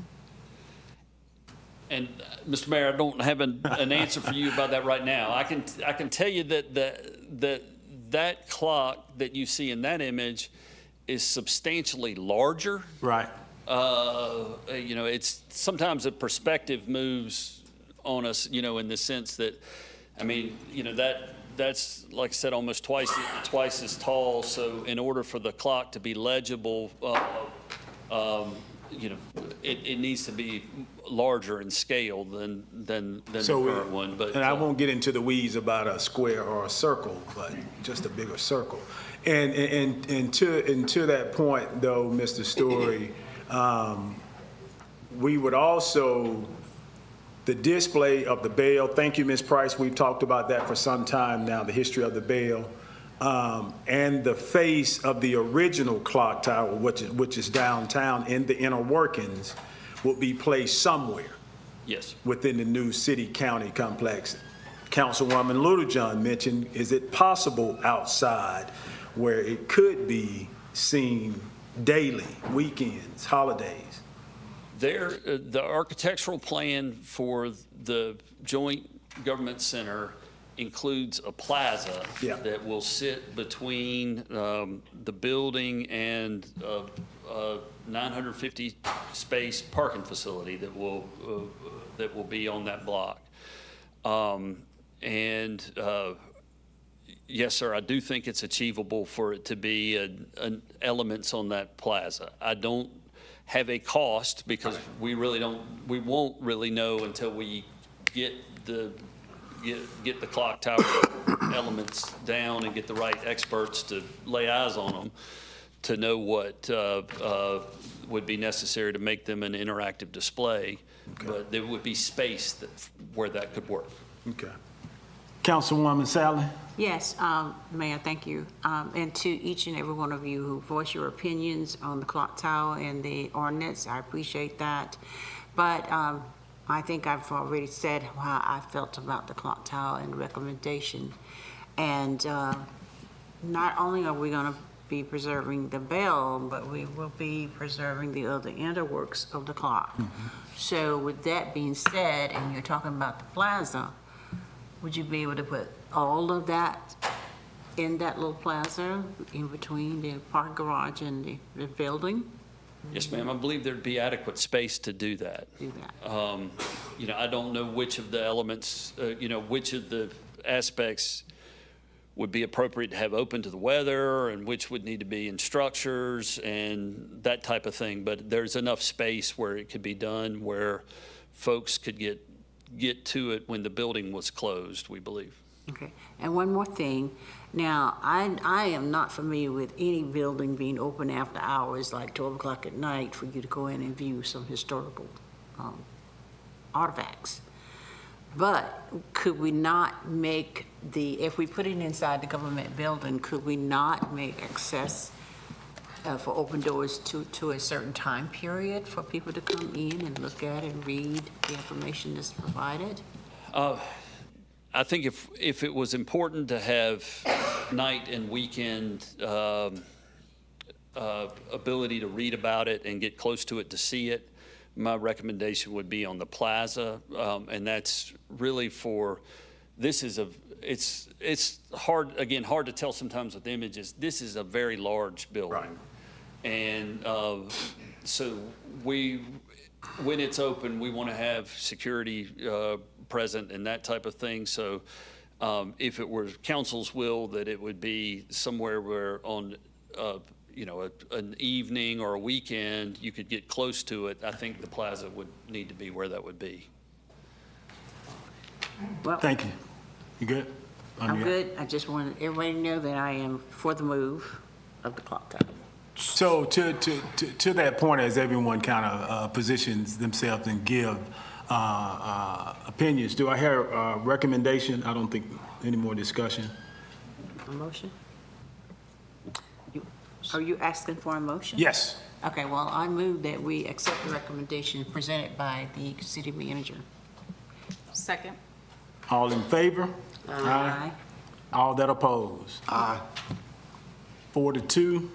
And Mr. Mayor, I don't have an answer for you about that right now. I can tell you that that clock that you see in that image is substantially larger. Right. It's sometimes a perspective moves on us, in the sense that, that's, like I said, almost twice as tall. So in order for the clock to be legible, it needs to be larger in scale than the current one. But and I won't get into the weeds about a square or a circle, but just a bigger circle. And to that point, though, Mr. Story, we would also, the display of the bell, thank you, Ms. Price, we've talked about that for some time now, the history of the bell, and the face of the original clock tower, which is downtown, in the inner workings, will be placed somewhere. Yes. Within the new city-county complex. Councilwoman Littlejohn mentioned, is it possible outside where it could be seen daily, weekends, holidays? The architectural plan for the joint government center includes a plaza that will sit between the building and a 950 space parking facility that will be on that block. Yes, sir, I do think it's achievable for it to be an elements on that plaza. I don't have a cost because we won't really know until we get the clock tower elements down and get the right experts to lay eyes on them. to know what would be necessary to make them an interactive display, but there would be space where that could work. Okay. Councilwoman Sally? Yes, Mayor, thank you. And to each and every one of you who voiced your opinions on the clock tower and the ordinance, I appreciate that. But I think I've already said how I felt about the clock tower and recommendation. And not only are we going to be preserving the bell, but we will be preserving the other inner works of the clock. So with that being said, and you're talking about the plaza, would you be able to put all of that in that little plaza in between the park garage and the building? Yes, ma'am. I believe there'd be adequate space to do that. You know, I don't know which of the elements, which of the aspects would be appropriate to have open to the weather and which would need to be in structures and that type of thing. But there's enough space where it could be done where folks could get to it when the building was closed, we believe. Okay, and one more thing. Now, I am not familiar with any building being open after hours, like 12 o'clock at night, for you to go in and view some historical artifacts. But could we not make if we put it inside the government building, could we not make access for open doors to a certain time period for people to come in and look at and read the information that's provided? I think if it was important to have night and weekend ability to read about it and get close to it to see it, my recommendation would be on the plaza, and that's really it's hard to tell sometimes with images. This is a very large building. Right. And so when it's open, we want to have security present and that type of thing. So if it were council's will that it would be somewhere where on an evening or a weekend you could get close to it, I think the plaza would need to be where that would be. Well, thank you. You good? I'm good. I just wanted everybody to know that I am for the move of the clock tower. So to that point, as everyone kind of positions themselves and give opinions, do I hear a recommendation? I don't think any more discussion. A motion? Are you asking for a motion? Yes. Okay, well, I move that we accept the recommendation presented by the city manager. Second. All in favor? Aye. All that oppose? Aye. 4-2.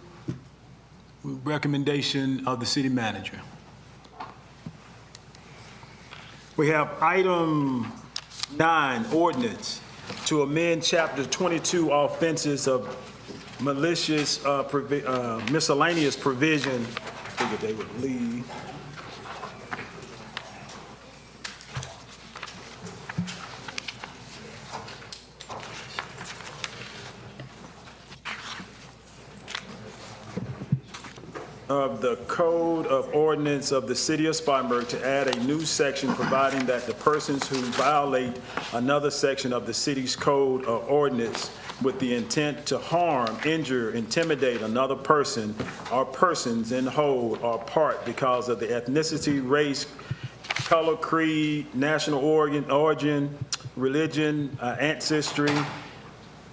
Recommendation of the city manager. We have item 9, ordinance to amend chapter 22 offenses of malicious miscellaneous provision. I figured they would leave. Of the Code of Ordinance of the City of Spartanburg to add a new section providing that the persons who violate another section of the city's Code of Ordinance with the intent to harm, injure, intimidate another person or persons in whole or part because of the ethnicity, race, color, creed, national origin, religion, ancestry,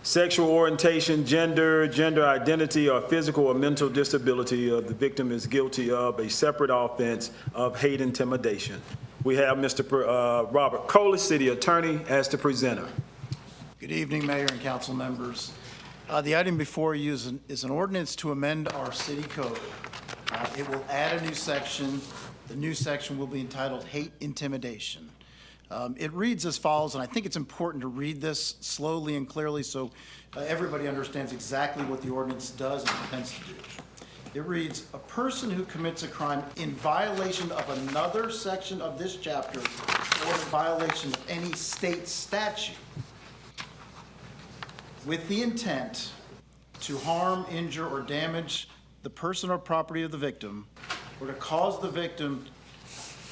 sexual orientation, gender identity, or physical or mental disability of the victim is guilty of a separate offense of hate intimidation. We have Mr. Robert Coley, City Attorney, as the presenter. Good evening, Mayor and council members. The item before you is an ordinance to amend our city code. It will add a new section. The new section will be entitled Hate Intimidation. It reads as follows, and I think it's important to read this slowly and clearly so everybody understands exactly what the ordinance does and intends to do. It reads, a person who commits a crime in violation of another section of this chapter or in violation of any state statute with the intent to harm, injure, or damage the person or property of the victim, or to cause the victim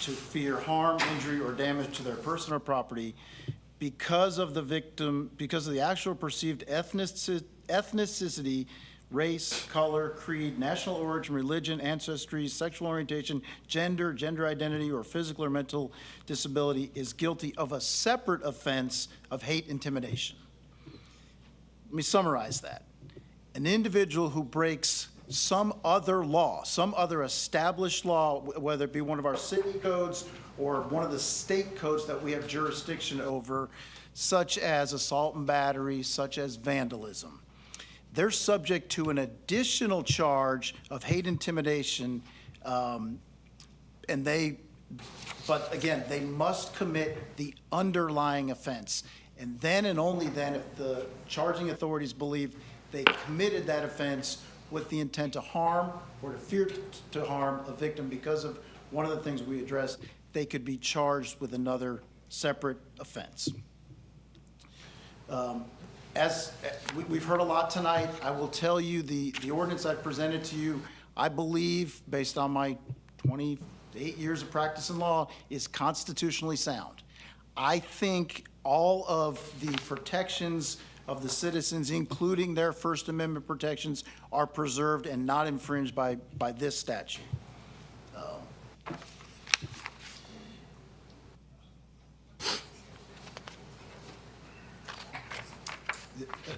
to fear harm, injury, or damage to their person or property because of the actual perceived ethnicity, race, color, creed, national origin, religion, ancestry, sexual orientation, gender, gender identity, or physical or mental disability is guilty of a separate offense of hate intimidation. Let me summarize that. An individual who breaks some other law, some other established law, whether it be one of our city codes or one of the state codes that we have jurisdiction over, such as assault and battery, such as vandalism, they're subject to an additional charge of hate intimidation, but again, they must commit the underlying offense. And then and only then, if the charging authorities believe they committed that offense with the intent to harm or to fear to harm a victim because of one of the things we addressed, they could be charged with another separate offense. As we've heard a lot tonight, I will tell you the ordinance I've presented to you, I believe, based on my 28 years of practice in law, is constitutionally sound. I think all of the protections of the citizens, including their First Amendment protections, are preserved and not infringed by this statute.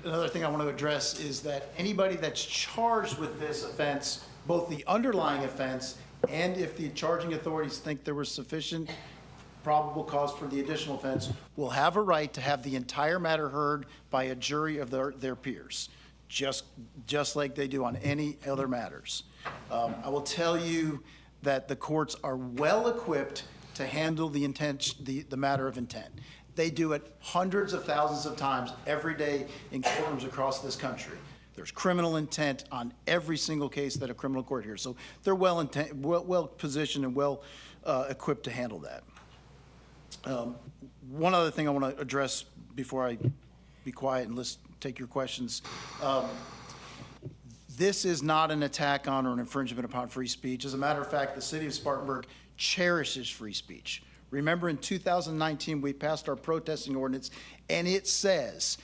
Another thing I want to address is that anybody that's charged with this offense, both the underlying offense and if the charging authorities think there was sufficient probable cause for the additional offense, will have a right to have the entire matter heard by a jury of their peers, just like they do on any other matters. I will tell you that the courts are well equipped to handle the matter of intent. They do it hundreds of thousands of times every day in courtrooms across this country. There's criminal intent on every single case that a criminal court hears. So they're well positioned and well equipped to handle that. One other thing I want to address before I be quiet and take your questions. This is not an attack on or an infringement upon free speech. As a matter of fact, the city of Spartanburg cherishes free speech. Remember, in 2019, we passed our protesting ordinance, and it says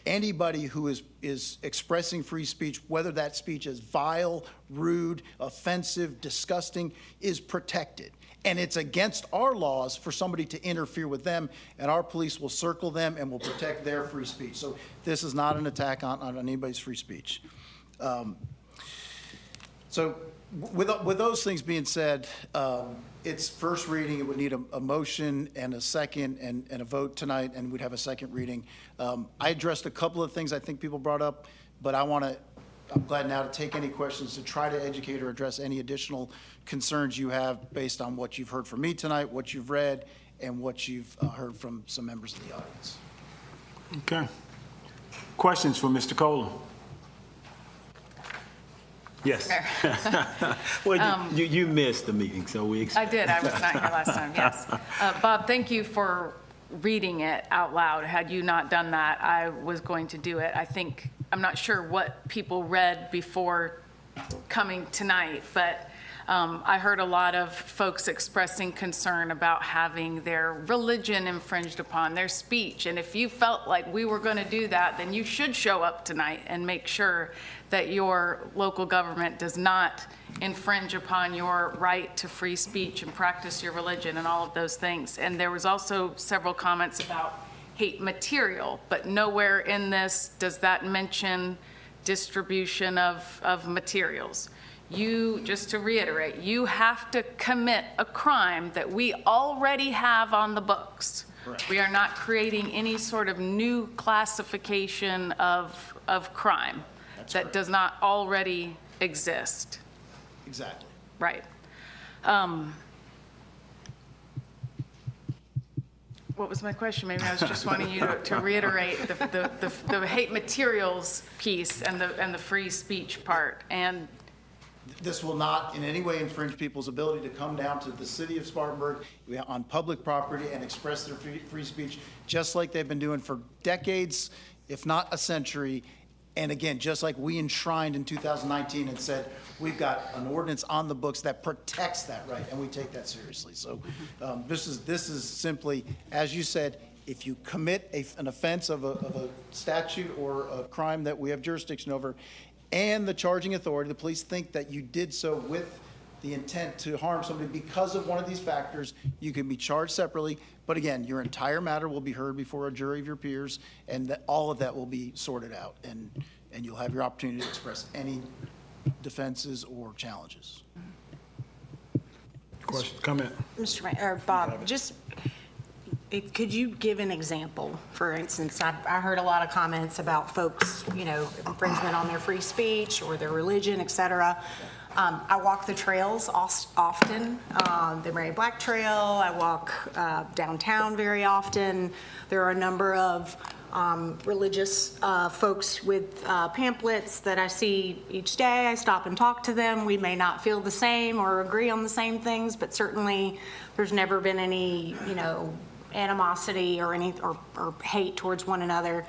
anybody who is expressing free speech, whether that speech is vile, rude, offensive, disgusting, is protected. And it's against our laws for somebody to interfere with them, and our police will circle them and will protect their free speech. So this is not an attack on anybody's free speech. So with those things being said, it's first reading. It would need a motion and a second and a vote tonight, and we'd have a second reading. I addressed a couple of things I think people brought up, but I'm glad now to take any questions to try to educate or address any additional concerns you have based on what you've heard from me tonight, what you've read, and what you've heard from some members of the audience. Okay. Questions for Mr. Cola? Yes. Well, you missed the meeting, so we I did. I was not here last time, yes. Bob, thank you for reading it out loud. Had you not done that, I was going to do it. I'm not sure what people read before coming tonight, but I heard a lot of folks expressing concern about having their religion infringed upon, their speech. And if you felt like we were going to do that, then you should show up tonight and make sure that your local government does not infringe upon your right to free speech and practice your religion and all of those things. And there was also several comments about hate material, but nowhere in this does that mention distribution of materials. Just to reiterate, you have to commit a crime that we already have on the books. Correct. We are not creating any sort of new classification of crime that does not already exist. Exactly. Right. What was my question? Maybe I was just wanting you to reiterate the hate materials piece and the free speech part. And this will not in any way infringe people's ability to come down to the city of Spartanburg on public property and express their free speech, just like they've been doing for decades, if not a century. And again, just like we enshrined in 2019 and said, we've got an ordinance on the books that protects that right, and we take that seriously. So this is simply, as you said, if you commit an offense of a statute or a crime that we have jurisdiction over, and the charging authority, the police, think that you did so with the intent to harm somebody because of one of these factors, you can be charged separately. But again, your entire matter will be heard before a jury of your peers, and that all of that will be sorted out, and you'll have your opportunity to express any defenses or challenges. Question, comment? Mr. Mayor, or Bob, could you give an example? For instance, I heard a lot of comments about folks, infringement on their free speech or their religion, et cetera. I walk the trails often, the Mary Black Trail. I walk downtown very often. There are a number of religious folks with pamphlets that I see each day. I stop and talk to them. We may not feel the same or agree on the same things, but certainly there's never been any, animosity or or hate towards one another.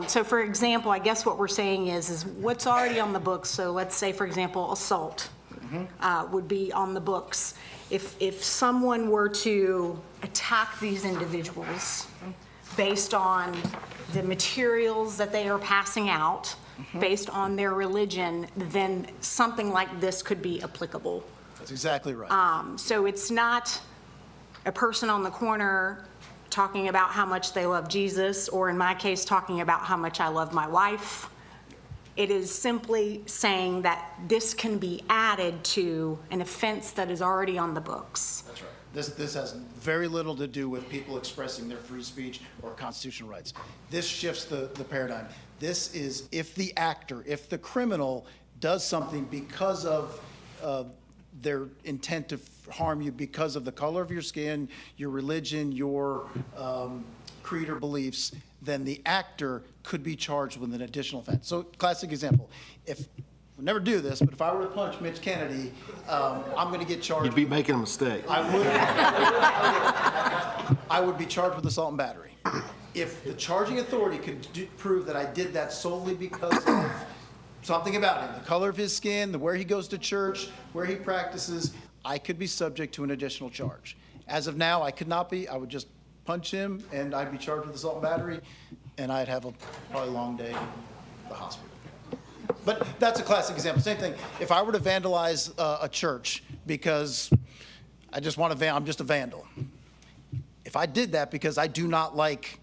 So for example, I guess what we're saying is what's already on the books. So let's say, for example, assault would be on the books. If someone were to attack these individuals based on the materials that they are passing out, based on their religion, then something like this could be applicable. That's exactly right. So it's not a person on the corner talking about how much they love Jesus, or in my case, talking about how much I love my wife. It is simply saying that this can be added to an offense that is already on the books. That's right. This has very little to do with people expressing their free speech or constitutional rights. This shifts the paradigm. This is if the criminal does something because of their intent to harm you because of the color of your skin, your religion, your creed or beliefs, then the actor could be charged with an additional offense. So, classic example, we'll never do this, but if I were to punch Mitch Kennedy, I'm going to get charged. You'd be making a mistake. I would be charged with assault and battery. If the charging authority could prove that I did that solely because of something about him, the color of his skin, where he goes to church, where he practices, I could be subject to an additional charge. As of now, I could not be. I would just punch him, and I'd be charged with assault and battery, and I'd have a probably long day in the hospital. But that's a classic example. Same thing. If I were to vandalize a church because I'm just a vandal. If I did that because I do not like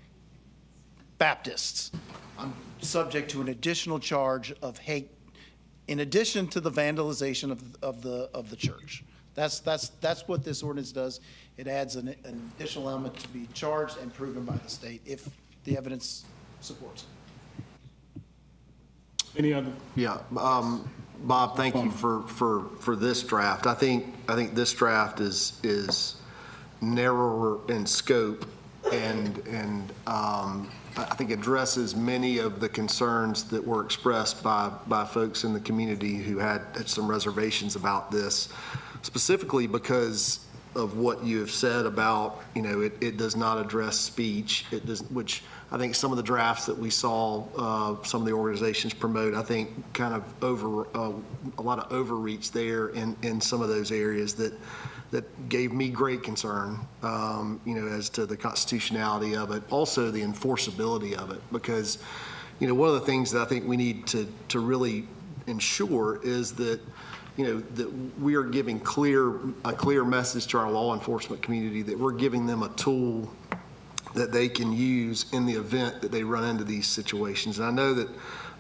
Baptists, I'm subject to an additional charge of hate in addition to the vandalization of the church. That's what this ordinance does. It adds an additional element to be charged and proven by the state if the evidence supports it. Any other? Yeah, Bob, thank you for this draft. I think this draft is narrower in scope and I think addresses many of the concerns that were expressed by folks in the community who had some reservations about this, specifically because of what you have said about, it does not address speech. It does, which I think some of the drafts that we saw, some of the organizations promote, I think kind of a lot of overreach there in some of those areas that gave me great concern, as to the constitutionality of it, also the enforceability of it, because, one of the things that I think we need to really ensure is that, that we are giving a clear message to our law enforcement community that we're giving them a tool that they can use in the event that they run into these situations. And I know that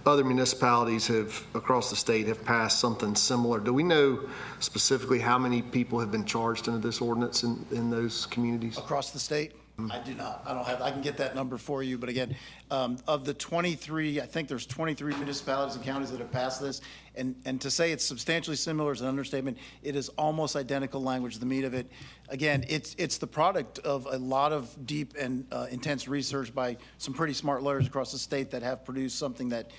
other municipalities across the state have passed something similar. Do we know specifically how many people have been charged under this ordinance in those communities? Across the state? I do not. I can get that number for you, but again, of the 23, I think there's 23 municipalities and counties that have passed this, and to say it's substantially similar is an understatement. It is almost identical language, the meat of it. Again, it's the product of a lot of deep and intense research by some pretty smart lawyers across the state that have produced something that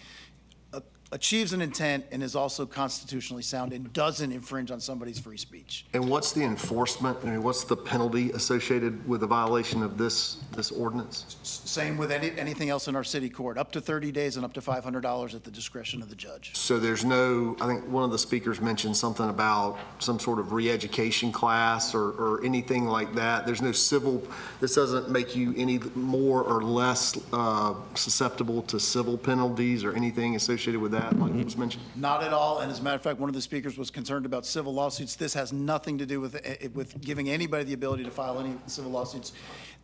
achieves an intent and is also constitutionally sound and doesn't infringe on somebody's free speech. And what's the enforcement? What's the penalty associated with the violation of this this ordinance? Same with anything else in our city court, up to 30 days and up to $500 at the discretion of the judge. So there's no, I think one of the speakers mentioned something about some sort of re-education class or anything like that. There's no civil, this doesn't make you any more or less susceptible to civil penalties or anything associated with that, like was mentioned? Not at all, and as a matter of fact, one of the speakers was concerned about civil lawsuits. This has nothing to do with giving anybody the ability to file any civil lawsuits.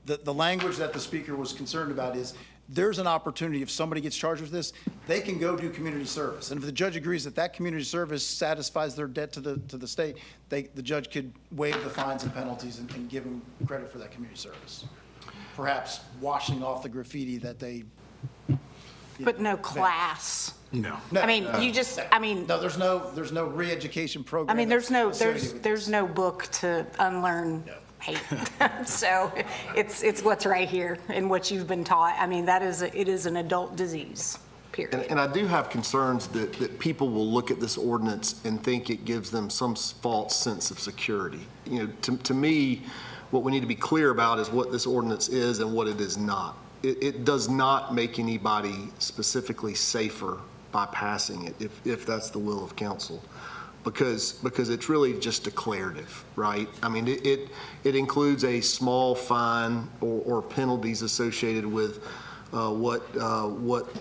The language that the speaker was concerned about is there's an opportunity, if somebody gets charged with this, they can go do community service. And if the judge agrees that that community service satisfies their debt to the state, the judge could waive the fines and penalties and give them credit for that community service. Perhaps washing off the graffiti that they. But no class. No. I mean, you just, I mean. No, there's no re-education program. I mean, there's no associated with book to unlearn hate. So it's what's right here and what you've been taught. I mean, it is an adult disease, period. And I do have concerns that people will look at this ordinance and think it gives them some false sense of security. You know, to me, what we need to be clear about is what this ordinance is and what it is not. It does not make anybody specifically safer by passing it, if that's the will of council. Because it's really just declarative, right? I mean, it includes a small fine or penalties associated with what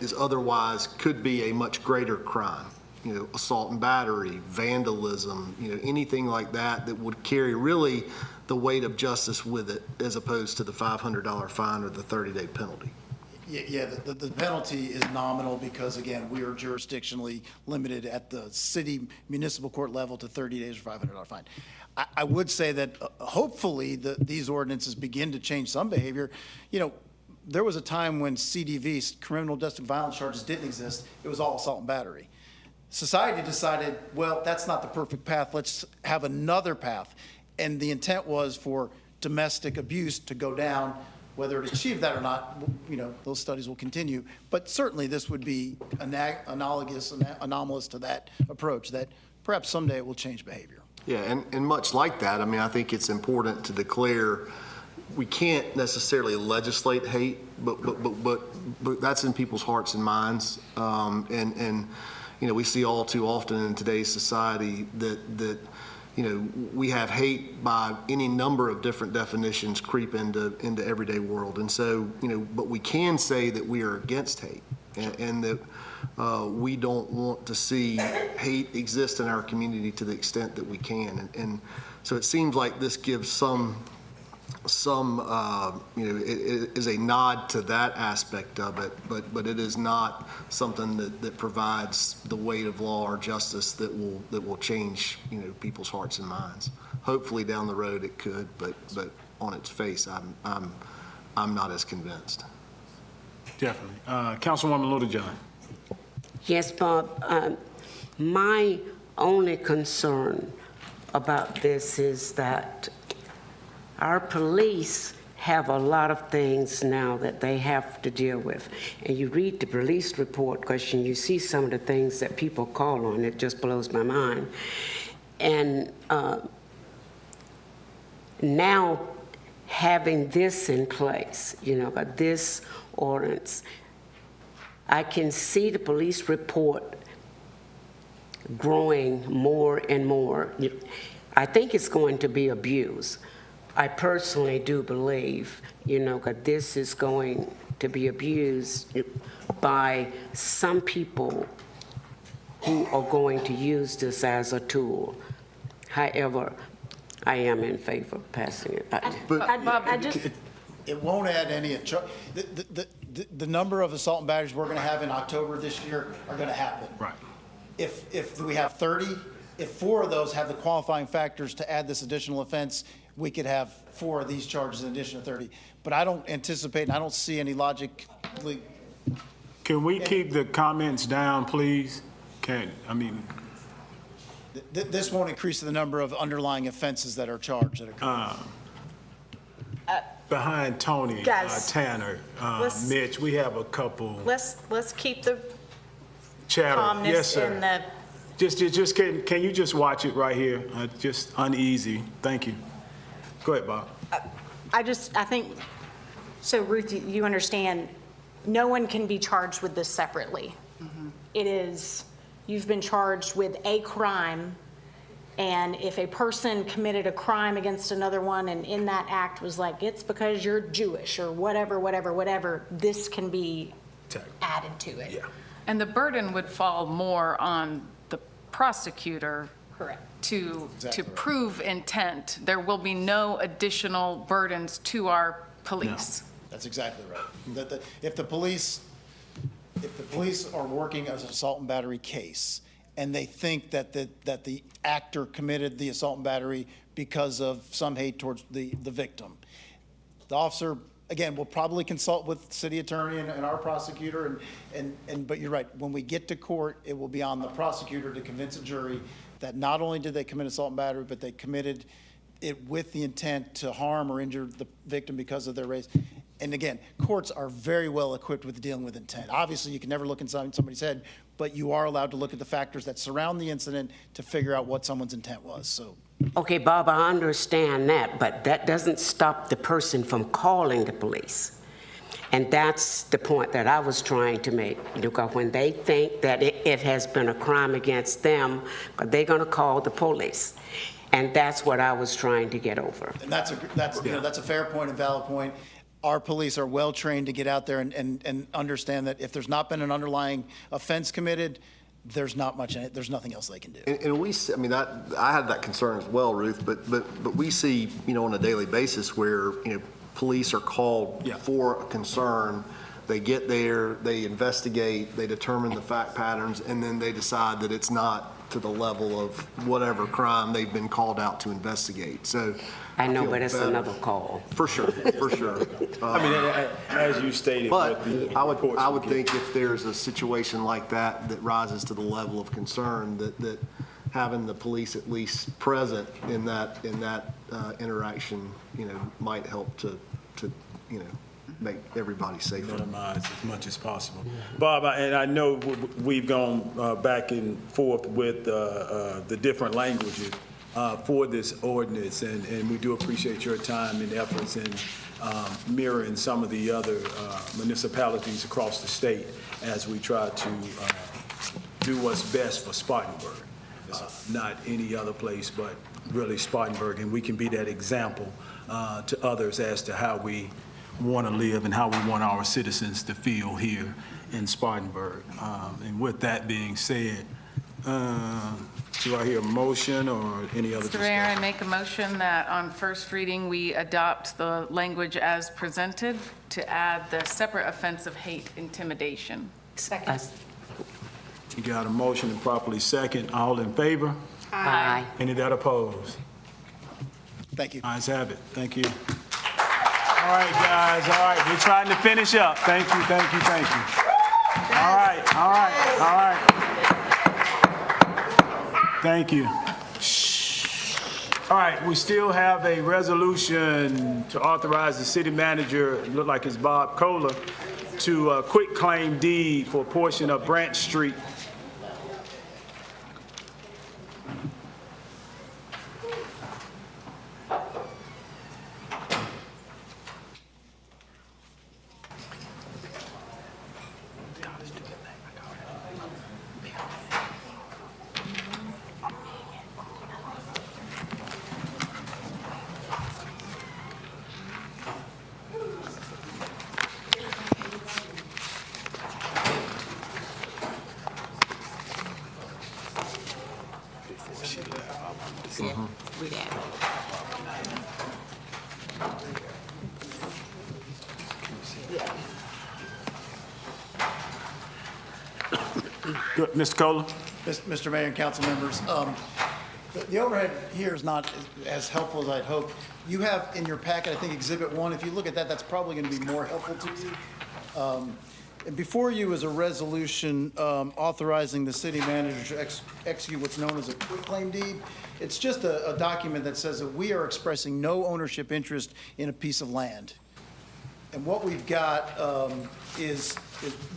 is otherwise could be a much greater crime. You know, assault and battery, vandalism, you know, anything like that would carry really the weight of justice with it, as opposed to the $500 fine or the 30-day penalty. Yeah, the penalty is nominal because, again, we are jurisdictionally limited at the city municipal court level to 30 days or $500 fine. I would say that hopefully these ordinances begin to change some behavior. You know, there was a time when CDVs, criminal domestic violence charges, didn't exist. It was all assault and battery. Society decided, well, that's not the perfect path. Let's have another path. And the intent was for domestic abuse to go down. Whether it achieved that or not, you know, those studies will continue. But certainly this would be anomalous to that approach, that perhaps someday it will change behavior. Yeah, and much like that, I mean, I think it's important to declare we can't necessarily legislate hate, but that's in people's hearts and minds. And you know, we see all too often in today's society that you know, we have hate by any number of different definitions creep into everyday world. And so, you know, but we can say that we are against hate and that we don't want to see hate exist in our community to the extent that we can. And so it seems like this gives some you know, it is a nod to that aspect of it, but it is not something that provides the weight of law or justice that will change, you know, people's hearts and minds. Hopefully down the road it could, but on its face, I'm not as convinced. Definitely. Councilwoman Littlejohn. Yes, Bob. My only concern about this is that our police have a lot of things now that they have to deal with. And you read the police report question, you see some of the things that people call on, it just blows my mind. And now having this in place, you know, this ordinance, I can see the police report growing more and more. I think it's going to be abused. I personally do believe, you know, that this is going to be abused by some people who are going to use this as a tool. However, I am in favor of passing it. It won't add any. The number of assault and batteries we're going to have in October this year are going to happen. Right. If we have 30, if 4 of those have the qualifying factors to add this additional offense, we could have 4 of these charges in addition to 30. But I don't anticipate, and I don't see any logic. Can we keep the comments down, please? This won't increase the number of underlying offenses that are charged that are behind Tony, Tanner, Mitch, we have a couple. Let's keep the chatter. calmness Yes, sir. in the. Just can you just watch it right here? Just uneasy. Thank you. Go ahead, Bob. I think So Ruth, you understand, no one can be charged with this separately. It is, you've been charged with a crime, and if a person committed a crime against another one and in that act was like, it's because you're Jewish or whatever, this can be added to it. Yeah. And the burden would fall more on the prosecutor. Correct. To Exactly right. prove intent. There will be no additional burdens to our police. That's exactly right. If the police are working as an assault and battery case, and they think that the actor committed the assault and battery because of some hate towards the victim, the officer, again, will probably consult with the city attorney and our prosecutor, but you're right, when we get to court, it will be on the prosecutor to convince a jury that not only did they commit assault and battery, but they committed it with the intent to harm or injure the victim because of their race. And again, courts are very well equipped with dealing with intent. Obviously, you can never look inside somebody's head, but you are allowed to look at the factors that surround the incident to figure out what someone's intent was, so. Okay, Bob, I understand that, but that doesn't stop the person from calling the police. And that's the point that I was trying to make. Because when they think that it has been a crime against them, they're going to call the police. And that's what I was trying to get over. And that's a fair point, a valid point. Our police are well trained to get out there and understand that if there's not been an underlying offense committed, there's nothing else they can do. And we, I mean, I had that concern as well, Ruth, but we see, on a daily basis where, police are called for a concern. They get there, they investigate, they determine the fact patterns, and then they decide that it's not to the level of whatever crime they've been called out to investigate. So I know, but it's another call. For sure. I mean, as you stated. But I would think if there's a situation like that that rises to the level of concern, that having the police at least present in that interaction, might help to make everybody safer. Minimize as much as possible. Bob, and I know we've gone back and forth with the different languages for this ordinance, and we do appreciate your time and efforts in mirroring some of the other municipalities across the state as we try to do what's best for Spartanburg. Not any other place, but really Spartanburg, and we can be that example to others as to how we want to live and how we want our citizens to feel here in Spartanburg. And with that being said, do I hear a motion or any other Mr. Mayor, I discussion? make a motion that on first reading, we adopt the language as presented to add the separate offense of hate intimidation. Second. You got a motion and properly second. All in favor? Aye. Any that oppose? Thank you. Ayes have it. Thank you. All right, guys. All right. We're trying to finish up. Thank you. All right. Thank you. All right, we still have a resolution to authorize the city manager, it look like it's Bob Kohler, to quit claim deed for a portion of Branch Street. We did. Good. Mr. Kohler? Mr. Mayor and council members, the overhead here is not as helpful as I'd hoped. You have in your packet, I think, Exhibit 1. If you look at that, that's probably going to be more helpful to you. And before you is a resolution authorizing the city manager to execute what's known as a quitclaim deed. It's just a document that says that we are expressing no ownership interest in a piece of land. And what we've got is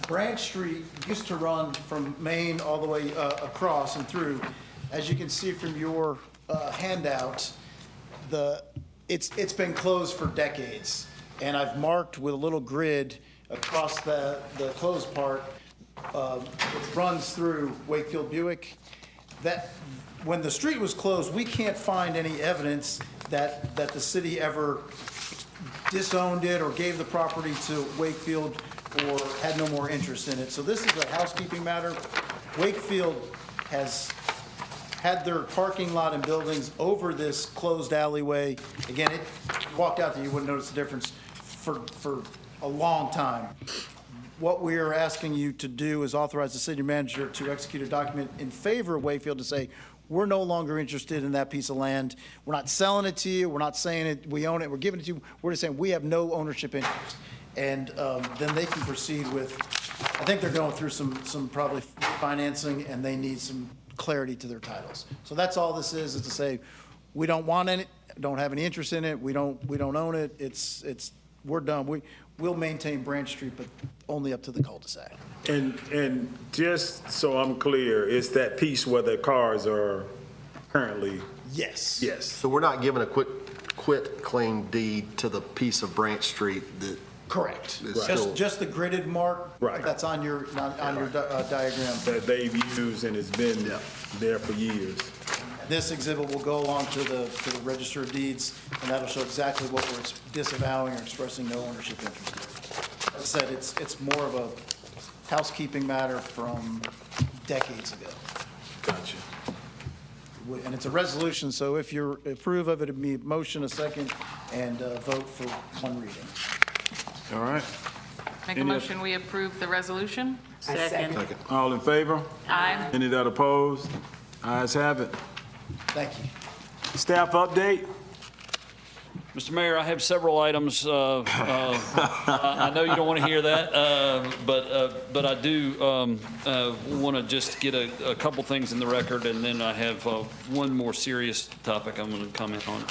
Branch Street used to run from Main all the way across and through. As you can see from your handout, it's been closed for decades. and I've marked with a little grid across the closed part, which runs through Wakefield Buick, that when the street was closed, we can't find any evidence that the city ever disowned it or gave the property to Wakefield or had no more interest in it. So this is a housekeeping matter. Wakefield has had their parking lot and buildings over this closed alleyway. Again, it walked out there, you wouldn't notice the difference for a long time. What we are asking you to do is authorize the city manager to execute a document in favor of Wakefield to say, we're no longer interested in that piece of land. We're not selling it to you. We're not saying it, we own it, we're giving it to you. We're just saying we have no ownership interest. And then they can proceed with, I think they're going through some probably financing and they need some clarity to their titles. So that's all this is to say, we don't want it, don't have any interest in it, we don't own it, we're done. We'll maintain Branch Street, but only up to the cul-de-sac. And just so I'm clear, it's that piece where the cars are currently? Yes. Yes. So we're not giving a quit claim deed to the piece of Branch Street that. Correct. is still- Just the gridded mark. Right. That's on your diagram. That they've used and it's been there for years. This exhibit will go along to the Register of Deeds, and that'll show exactly what we're disavowing or expressing no ownership interest in. As I said, it's more of a housekeeping matter from decades ago. Gotcha. And it's a resolution, so if you approve of it, it'd be motion, a second, and vote for one reading. All right. Make a motion, we approve the resolution? Second. All in favor? Aye. Any that opposed? Ayes have it. Thank you. Staff update? Mr. Mayor, I have several items. I know you don't want to hear that, but I do want to just get a couple things in the record, and then I have one more serious topic I'm going to comment on.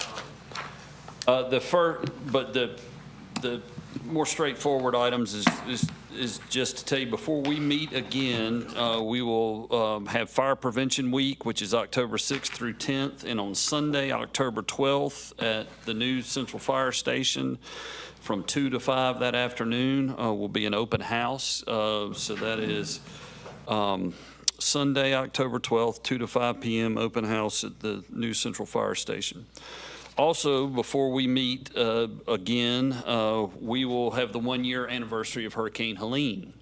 The more straightforward items is just to tell you, before we meet again, we will have Fire Prevention Week, which is October 6th through 10th, and on Sunday, October 12th, at the new Central Fire Station from 2 to 5 that afternoon will be an open house. So that is Sunday, October 12th, 2 to 5 p.m., open house at the new Central Fire Station. Also, before we meet again, we will have the 1-year anniversary of Hurricane Helene.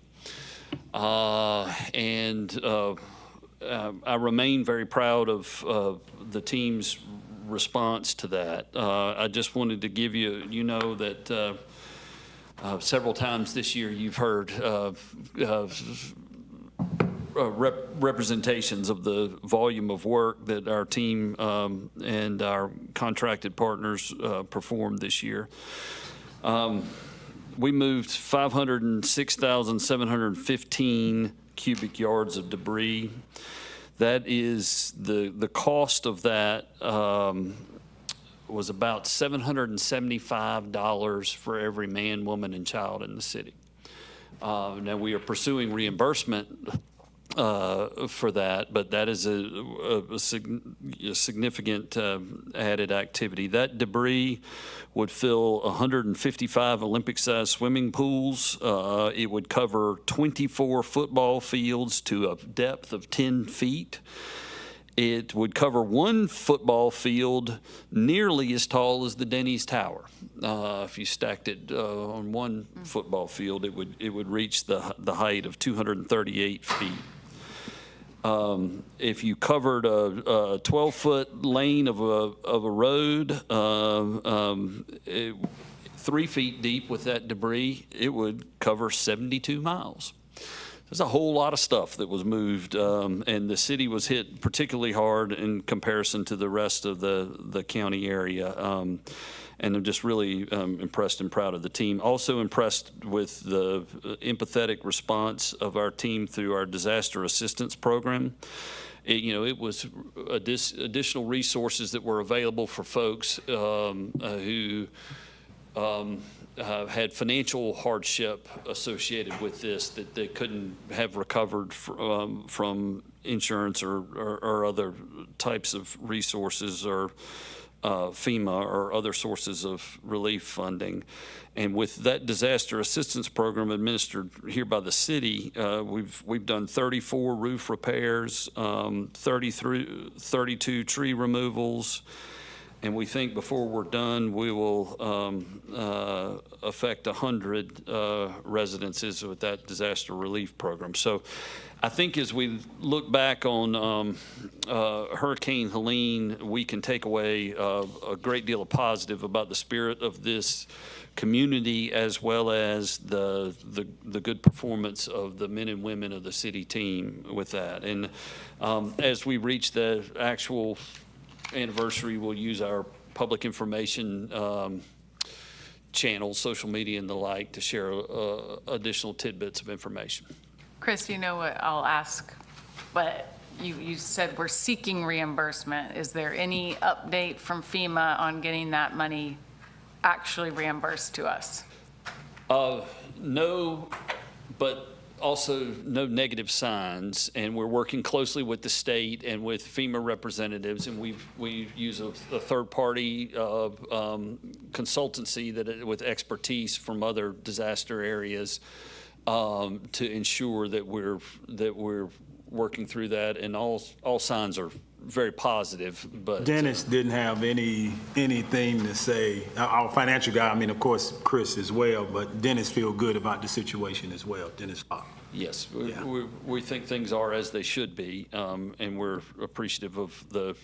And I remain very proud of the team's response to that. I just wanted to give you know that several times this year you've heard representations of the volume of work that our team and our contracted partners performed this year. We moved 506,715 cubic yards of debris. That is, the cost of that was about $775 for every man, woman, and child in the city. Now, we are pursuing reimbursement for that, but that is a significant added activity. That debris would fill 155 Olympic-sized swimming pools. It would cover 24 football fields to a depth of 10 feet. It would cover one football field nearly as tall as the Denny's Tower. If you stacked it on one football field, it would reach the height of 238 feet. If you covered a 12-foot lane of a road, 3 feet deep with that debris, it would cover 72 miles. There's a whole lot of stuff that was moved, and the city was hit particularly hard in comparison to the rest of the county area. And I'm just really impressed and proud of the team. Also impressed with the empathetic response of our team through our disaster assistance program. It was additional resources that were available for folks who had financial hardship associated with this that they couldn't have recovered from insurance or other types of resources or FEMA or other sources of relief funding. And with that disaster assistance program administered here by the city, we've done 34 roof repairs, 32 tree removals, and we think before we're done, we will affect 100 residences with that disaster relief program. So I think as we look back on Hurricane Helene, we can take away a great deal of positive about the spirit of this community, as well as the good performance of the men and women of the city team with that. And as we reach the actual anniversary, we'll use our public information channels, social media and the like, to share additional tidbits of information. Chris, you know what I'll ask, but you said we're seeking reimbursement. Is there any update from FEMA on getting that money actually reimbursed to us? No, but also no negative signs, and we're working closely with the state and with FEMA representatives, and we use a third-party consultancy with expertise from other disaster areas to ensure that we're working through that, and all signs are very positive. But Dennis didn't have anything to say. Our financial guy, I mean, of course, Chris as well, but Dennis feel good about the situation as well. Dennis Fox. Yes, we think things are as they should be, and we're appreciative of the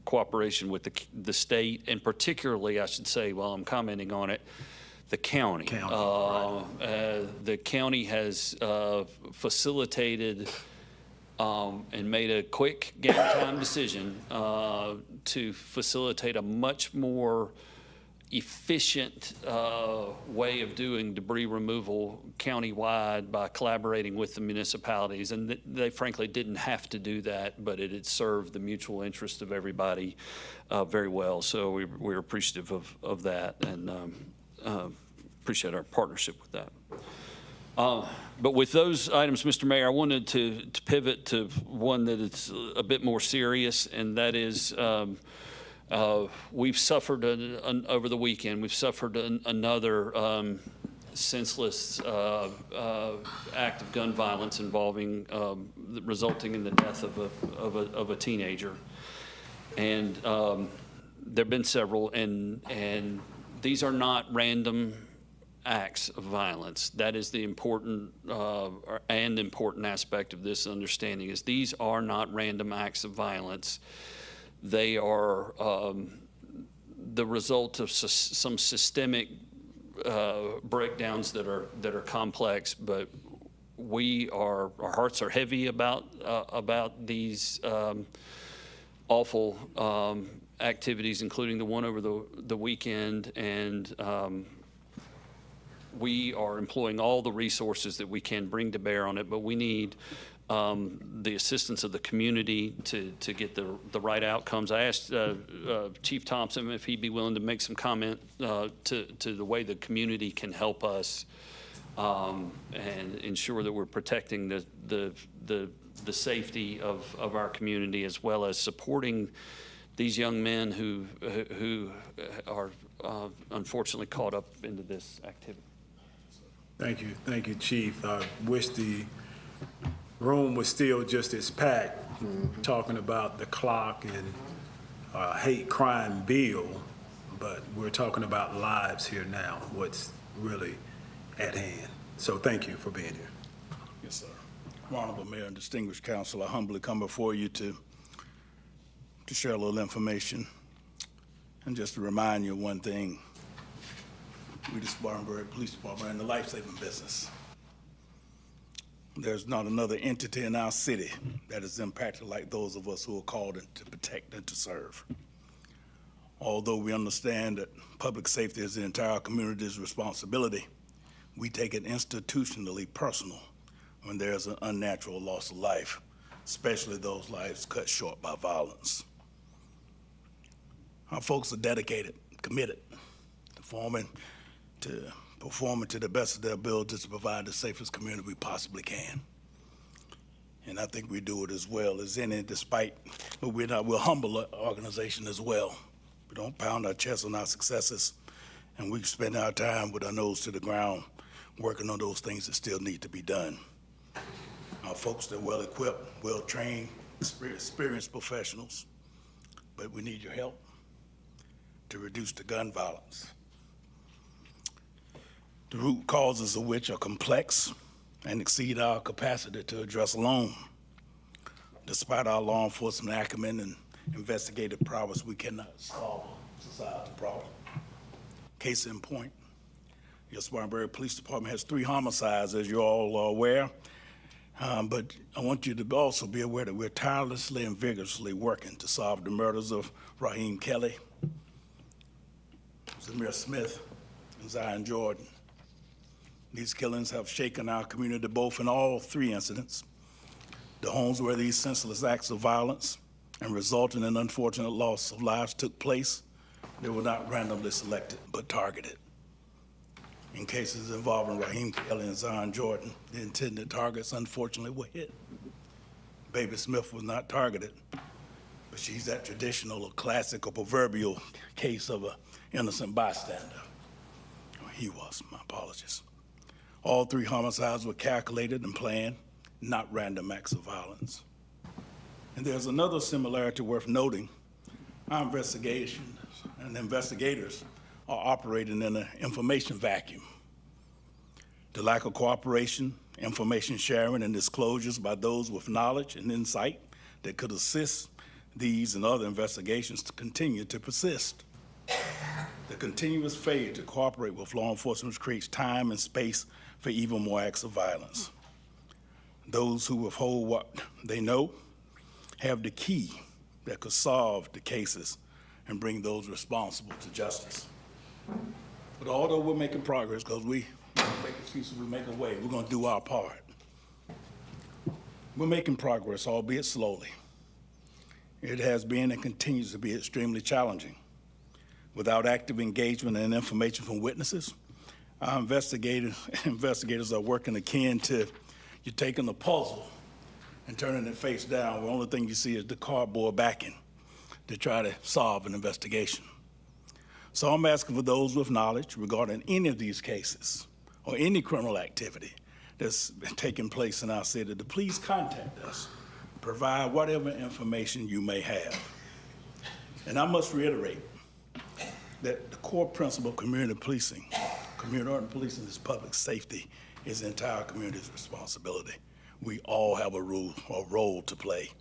cooperation with the state, and particularly, I should say, while I'm commenting on it, the county. The county has facilitated and made a quick game-time decision to facilitate a much more efficient way of doing debris removal countywide by collaborating with the municipalities. And they frankly didn't have to do that, but it had served the mutual interest of everybody very well. So we're appreciative of that, and appreciate our partnership with that. But with those items, Mr. Mayor, I wanted to pivot to one that is a bit more serious, and that is we've suffered over the weekend, we've suffered another senseless act of gun violence involving, resulting in the death of a teenager. And there have been several, and these are not random acts of violence. That is the important aspect of this understanding, is these are not random acts of violence. They are the result of some systemic breakdowns that are complex, but our hearts are heavy about these awful activities, including the one over the weekend, and we are employing all the resources that we can bring to bear on it, but we need the assistance of the community to get the right outcomes. I asked Chief Thompson if he'd be willing to make some comment to the way the community can help us and ensure that we're protecting the safety of our community, as well as supporting these young men who are unfortunately caught up into this activity. Thank you, Chief. I wish the room was still just as packed, talking about the clock and hate crime bill, but we're talking about lives here now, what's really at hand. So thank you for being here. Yes, sir. Honorable Mayor and distinguished council, I humbly come before you to share a little information and just to remind you of one thing. We, the Spartanburg Police Department, are in the life-saving business. There's not another entity in our city that is impacted like those of us who are called to protect and to serve. Although we understand that public safety is the entire community's responsibility, we take it institutionally personal when there's an unnatural loss of life, especially those lives cut short by violence. Our folks are dedicated, committed to performing to the best of their abilities to provide the safest community we possibly can. And I think we do it as well as any, but we're a humble organization as well. We don't pound our chest on our successes, and we spend our time with our nose to the ground working on those things that still need to be done. Our folks, they're well-equipped, well-trained, experienced professionals, but we need your help to reduce the gun violence. The root causes of which are complex and exceed our capacity to address alone. Despite our law enforcement acumen and investigative prowess, we cannot solve a societal problem. Case in point, your Spartanburg Police Department has 3 homicides, as you all are aware. But I want you to also be aware that we're tirelessly and vigorously working to solve the murders of Raheem Kelly, Zamir Smith, and Zion Jordan. These killings have shaken our community both in all 3 incidents. The homes where these senseless acts of violence and resulting in unfortunate loss of lives took place, they were not randomly selected, but targeted. In cases involving Raheem Kelly and Zion Jordan, the intended targets unfortunately were hit. Baby Smith was not targeted, but she's that traditional or classic or proverbial case of an innocent bystander. He was, my apologies. All 3 homicides were calculated and planned, not random acts of violence. And there's another similarity worth noting. Our investigations and investigators are operating in an information vacuum. The lack of cooperation, information sharing, and disclosures by those with knowledge and insight that could assist these and other investigations to continue to persist. The continuous failure to cooperate with law enforcement creates time and space for even more acts of violence. Those who withhold what they know have the key that could solve the cases and bring those responsible to justice. But although we're making progress, because we make excuses, we make a way, we're going to do our part. We're making progress, albeit slowly. It has been and continues to be extremely challenging. Without active engagement and information from witnesses, our investigators are working akin to you're taking a puzzle and turning it face down. The only thing you see is the cardboard backing to try to solve an investigation. So I'm asking for those with knowledge regarding any of these cases or any criminal activity that's taking place in our city to please contact us, provide whatever information you may have. And I must reiterate that the core principle of community policing, community order policing is public safety, is the entire community's responsibility. We all have a role to play.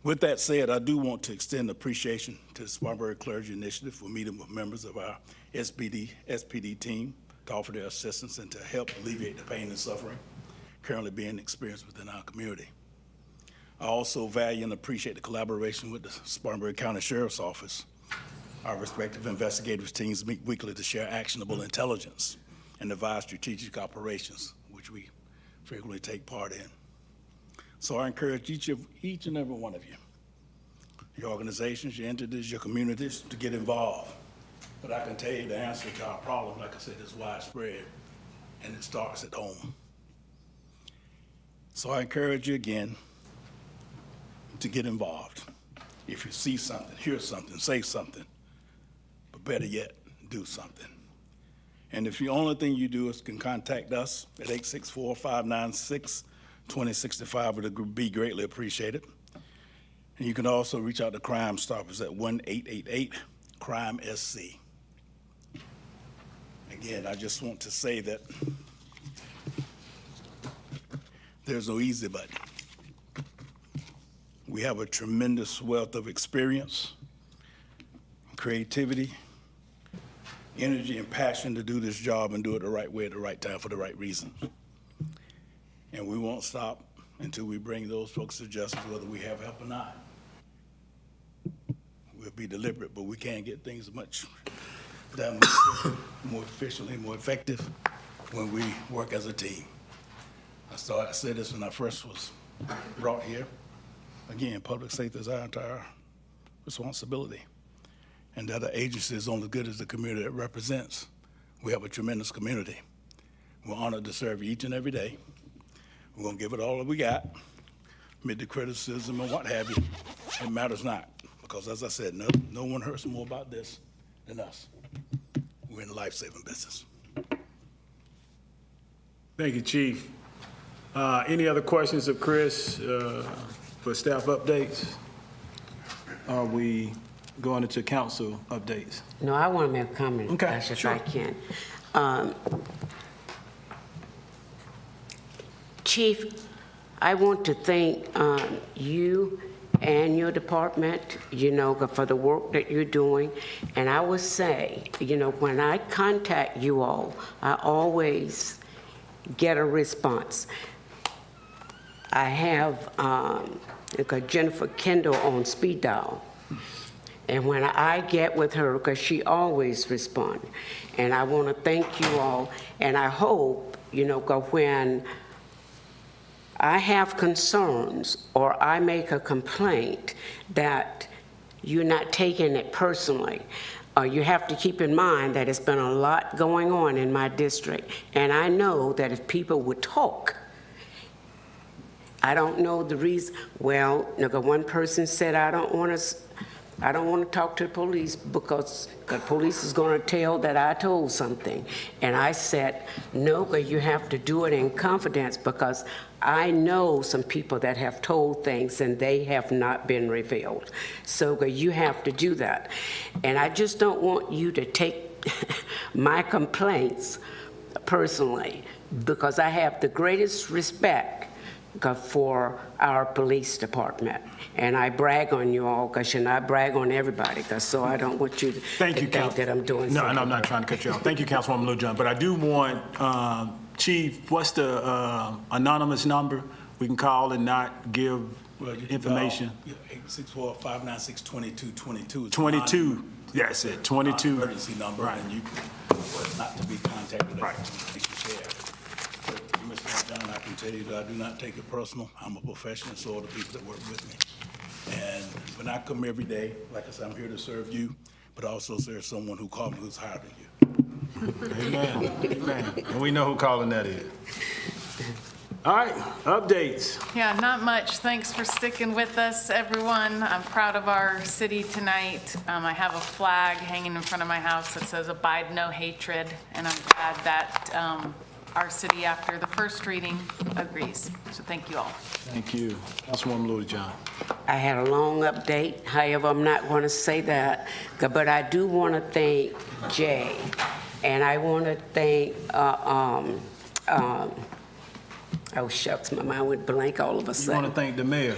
With that said, I do want to extend appreciation to the Spartanburg Clergy Initiative for meeting with members of our SPD team to offer their assistance and to help alleviate the pain and suffering currently being experienced within our community. I also value and appreciate the collaboration with the Spartanburg County Sheriff's Office. Our respective investigative teams meet weekly to share actionable intelligence and devise strategic operations, which we frequently take part in. So I encourage each and every one of you, your organizations, your entities, your communities, to get involved. But I can tell you the answer to our problem, like I said, is widespread, and it starts at home. So I encourage you again to get involved. If you see something, hear something, say something, but better yet, do something. And if the only thing you do is can contact us at 864-596-2065, it would be greatly appreciated. And you can also reach out to Crime Stoppers at 1-888-CRIME-SC. Again, I just want to say that there's no easy button. We have a tremendous wealth of experience, creativity, energy, and passion to do this job and do it the right way at the right time for the right reasons. And we won't stop until we bring those folks to justice, whether we have help or not. We'll be deliberate, but we can get things much done more efficiently, more effective when we work as a team. I said this when I first was brought here. Again, public safety is our entire responsibility. And that the agency is only as good as the community it represents. We have a tremendous community. We're honored to serve each and every day. We're gonna give it all that we got, amid the criticism and what have you. It matters not. because as I said, no one hurts more about this than us. We're in the life-saving business. Thank you, Chief. Any other questions of Chris for staff updates? Are we going into council updates? No, I want to make a comment, Okay, Ash, if sure. I can. Chief, I want to thank you and your department, for the work that you're doing. And I would say, when I contact you all, I always get a response. I have Jennifer Kendall on speed dial. And when I get with her, because she always responds, and I want to thank you all, and I hope, when I have concerns or I make a complaint, that you're not taking it personally. You have to keep in mind that it's been a lot going on in my district, and I know that if people would talk, I don't know the reason. Well, one person said, I don't want to talk to the police because the police is going to tell that I told something. And I said, no, but you have to do it in confidence, because I know some people that have told things and they have not been revealed. So you have to do that. And I just don't want you to take my complaints personally, because I have the greatest respect for our police department. And I brag on you all, because I brag on everybody, so I don't want you to think that I'm doing No, something. and I'm not trying to cut you off. Thank you, Councilwoman Littlejohn. But I do want, Chief, what's the anonymous number we can call and not give information? 864-596-2222. 22, that's it, 22. Emergency number, Right. and you not to be contacted. Right. Mr. John, I can tell you that I do not take it personal. I'm a professional, so are the people that work with me. And when I come every day, like I said, I'm here to serve you, but also serve someone who called me who's higher than you. Amen, amen. And we know who calling that is. All right, updates. Yeah, not much. Thanks for sticking with us, everyone. I'm proud of our city tonight. I have a flag hanging in front of my house that says "Abide No Hatred," and I'm glad that our city, after the first reading, agrees. So thank you all. Thank you. Councilwoman Littlejohn. I had a long update, however, I'm not going to say that, but I do want to thank Jay, and I want to thank, oh shucks, my mind went blank all of a You sudden. want to thank the mayor.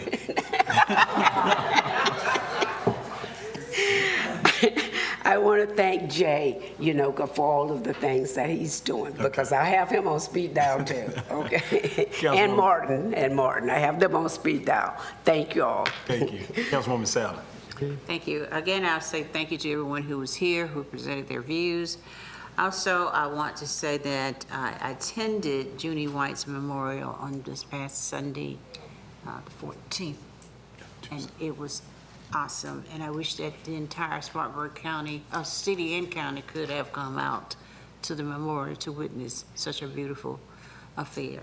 I want to thank Jay, for all of the things that he's doing, because I have him on speed dial too, okay? And Martin, I have them on speed dial. Thank you all. Thank you. Councilwoman Sally. Thank you. Again, I'll say thank you to everyone who was here, who presented their views. Also, I want to say that I attended Junie White's memorial on this past Sunday, the 14th, and it was awesome. And I wish that the entire Spartanburg County, city and county, could have come out to the memorial to witness such a beautiful affair.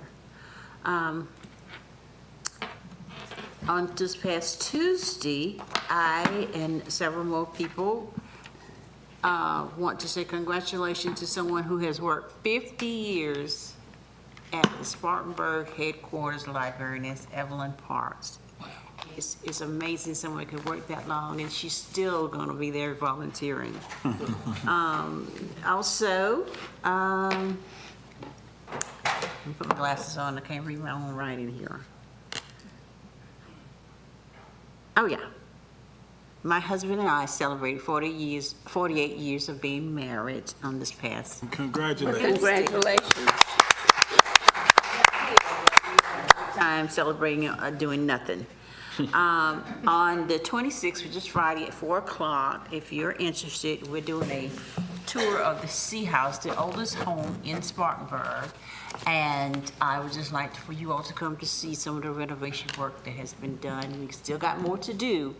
On this past Tuesday, I and several more people want to say congratulations to someone who has worked 50 years at the Spartanburg headquarters library, and that's Evelyn Parks. It's amazing someone could work that long, and she's still going to be there volunteering. Also, let me put my glasses on. I can't read my own writing here. Oh, yeah. My husband and I celebrated 48 years of being married on this past. Congratulations. Congratulations. Time celebrating doing nothing. On the 26th, which is Friday at 4 o'clock, if you're interested, we're doing a tour of the Sea House, the oldest home in Spartanburg. And I would just like for you all to come to see some of the renovation work that has been done. We still got more to do,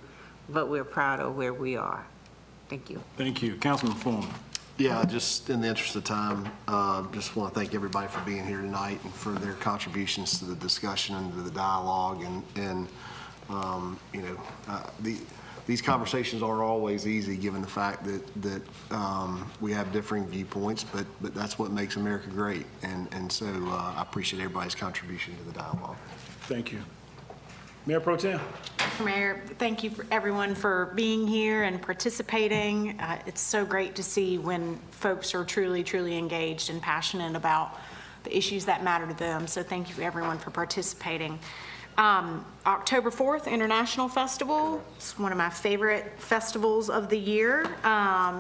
but we're proud of where we are. Thank you. Thank you. Councilman Foreman. Yeah, just in the interest of time, just want to thank everybody for being here tonight and for their contributions to the discussion and to the dialogue. And these conversations aren't always easy, given the fact that we have differing viewpoints, but that's what makes America great. And so I appreciate everybody's contribution to the dialogue. Thank you. Mayor Pro Tem. Mr. Mayor, thank you for everyone for being here and participating. It's so great to see when folks are truly, truly engaged and passionate about the issues that matter to them. So thank you everyone for participating. October 4th, International Festival. It's one of my favorite festivals of the year.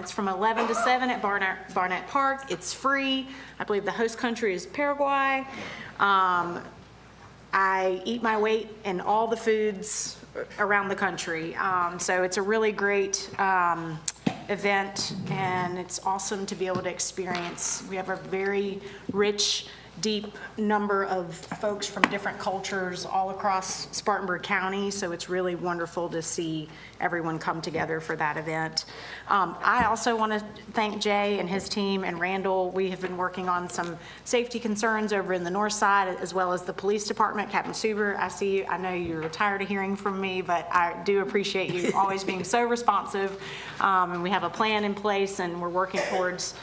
It's from 11 to 7 at Barnett Park. It's free. I believe the host country is Paraguay. I eat my weight in all the foods around the country. So it's a really great event, and it's awesome to be able to experience. We have a very rich, deep number of folks from different cultures all across Spartanburg County, so it's really wonderful to see everyone come together for that event. I also want to thank Jay and his team and Randall. We have been working on some safety concerns over in the north side, as well as the police department. Captain Suber, I see you. I know you're tired of hearing from me, but I do appreciate you always being so responsive. And we have a plan in place, and we're working towards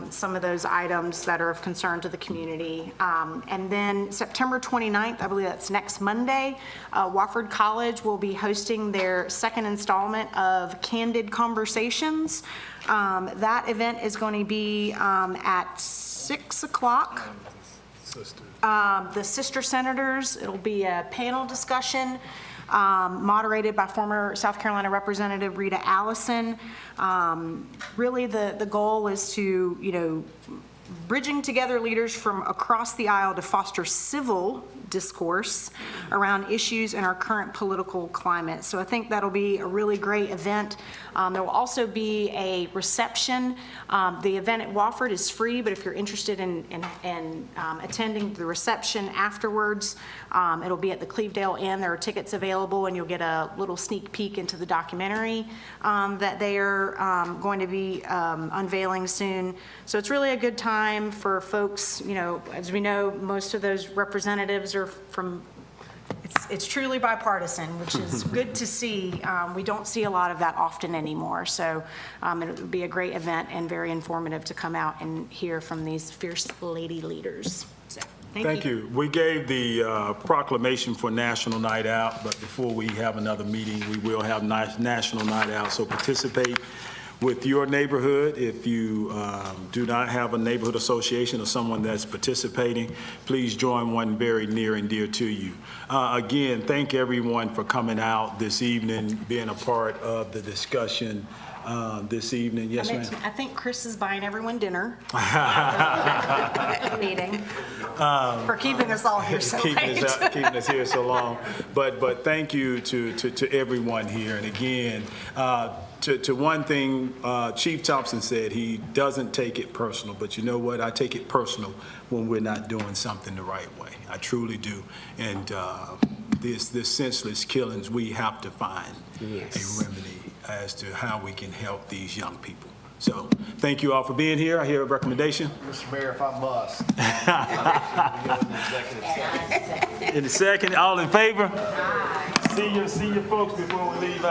some of those items that are of concern to the community. And then September 29th, I believe that's next Monday, Wofford College will be hosting their second installment of Candid Conversations. That event is going to be at 6 o'clock. The Sister Senators, it'll be a panel discussion moderated by former South Carolina Representative Rita Allison. Really the goal is to, bridging together leaders from across the aisle to foster civil discourse around issues in our current political climate. So I think that'll be a really great event. There will also be a reception. The event at Wofford is free, but if you're interested in attending the reception afterwards, it'll be at the Clevedale Inn. There are tickets available, and you'll get a little sneak peek into the documentary that they are going to be unveiling soon. So it's really a good time for folks. As we know, most of those representatives are from, it's truly bipartisan, which is good to see. We don't see a lot of that often anymore. So it would be a great event and very informative to come out and hear from these fierce lady leaders. So thank you. We gave the proclamation for National Night Out, but before we have another meeting, we will have National Night Out. So participate with your neighborhood. If you do not have a neighborhood association or someone that's participating, please join one very near and dear to you. Again, thank everyone for coming out this evening, being a part of the discussion this evening. Yes, ma'am. I think Chris is buying everyone dinner. Meeting for keeping us all here so late. Keeping us here so long. But thank you to everyone here. And again, to one thing, Chief Thompson said he doesn't take it personal, but you know what? I take it personal when we're not doing something the right way. I truly do. And this senseless killings, we have to find a remedy as to how we can help these young people. So thank you all for being here. I hear a recommendation. Mr. Mayor, if I must. In a second, all in favor? See you folks before we leave out.